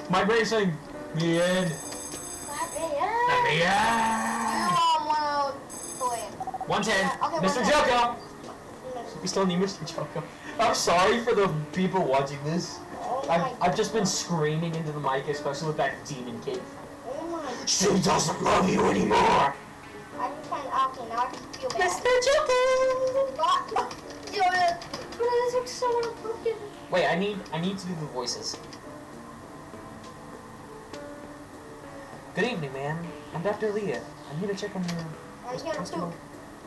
my brain's saying, me in. Let me in. Let me in. 110. Okay, Mr. 110. Joko. We still need Mr. Joko. I'm sorry for the people watching this. Oh my I've just been screaming into the mic, especially with that demon kid. Oh my. She doesn't love you anymore. I can find out. Okay, now I can feel bad. Mr. Joko. Wait, I need to do the voices. Good evening, ma'am. I'm Dr. Leah. I'm here to check on your... I'm here too.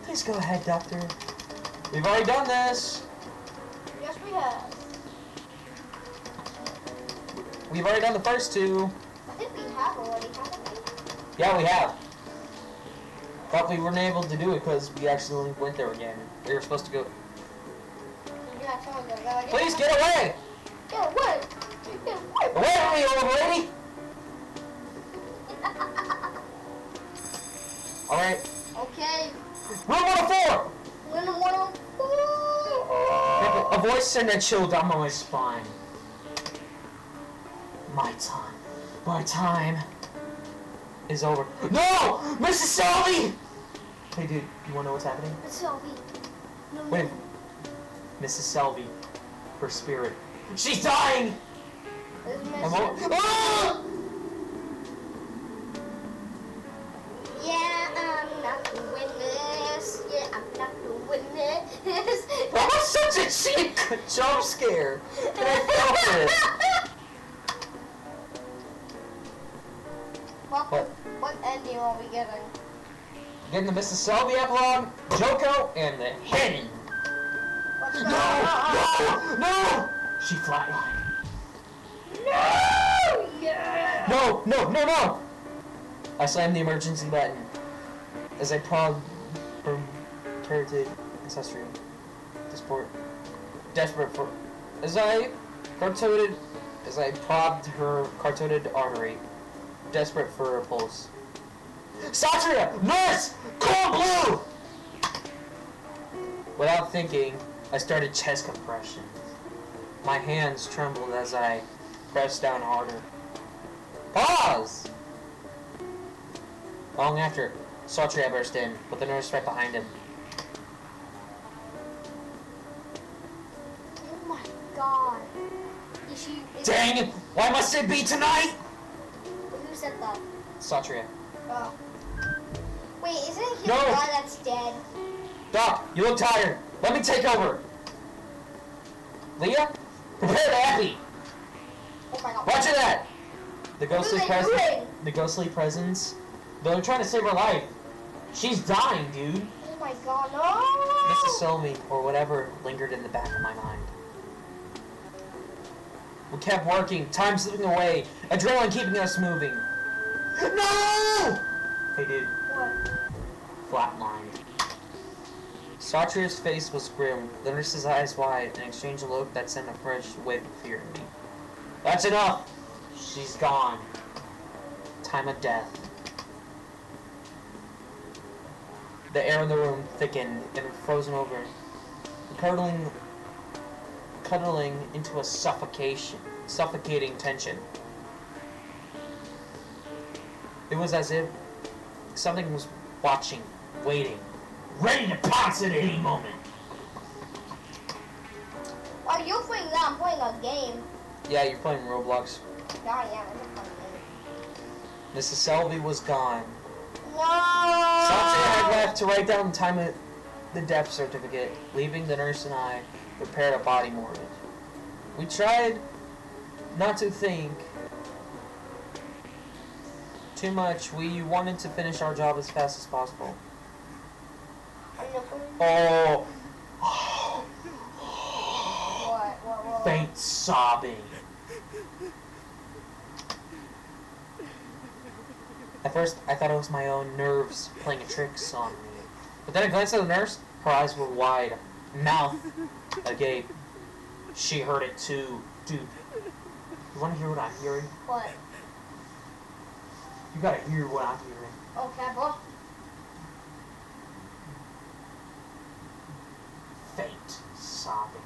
Please go ahead, doctor. We've already done this. Yes, we have. We've already done the first two. I think we have already, haven't we? Yeah, we have. But we weren't able to do it because we accidentally went there again. We were supposed to go... You have someone go. No, Please get away! Get away! Get away! Away from me, old lady! Alright. Okay. Room 104! Room 104! A voice sent a chill down my spine. My time is over. No! Mrs. Selby! Hey dude, you wanna know what's happening? Selby. No, Wait. Mrs. Selby. Her spirit. She's dying! Ah! Yeah, I'm not the witness. Yeah, I'm not the witness. That was such a cheap jump scare. And I felt it. What ending are we getting? Getting the Mrs. Selby epilogue, Joko, and the hidden. No! She flatlined. No! Yeah! No! I slammed the emergency button as I prodded her carotid ancestry to support. Desperate for... As I prodded her carotid artery, desperate for a pulse. Satria! Nurse! Cold blue! Without thinking, I started chest compressions. My hands trembled as I pressed down harder. Pause! Long after, Satria burst in, with the nurse right behind him. Oh my god. Dang it! Why must it be tonight? Who said that? Satria. Oh. Wait, isn't he No. the guy that's dead? Doc, you look tired. Let me take over. Leah, prepare to epi. Oh my god. Roger that. The ghostly What are they presence. doing? The ghostly presence. They're trying to save her life. She's dying, dude. Oh my god, no! Mrs. Selby, or whatever, lingered in the back of my mind. We kept working, time slipping away, adrenaline keeping us moving. No! Hey, dude. What? Flatlined. Satria's face was grim, the nurse's eyes wide, and exchanged a look that sent a fresh wave of fear in me. That's enough! She's gone. Time of death. The air in the room thickened and frozen over, cuddling into a suffocating tension. It was as if something was watching, waiting, ready to pounce at any moment. Oh, you're playing that. I'm playing a game. Yeah, you're playing Roblox. Yeah, I am. It's a fun game. Mrs. Selby was gone. No! Something had left to write down the time of the death certificate, leaving the nurse and I prepared a body mortgage. We tried not to think too much. We wanted to finish our job as fast as possible. Oh! What? Faint sobbing. At first, I thought it was my own nerves playing tricks on me. But then I glanced at the nurse. Her eyes were wide, mouth agape. She heard it too. Dude, you want to hear what I'm hearing? What? You gotta hear what I'm hearing. Okay, boy. Faint sobbing.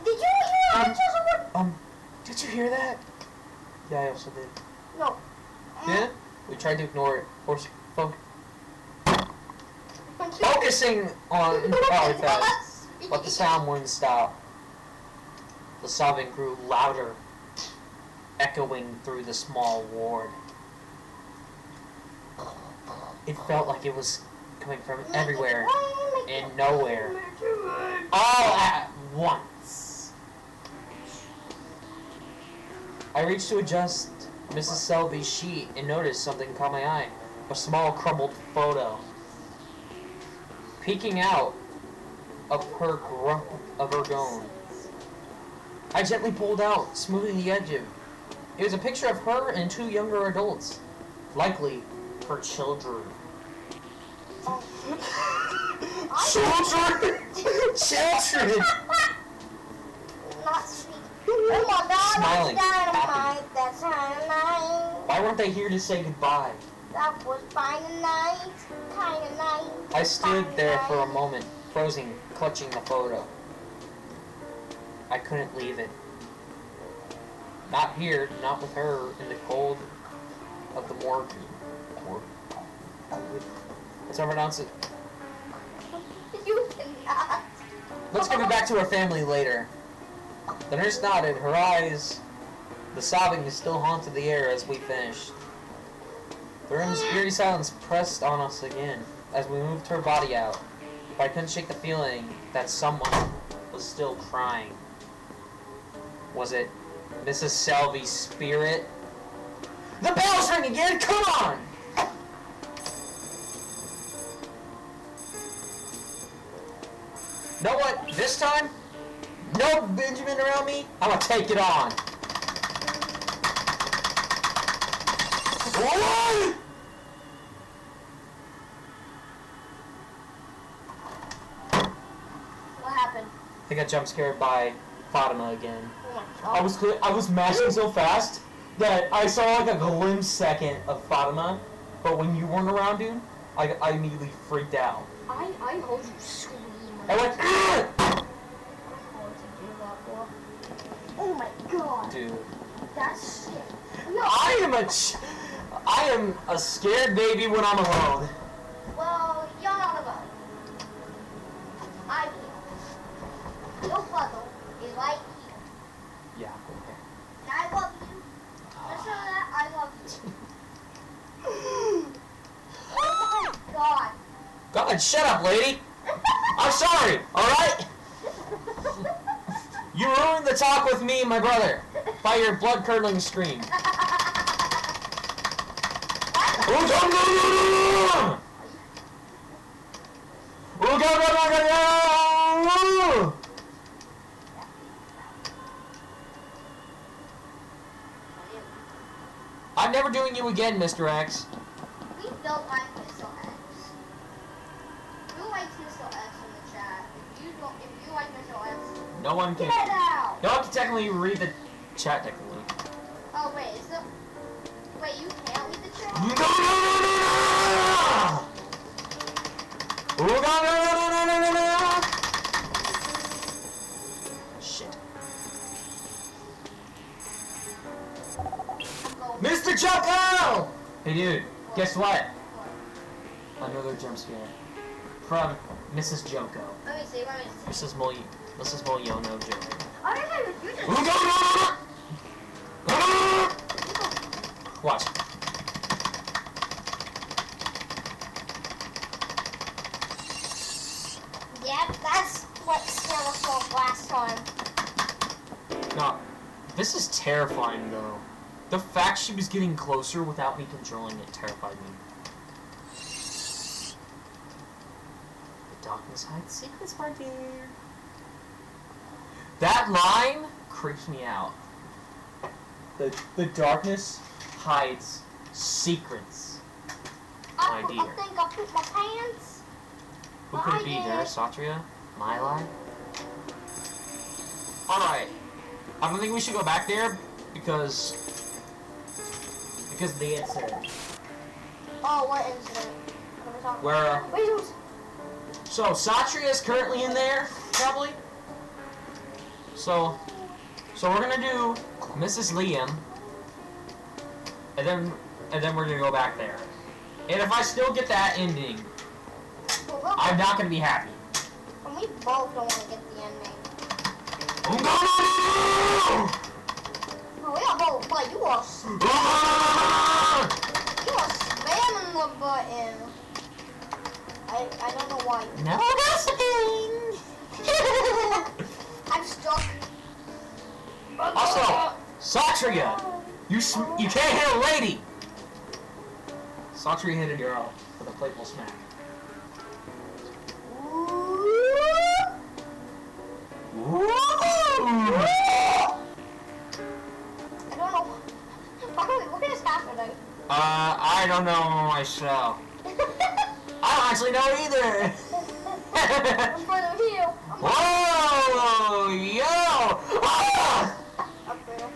Did you hear that? Did you hear that? Yeah, I also did. No. Yeah? We tried to ignore it. Focusing on how it felt. But the sound wouldn't stop. The sobbing grew louder, echoing through the small ward. It felt like it was coming from everywhere and nowhere, all at once. I reached to adjust Mrs. Selby's sheet and noticed something caught my eye. A small crumbled photo. Peeking out of her gown. I gently pulled out, smoothing the edge of it. It was a picture of her and two younger adults. Likely her children. Children! Children! Not sweet. Oh my God, Smiling, that's happy. dynamite. That's dynamite. Why weren't they here to say goodbye? That was dynamite. Dynamite. I stood there for a moment, frozen, clutching the photo. I couldn't leave it. Not here, not with her, in the cold of the morgue. Let's not pronounce it. You cannot. Let's give it back to her family later. The nurse nodded, her eyes. The sobbing still haunted the air as we finished. The room's eerie silence pressed on us again as we moved her body out. But I couldn't shake the feeling that someone was still crying. Was it Mrs. Selby's spirit? The bell's ringing again! Come on! Know what? This time, no Benjamin around me. I'm gonna take it on. What? What happened? I got jump scared by Fatima again. Oh my God. I was mashing so fast that I saw like a glimpse second of Fatima, but when you weren't around, dude, I immediately freaked out. I heard you scream. I went, ah! Oh my God. Dude, That's scary. No. I am a scared baby when I'm alone. Well, you're not alone. I feel. Your puzzle is right here. Yeah, okay. And I love you. Just so that I love you. Oh my God. God, shut up, lady. I'm sorry, alright? You ruined the talk with me and my brother by your blood-curdling scream. I'm never doing you again, Mr. X. We don't like Mr. X. Who likes Mr. X in the chat? If you like Mr. X, No one can. get out! No one can technically read the chat technically. Oh wait, is the wait you can't read the chat? No! Shit. Mr. Choco! Hey dude, guess what? Another jump scare. from Mrs. Joko. Let me see. Mrs. Molyono Joko. Oh, you just... Watch. Yep, that's what scared us off last time. No, this is terrifying though. The fact she was getting closer without me controlling it terrified me. The darkness hides secrets, my dear. That line creeps me out. The darkness hides secrets, my dear. I think I pooped my pants. Who could it be there? Satria? My lie? Alright. I don't think we should go back there because the incident. Oh, what incident? Where Wait, who's... so Satria is currently in there, probably. So we're gonna do Mrs. Liam, and then we're gonna go back there. And if I still get that ending, I'm not gonna be happy. And we both don't want to get the ending. No! Oh, we are both, but you are spamming the button. I don't know why. No gossiping! I'm stuck. Also, Satria, you can't hit a lady. Satria hit a girl with a playful smack. Ooh. I don't know. What is happening? I don't know myself. I don't actually know either. In front of you. Whoa! Yo! Ah! Up there.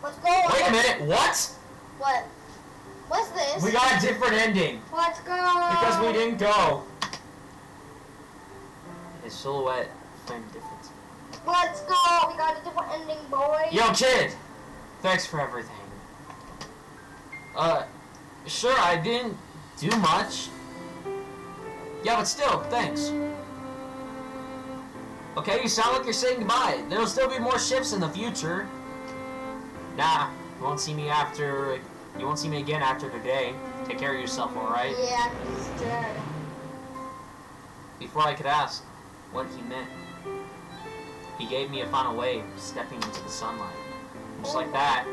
Let's go. Wait a minute, what? What? What's this? We got a different ending. Let's go. Because we didn't go. His silhouette framed difference. Let's go. We got a different ending, boy. Yo, kid! Thanks for everything. Sure, I didn't do much. Yeah, but still, thanks. Okay, you sound like you're saying goodbye. There'll still be more ships in the future. Nah, you won't see me again after today. Take care of yourself, alright? Yeah, he's dead. Before I could ask what he meant, he gave me a final wave, stepping into the sunlight. Just like that,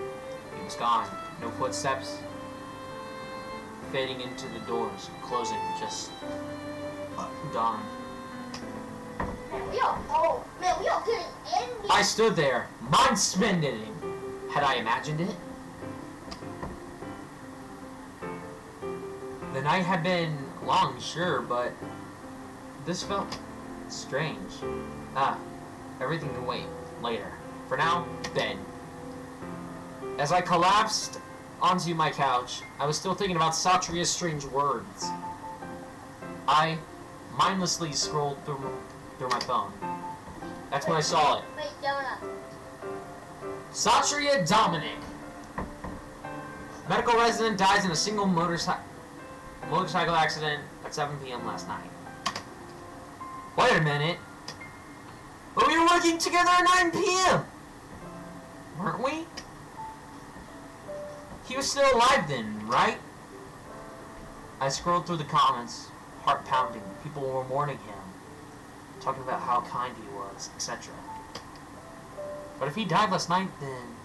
he was gone. No footsteps. Fading into the doors, closing, just dawn. Man, we are getting ending. I stood there, mind spinning. Had I imagined it? The night had been long, sure, but this felt strange. Everything can wait. Later. For now, bed. As I collapsed onto my couch, I was still thinking about Satria's strange words. I mindlessly scrolled through my phone. That's when I saw it. Wait, donut. Satria Dominic. Medical resident dies in a single motorcycle accident at 7 p.m. last night. Wait a minute. But we were working together at 9 p.m. Weren't we? He was still alive then, right? I scrolled through the comments, heart pounding. People were mourning him, talking about how kind he was, etc. But if he died last night, then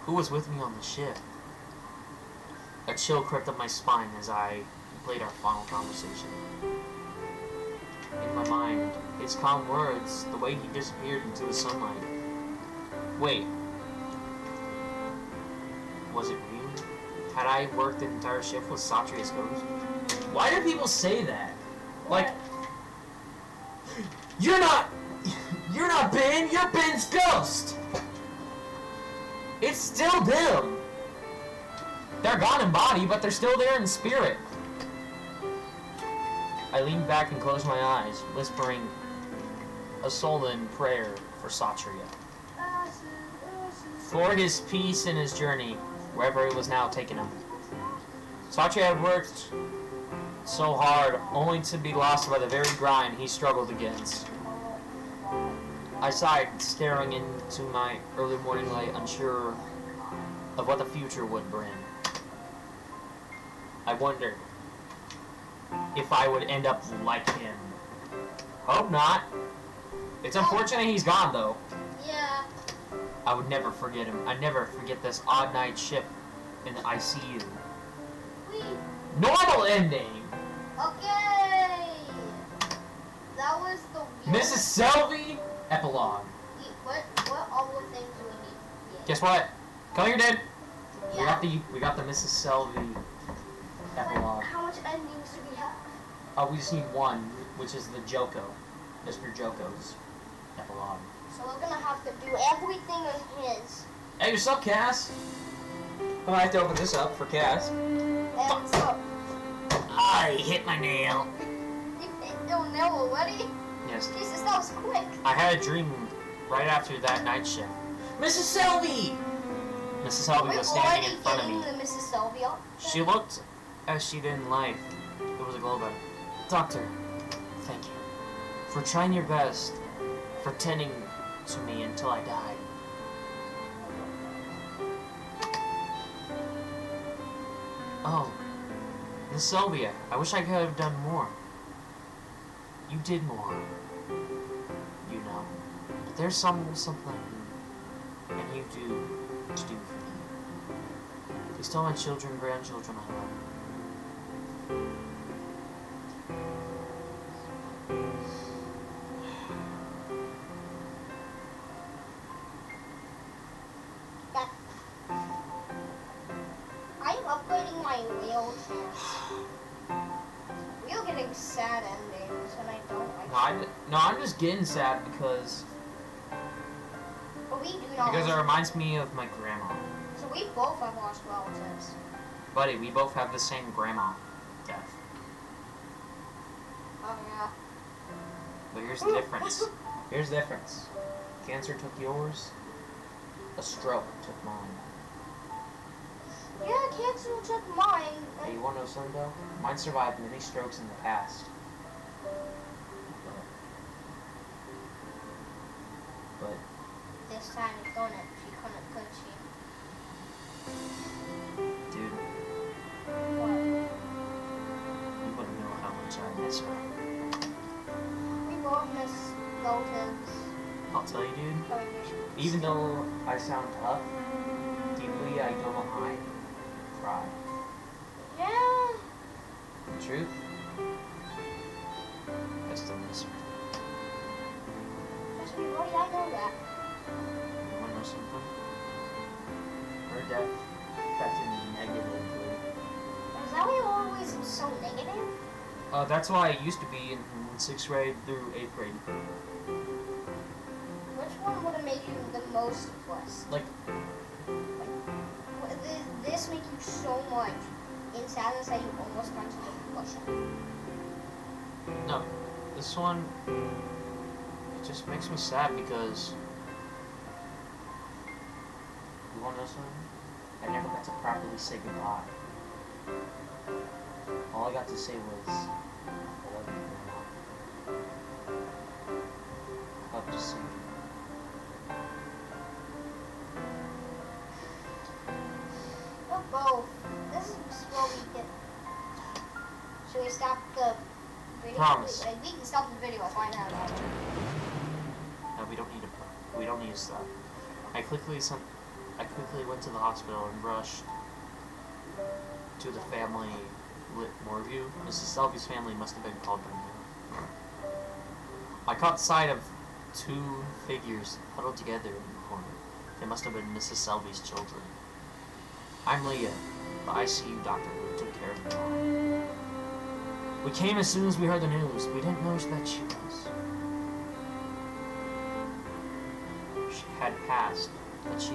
who was with me on the ship? A chill crept up my spine as I played our final conversation. In my mind, his calm words, the way he disappeared into the sunlight. Wait. Was it real? Had I worked the entire shift with Satria's ghost? Why do people say that? Like, you're not Ben, you're Ben's ghost! It's still them! They're gone in body, but they're still there in spirit. I leaned back and closed my eyes, whispering a sullen prayer for Satria. For his peace and his journey, wherever it was now taking him. Satria so hard, only to be lost by the very grind he struggled against. I sighed, staring into my early morning light, unsure of what the future would bring. I wondered if I would end up like him. Hope not. It's unfortunate he's gone, though. Yeah. I would never forget him. I'd never forget this odd night shift in the ICU. Normal ending! Okay! That was the weirdest. Mrs. Selvey? Epilogue. What other things do we need? Yeah. Guess what? Come here, dude. Yeah. We got the Mrs. Selvey epilogue. How much endings do we have? We just need one, which is the Joko. Mr. Joko's epilogue. So we're gonna have to do everything on his. Hey, what's up, Cass? Oh, I have to open this up for Cass. And so. I hit my nail. You hit your nail already? Yes. Jesus, that was quick. I had a dream right after that night shift. Mrs. Selvey! Mrs. Selvey was standing in front of me. The Mrs. Sylvia. She looked as she didn't like. It was a glow bug. Doctor, thank you for trying your best, for tending to me until I died. Oh, Miss Sylvia, I wish I could have done more. You did more, you know. But there's something, and you do to do for me. Please tell my children, grandchildren I love them. I'm upgrading my wheelchair. We're getting sad endings, and I don't like I'm just getting sad because But we do not. it reminds me of my grandma. So we both have lost relatives. Buddy, we both have the same grandma death. Oh yeah. But here's the difference. Here's the difference. Cancer took yours. A stroke took mine. Yeah, cancer took mine. Hey, you wanna know something though? Mine survived many strokes in the past. But This time she couldn't, could she? dude, What? you wouldn't know how much I miss her. We both miss relatives. I'll tell you, dude. So we wish we- Even though I sound tough, deeply I don't know how I cry. Yeah. The truth, I still miss her. Trust me, buddy, I know that. You wanna know something? Her death affected me negatively. Is that why you're always so negative? That's why I used to be in 6th grade through 8th grade. Which one would have made you the most depressed? Like, This make you so much in sadness that you almost got to depression. no, this one, it just makes me sad because, you wanna know something? I never got to properly say goodbye. All I got to say was, I love you, Grandma. I love to see you. We're both. This is what we get. Should we stop the video? Promise. We can stop the video right now. No, we don't need to stop. I quickly went to the hospital and rushed to the family morgue. Mrs. Selvey's family must have been called by now. I caught sight of two figures huddled together in the corner. They must have been Mrs. Selvey's children. I'm Leah, the ICU doctor who took care of them all. We came as soon as we heard the news. We didn't know that she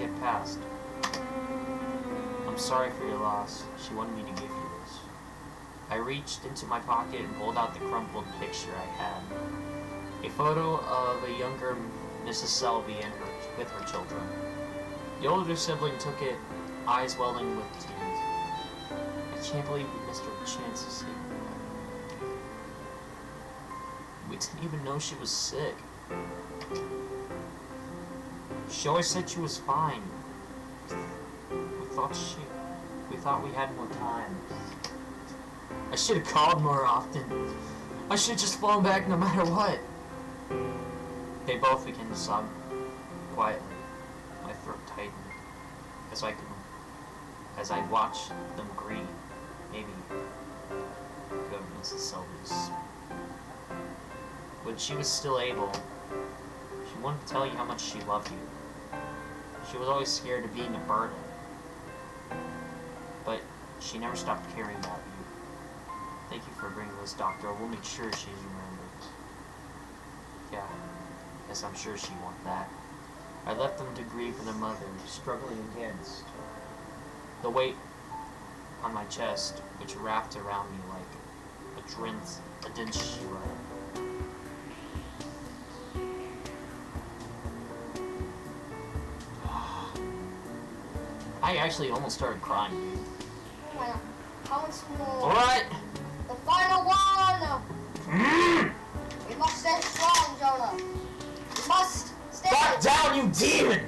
had passed. I'm sorry for your loss. She wanted me to give you this. I reached into my pocket and pulled out the crumpled picture I had. A photo of a younger Mrs. Selvey with her children. The older sibling took it, eyes welling with tears. I can't believe we missed our chance to see her. We didn't even know she was sick. She always said she was fine. We thought we had more time. I should have called more often. I should have just flown back no matter what. They both began to sob quietly. My throat tightened as I watched them grieve. Maybe go to Mrs. Selby's. When she was still able, she wanted to tell you how much she loved you. She was always scared of being a burden. But she never stopped caring about you. Thank you for bringing this, doctor. We'll make sure she's remembered. Yeah, yes, I'm sure she wants that. I left them to grieve for their mother, struggling against the weight on my chest, which wrapped around me like a dense sheet. I actually almost started crying, dude. Oh my god. How much more? Alright! The final one! We must stay strong, Jonah. We must stay. Back down, you demon!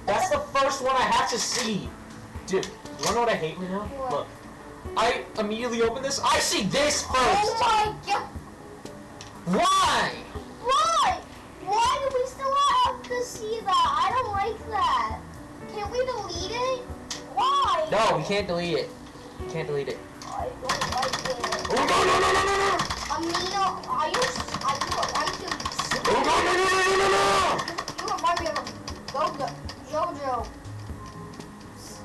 That's the first one I have to see. Dude, you wanna know what I hate right now? What? Look. I immediately open this. I see this first! Oh my god! Why? Why? Why do we still have to see that? I don't like that. Can we delete it? Why? No, we can't delete it. We can't delete it. I don't like it. Oh, no, no, no, no, no, no! Amino, are you Oh, no, no, no, no, no, no! You remind me of a Jojo.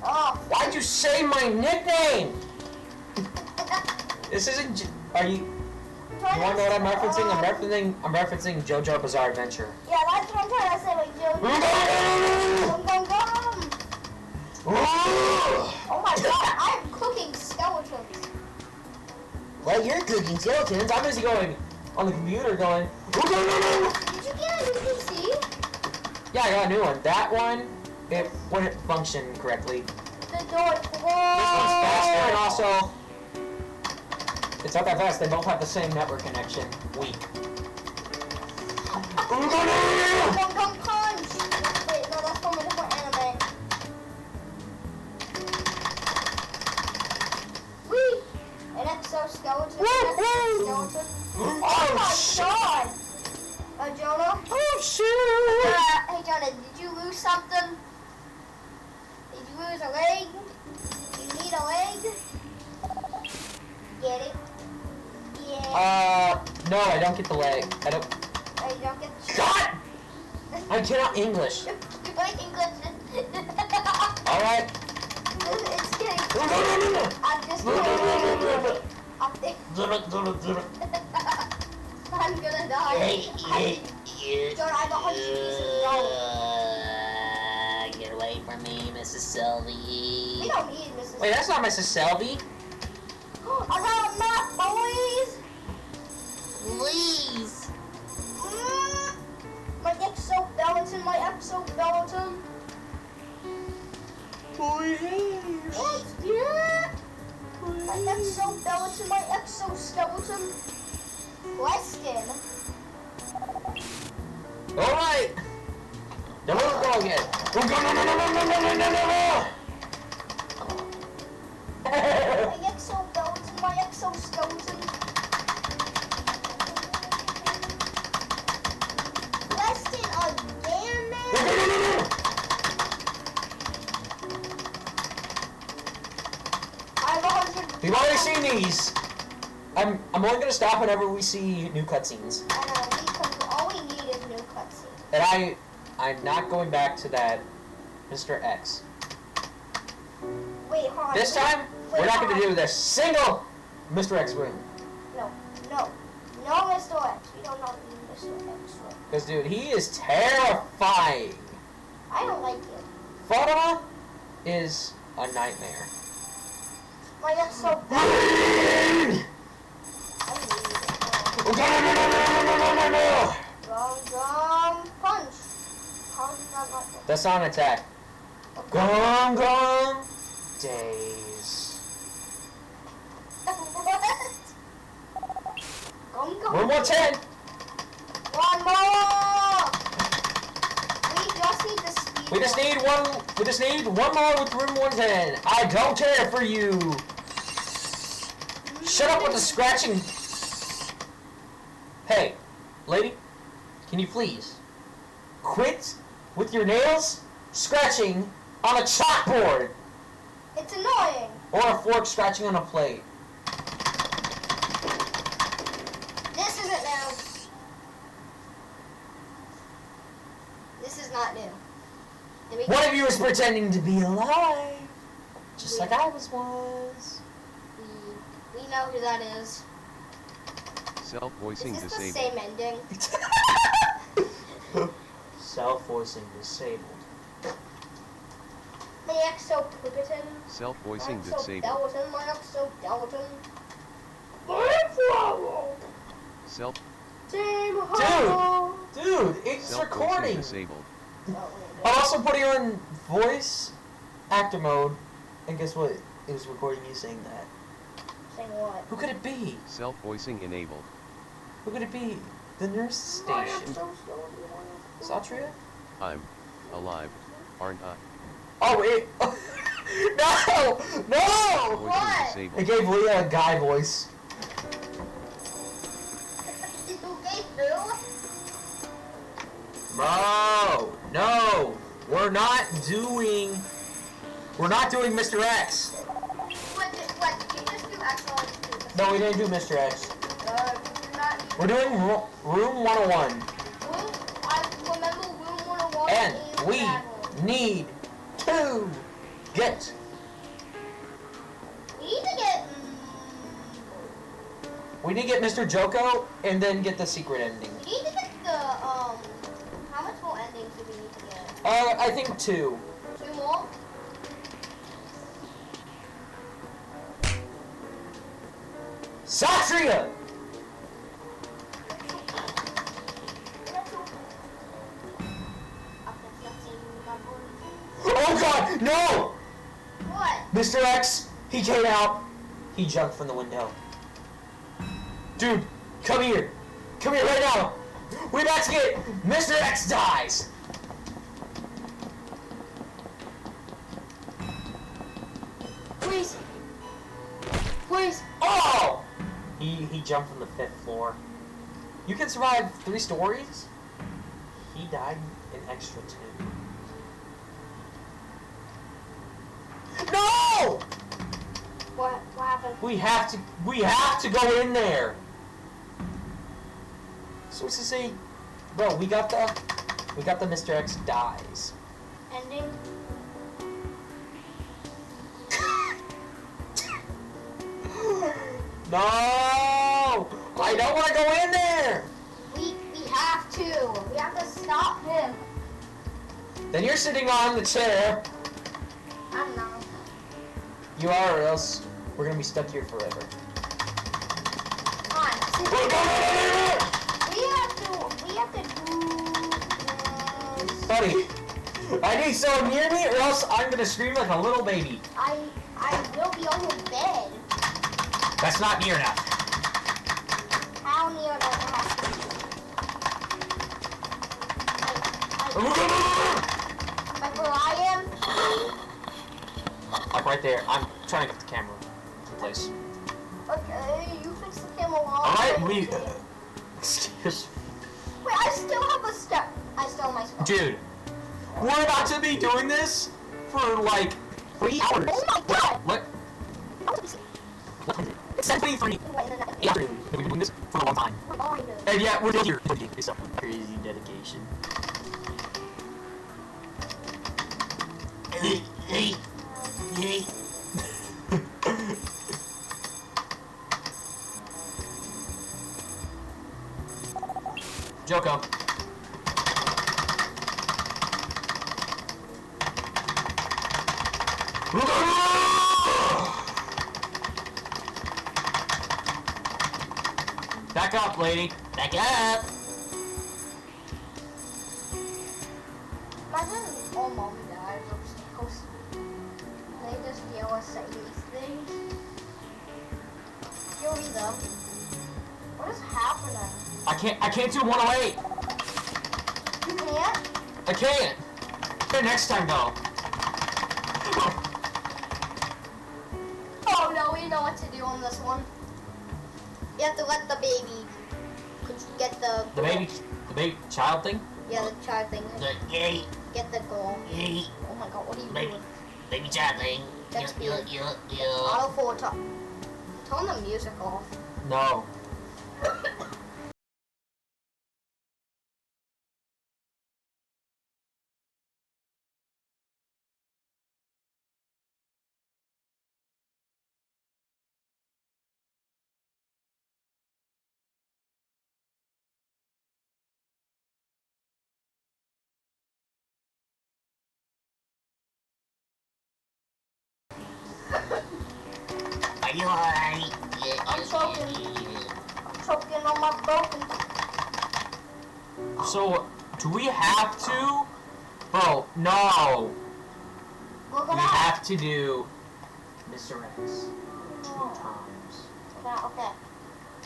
Oh. Why'd you say my nickname? This isn't. Are you? You wanna know what I'm referencing? I'm referencing JoJo Bizarre Adventure. Yeah, that's what I'm trying to say, like Jojo. Gum. Oh my god, I'm cooking skeletons. Well, you're cooking skeletons. I'm busy going on the computer going. Did you get a new PC? Yeah, I got a new one. That one, it wouldn't function correctly. The door This one's faster, and also it's not that fast. They both have the same network connection. Weak. Gum punch! Wait, no, that's from a different anime. Whee! An exoskeleton. Skeleton. Oh my god! Jonah? Oh shit! Hey Jonah, did you lose something? Did you lose a leg? You need a leg? Get it? Yeah. No, I don't get the leg. I don't. Oh, you don't get the God! I cannot English. You're like English. Alright. It's getting. No. I'm just No. I think I'm gonna die. Jonah, I have 100 pieces of gold. Get away from me, Mrs. Selby. We don't need Mrs. Wait, that's not Mrs. Selby. I got a map, boys. Please. My exoskeleton. Please. What? Yeah. My exoskeleton. Question. Alright. Then we'll go again. No. My exoskeleton. Question again, man. No. I have 100. We've already seen these. I'm only gonna stop whenever we see new cutscenes. I know, because all we need is new cutscenes. And I'm not going back to that Mr. X. Wait, hold on. This time, we're not gonna do this single Mr. X room. No, Mr. X. We don't know Mr. X. Because, dude, he is terrifying. I don't like him. Fatima is a nightmare. My X so bad. Gum punch. How is that not good? That's not an attack. Gong gong days. What? Gum Room 110. One more. We just need the speed. We just need one. We just need one more with room 110. I don't care for you. Shut up with the scratching. Hey, lady, can you please quit with your nails scratching on a chalkboard? It's annoying. Or a fork scratching on a plate. This isn't new. This is not new. One of you is pretending to be alive, just like I was. We know who that is. Self-voicing Is this disabled. the same ending? Self-voicing disabled. The exoskeleton. Self-voicing disabled. Exoskeleton. My exoskeleton. Self. Dude, it's Self-voicing recording. disabled. I'm also putting on voice actor mode, and guess what? It was recording you saying that. Saying what? Who could it be? Self-voicing enabled. Who could it be? The nurse station. Satria? I'm alive, aren't I? Oh wait! No! No! Voicing What? It disabled. gave Leah a guy voice. Bro, no, we're not doing Mr. X. What? Did you just do actual? No, we didn't do Mr. X. Not. We're doing room 101, I remember room 101. and is we that one. need to get. We need to get. We need to get Mr. Joko, and then get the secret ending. We need to get the How much more endings do we need to get? I think 2. 2 more. Satria! Oh God, no! What? Mr. X, he came out. He jumped from the window. Dude, come here. Come here right now. We're about to get Mr. X dies. Please. Please. Oh! He jumped from the 5th floor. You can survive 3 stories. He died an extra 2. No! What happened? We have to go in there. So what's to say, bro? We got the Mr. X dies. Ending. No! I don't want to go in there. We have to. We have to stop him. Then you're sitting on the chair. I'm not. You are, or else we're gonna be stuck here forever. Come on. Wait, no! We have to do this. Buddy, I need someone near me, or else I'm gonna scream like a little baby. I will be on your bed. That's not near enough. How near does it have to be? Like where I am? Like right there. I'm trying to get the camera in place. Okay, you fix the camera while Alright, I'm we. using it. Excuse. Wait, I still have a step. I still have my spell. Dude, we're about to be doing this for like 3 hours. Oh my God! What? It's 7:23. Yeah, we've been doing this for a long time. And yeah, we're still here. It's a crazy dedication. Joko. Back up, lady. Back up. Imagine all mom dies because they just yell us say these things. You'll be them. What is happening? can't do 108. You can't? I can't. Okay, next time though. Oh no, we know what to do on this one. You have to let the baby get the baby child thing? Yeah, the child thing. Yay. Get the goal. Yay. Oh my god, what are you Baby. doing? Baby child thing. That's Yeah. Auto forward top. Turn the music off. No. Are you alright? Yeah, I'm choking. I'm choking on my broken. So, do we have to? Bro, no. Look We at that. have to do Mr. X 2 times. Okay.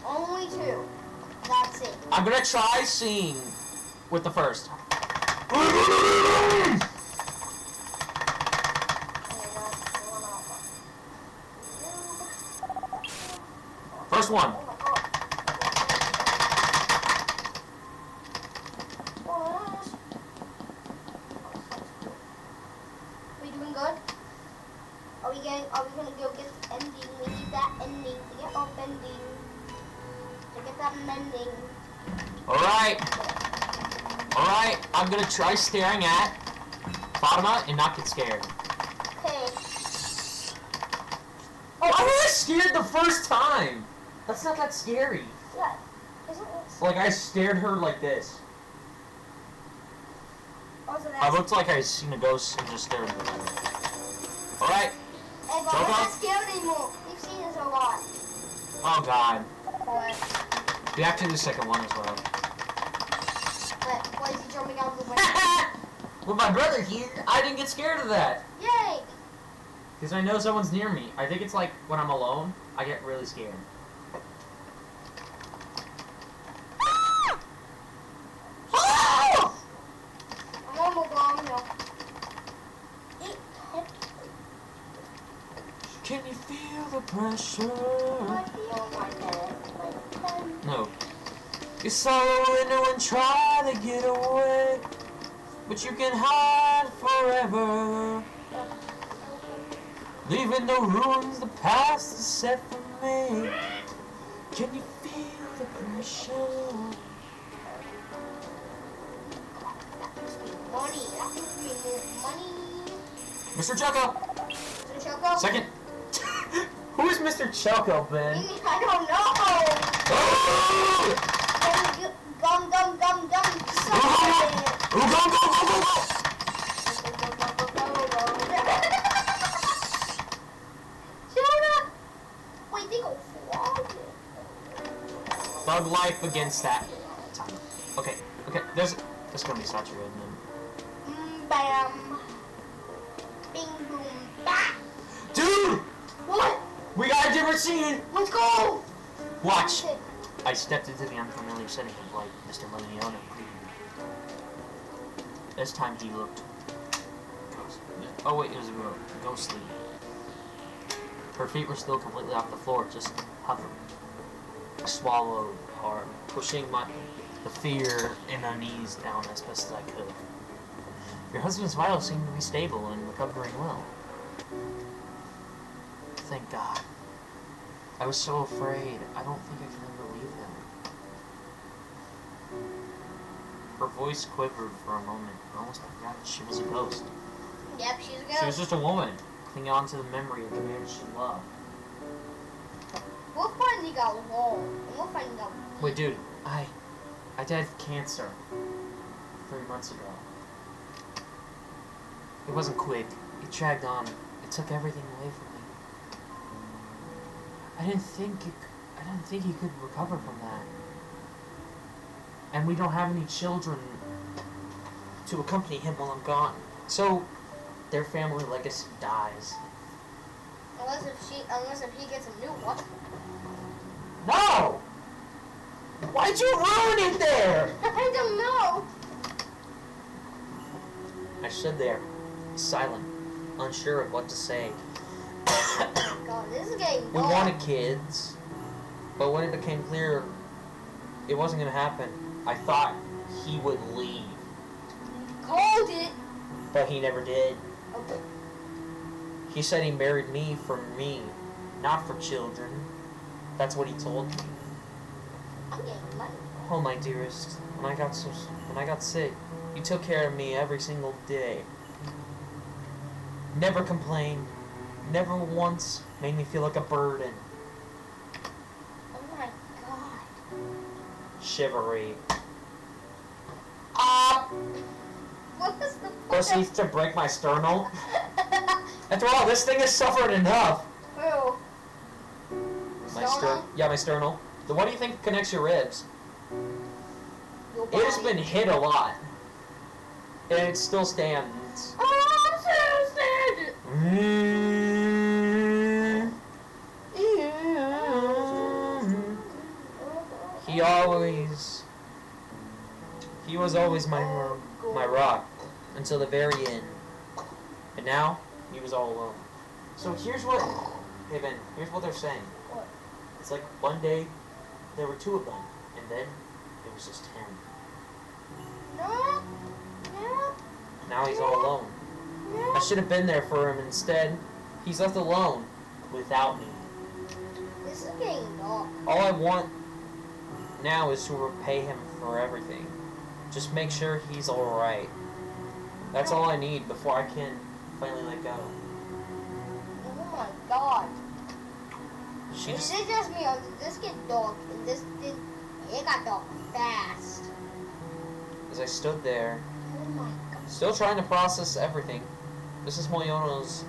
Only 2. That's it. I'm gonna try seeing with the first. First one. We doing good? Are we gonna go get the ending? We need that ending to get our bending. To get that mending. Alright. Alright, I'm gonna try staring at Fatima and not get scared. Okay. Oh, I was scared the first time! That's not that scary. Yeah. Isn't it? Like, I stared her like this. Also, I that's... looked like I seen a ghost and just stared at her. Alright. Hey, but I'm not scared anymore. We've seen this a lot. Oh god. Boy. We have to do the second one as well. Why is he jumping out of the window? With my brother here, I didn't get scared of that. Yay! Because I know someone's near me. I think it's like when I'm alone, I get really scared. I'm almost going now. Can you feel the pressure? Oh my god. No. You saw the window and try to get away, but you can hide forever. Leaving the ruins, the past is set for me. Can you feel the pressure? Money. That gives me more money. Mr. Choco! Mr. Choco? Second. Who is Mr. Choco, Ben? I don't know. Gum, gum, gum, gum. Go, go, go, go, go, go! Wait, they go fly. Bug life against that time. Okay, okay, there's gonna be saturated in them. Bam. Bing, boom, bang. Dude! What? We got a different scene! Let's go. Watch! I stepped into the unfamiliar setting of like Mr. Leone. This time he looked oh wait, it was ghostly. Her feet were still completely off the floor, just hovering. I swallowed hard, pushing the fear and unease down as best as I could. Your husband's vitals seem to be stable and recovering well. Thank God. I was so afraid. I don't think I can ever leave him. Her voice quivered for a moment. I almost forgot she was a ghost. Yep, she's a ghost. She was just a woman, clinging on to the memory of the man she loved. We'll finally got long. And we'll finally got Wait, dude, I died of cancer 3 months ago. It wasn't quick. It dragged on. It took everything away from me. I didn't think he could recover from that. And we don't have any children to accompany him while I'm gone. So their family legacy dies. unless if he gets a new one. No! Why'd you ruin it there? I don't know. I stood there, silent, unsure of what to say. God, this is getting We dark. wanted kids, but when it became clear it wasn't gonna happen, I thought he would leave. Called it. But he never did. Okay. He said he married me for me, not for children. That's what he told me. I'm getting money. Oh, my dearest, when I got sick, you took care of me every single day. Never complained. Never once made me feel like a burden. Oh my God. Shivery. What was the Proceeds to break my sternum. After all, this thing has suffered enough. Who? My sternum. Yeah, my sternum. What do you think connects your ribs? Your It has body. been hit a lot. And it still stands. Oh, I'm so sad. He was always my rock until the very end. And now, he was all alone. So here's what, hey Ben, here's what they're saying. What? It's like one day, there were 2 of them, and then it was just him. No. No. Now he's all alone. I No. should have been there for him. Instead, he's left alone without me. This is getting dark. All I want now is to repay him for everything. Just make sure he's alright. That's all I need before I can finally let go. Oh my God. She Is just, it just me or did this get dark? And it got dark fast. as I stood there, Oh my God. still trying to process everything, Mrs. Moyono's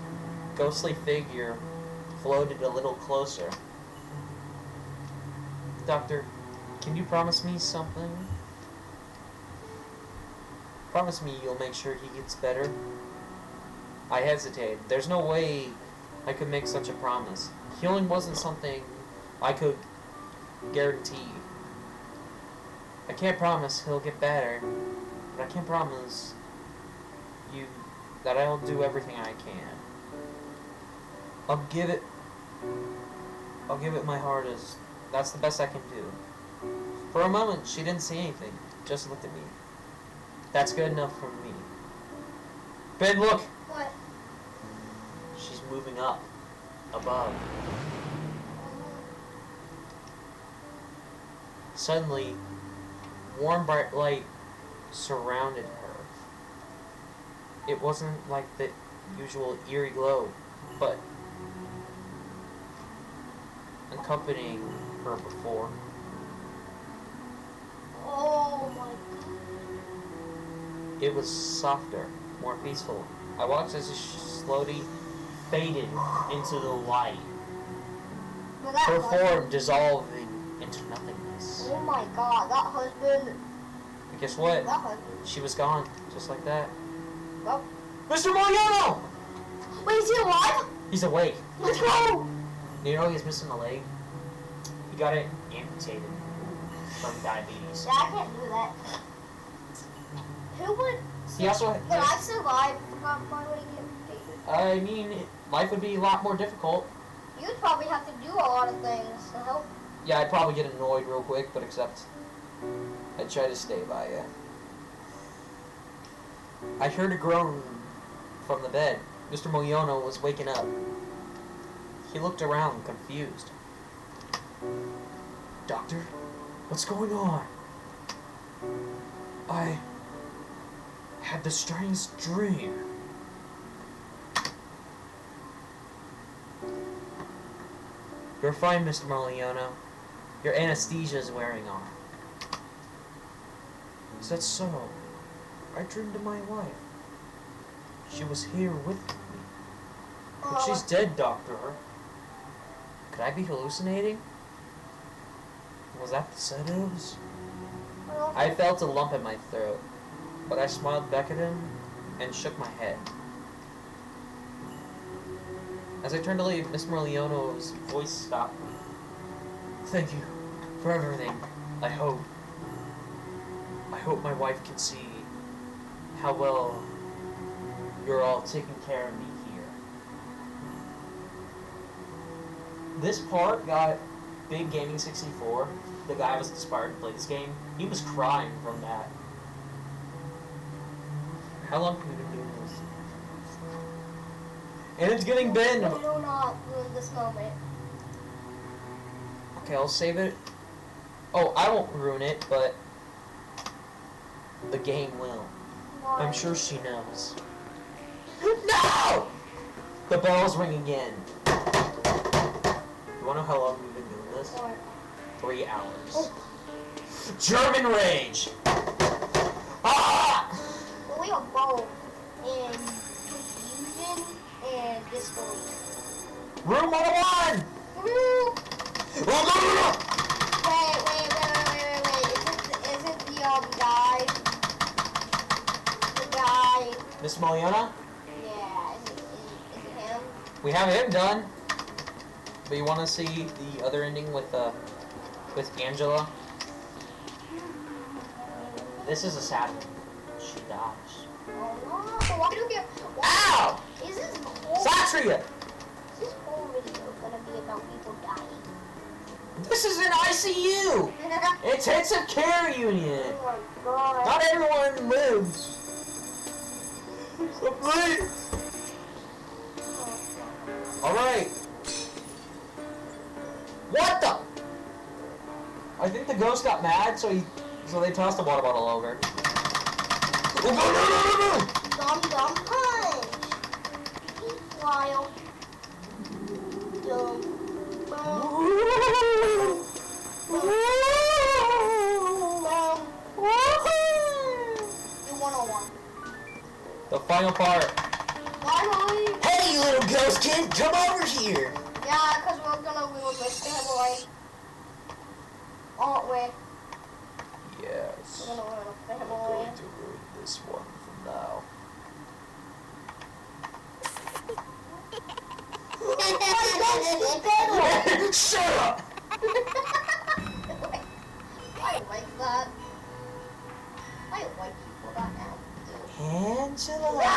ghostly figure floated a little closer. Doctor, can you promise me something? Promise me you'll make sure he gets better? I hesitated. There's no way I could make such a promise. Healing wasn't something I could guarantee. I can't promise he'll get better, but I can promise you that I'll do everything I can. I'll give it my hardest. That's the best I can do. For a moment, she didn't say anything, just looked at me. That's good enough for me. Ben, look! What? She's moving up, above. Suddenly, warm bright light surrounded her. It wasn't like the usual eerie glow, but accompanying her before. Oh my God. It was softer, more peaceful. I watched as she slowly faded into the light, Well, that her husband- form dissolving into nothingness. Oh my God. That husband. And guess what? That husband. She was gone, just like that. Oh. Mr. Moyano! Wait, is he alive? He's awake. Let's go. You know he's missing a leg? He got it amputated from diabetes. Yeah, I can't do that. Who would? He also When I survived, forgot my way to get amputated. I mean, life would be a lot more difficult. You'd probably have to do a lot of things to help. Yeah, I'd probably get annoyed real quick, but except I'd try to stay by you. I heard a groan from the bed. Mr. Moyono was waking up. He looked around, confused. Doctor, what's going on? I had the strangest dream. You're fine, Mr. Moyono. Your anesthesia is wearing off. Is that so? I dreamed of my wife. She was here with me. But she's dead, Doctor. Could I be hallucinating? Was that the sedatives? I felt a lump in my throat, but I smiled back at him and shook my head. As I turned to leave, Miss Merliono's voice stopped me. Thank you for everything. I hope my wife can see how well you're all taking care of me here. This part got Big Gaming 64. The guy was inspired to play this game. He was crying from that. How long have we been doing this? And it's getting been. Do not ruin this moment. Okay, I'll save it. Oh, I won't ruin it, but the game will. Why? I'm sure she knows. No! The bells ring again. You wanna know how long we've been doing this? What? 3 hours. Oh. German rage! Ah! Well, we are both in confusion and disbelief. Room 101! Woo! Oh, no, no, no! Wait. Is it the guy? The guy? Miss Maliana? Yeah, is it him? We have him done. But you wanna see the other ending with Angela? This is a sad one. She dies. Oh no! Why do you get? Ow! Is this whole? Satria! Is this whole video gonna be about people dying? This is an ICU! Intensive care unit! Oh my god! Not everyone lives. So please! Alright. What the? I think the ghost got mad, so they tossed the water bottle over. Oh, no, no, no, no, no! Dumb punch! Wild. Dumb. You 101. The final part. Finally! Hey, you little ghost kid, come over here! Yeah, because we were risk him away. Aren't we? Yes. We're gonna run him I'm away. going to ruin this one from now. Shut up! I like that. I like you for that now. Angela!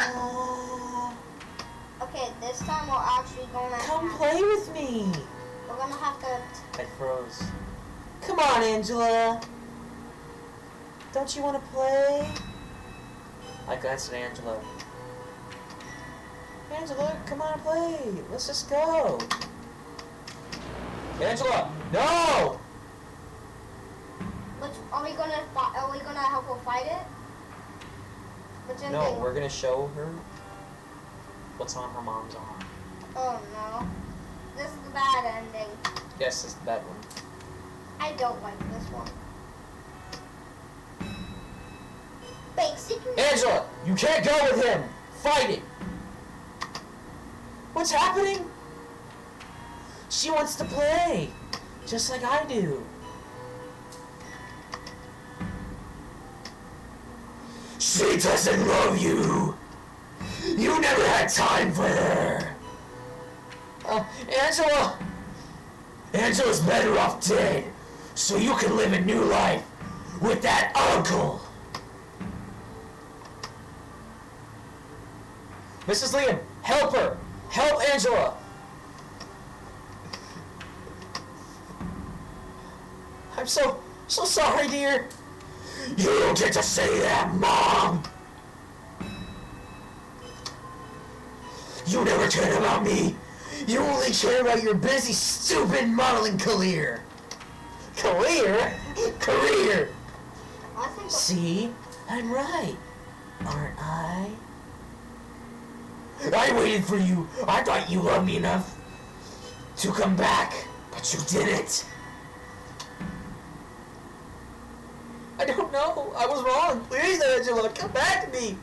Okay, this time we're actually gonna Come have, play with me! we're gonna have to. I froze. Come on, Angela! Don't you want to play? I glanced at Angela. Angela, come on and play! Let's just go! Angela! No! Are we gonna help her fight it? Which No, ending? we're gonna show her what's on her mom's arm. Oh no. This is the bad ending. Yes, it's the bad one. I don't like this one. Basically. Angela, you can't go with him! Fight it! What's happening? She wants to play, just like I do. She doesn't love you. You never had time for her. Angela! Angela's better off dead, so you can live a new life with that uncle. Mrs. Liam, help her! Help Angela! I'm so sorry, dear. You don't get to say that, Mom! You never cared about me. You only care about your busy, stupid modeling career. Career? Career! I think See? I'm right. Aren't I? I waited for you. I thought you loved me enough to come back, but you didn't. I don't know. I was wrong. Please, Angela, come back to me.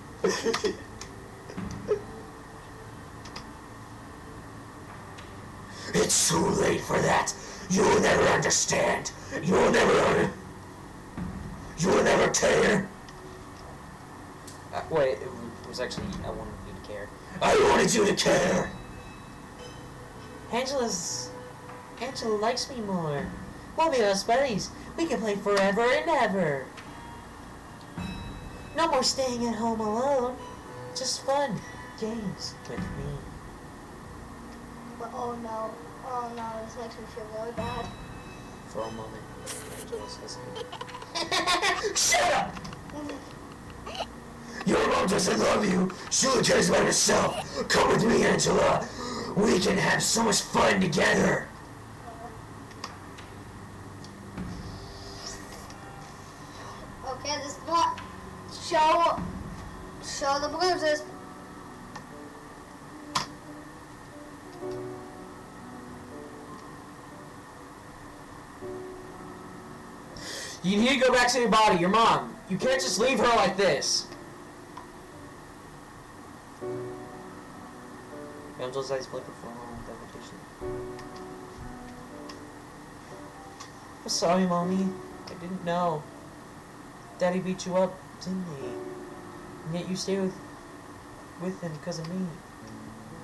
It's too late for that. You'll never understand. You'll never care. Wait, it was actually, I wanted you to care. I wanted you to care. Angela likes me more. We'll be best buddies. We can play forever and ever. No more staying at home alone. Just fun games with me. But oh no, this makes me feel really bad. For a moment, Angela says, "Shut up! Your mom doesn't love you. She only cares about herself. Come with me, Angela. We can have so much fun together." Okay, this is what show the bruises. You need to go back to your body, your mom. You can't just leave her like this. Angela's eyes flickered for a moment with hesitation. I'm sorry, Mommy. I didn't know. Daddy beat you up, didn't he? And yet you stay with him because of me.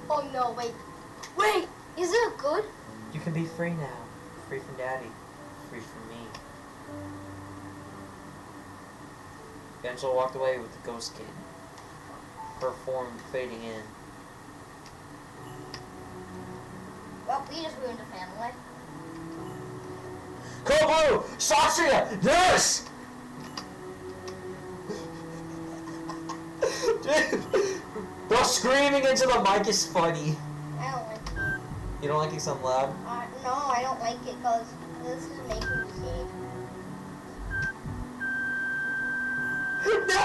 Oh no, wait. Wait, is it good? You can be free now. Free from Daddy. Free from me. Angela walked away with the ghost kid, her form fading in. Well, we just ruined the family. Code Blue! Sasha! Nurse! Bro, screaming into the mic is funny. I don't like it. You don't like it so loud? No, I don't like it because this is making me sick. No!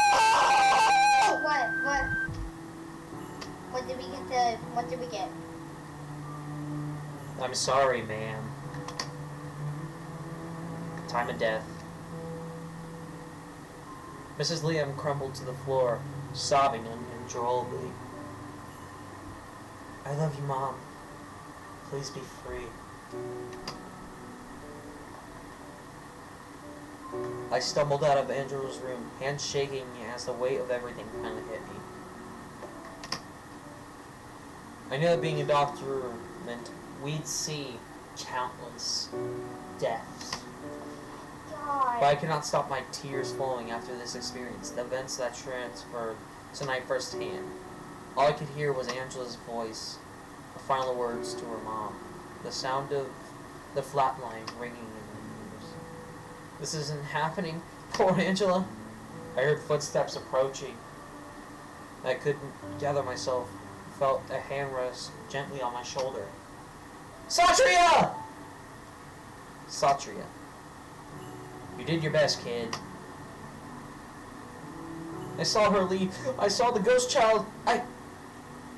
What? What did we get? I'm sorry, ma'am. Time of death. Mrs. Liam crumbled to the floor, sobbing uncontrollably. I love you, Mom. Please be free. I stumbled out of Angela's room, hands shaking as the weight of everything finally hit me. I knew that being a doctor meant we'd see countless deaths. But I could not stop my tears flowing after this experience, the events that transferred tonight firsthand. All I could hear was Angela's voice, the final words to her mom, the sound of the flatline ringing in my ears. This isn't happening. Poor Angela. I heard footsteps approaching. I couldn't gather myself. Felt a hand rest gently on my shoulder. Satria! Satria. You did your best, kid. I saw her leave. I saw the ghost child. I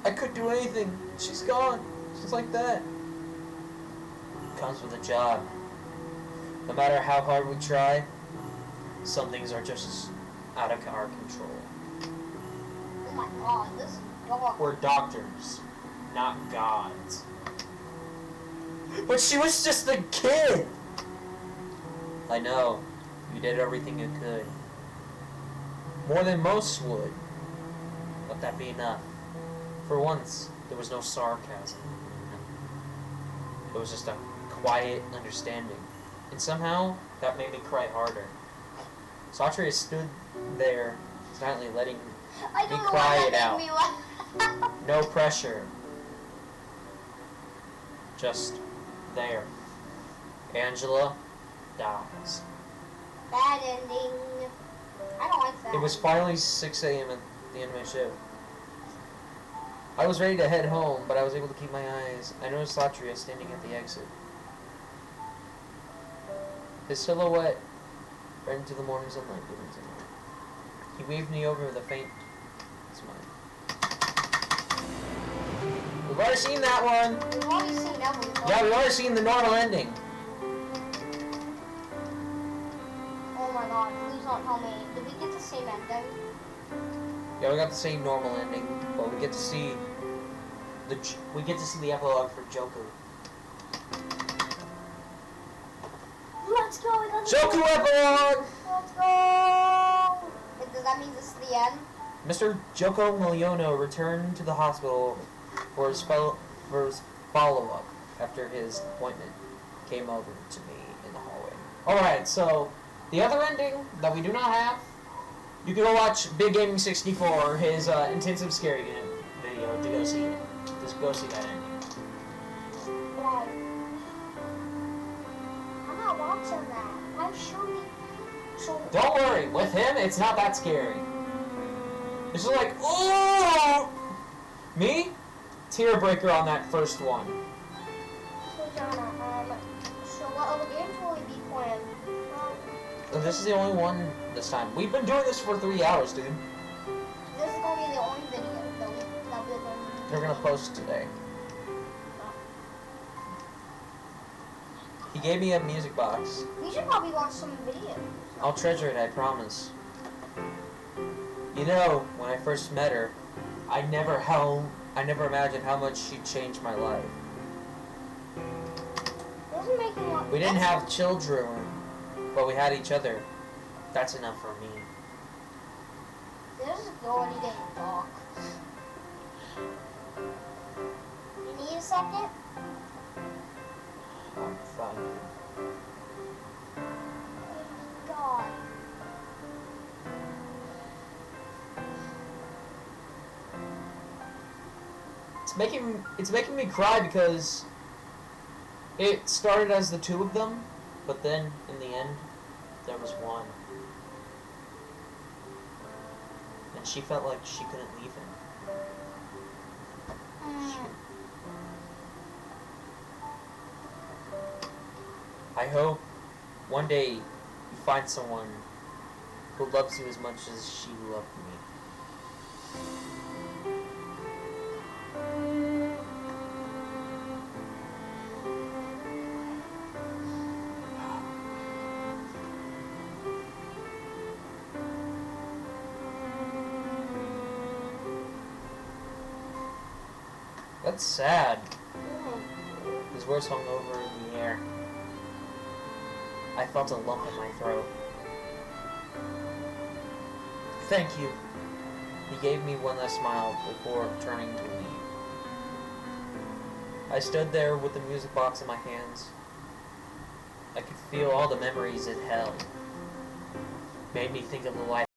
couldn't do anything. She's gone. Just like that. Comes with a job. No matter how hard we try, some things are just out of our control. Oh my god, this dog. We're doctors, not gods. But she was just a kid! I know. You did everything you could. More than most would. Let that be enough. For once, there was no sarcasm. It was just a quiet understanding. And somehow, that made me cry harder. Satria stood there, silently letting me cry it out. No pressure. Just there. Angela dies. Bad ending. I don't like that. It was finally 6 a.m. at the end of my shift. I was ready to head home, but I was able to keep my eyes. I noticed Satria standing at the exit. His silhouette right into the morning sunlight. He waved me over with a faint smile. We've already seen that one. We've already seen that one. Yeah, we've already seen the normal ending. Oh my god, please don't tell me. Did we get the same ending? Yeah, we got the same normal ending, but we get to see the epilogue for Joker. Let's go. We got the Joker epilogue. Let's go. Wait, does that mean this is the end? Mr. Joko Miliono returned to the hospital for his follow-up after his appointment came over to me in the hallway. Alright, so the other ending that we do not have, you can go watch Big Gaming 64, his intensive scary game video to go see it. Just go see that ending. Why? I'm not watching that. I'm sure we... So... Don't worry, with him, it's not that scary. It's just like, oh! Me? Tear breaker on that first one. So, Jana, so what other games will we be playing? This is the only one this time. We've been doing this for 3 hours, dude. This is going to be the only video that we're going to... They're gonna post today. He gave me a music box. We should probably watch some videos. I'll treasure it, I promise. You know, when I first met her, I never imagined how much she'd change my life. This is making a lot... We didn't have children, but we had each other. That's enough for me. This is going to talk. You need a second? I'm fine. God. It's making me cry because it started as the two of them, but then in the end there was one. And she felt like she couldn't leave him. I hope one day you find someone who loves you as much as she loved me. That's sad. His words hung over in the air. I felt a lump in my throat. Thank you. He gave me one last smile before turning to leave. I stood there with the music box in my hands. I could feel all the memories it held. Made me think of the life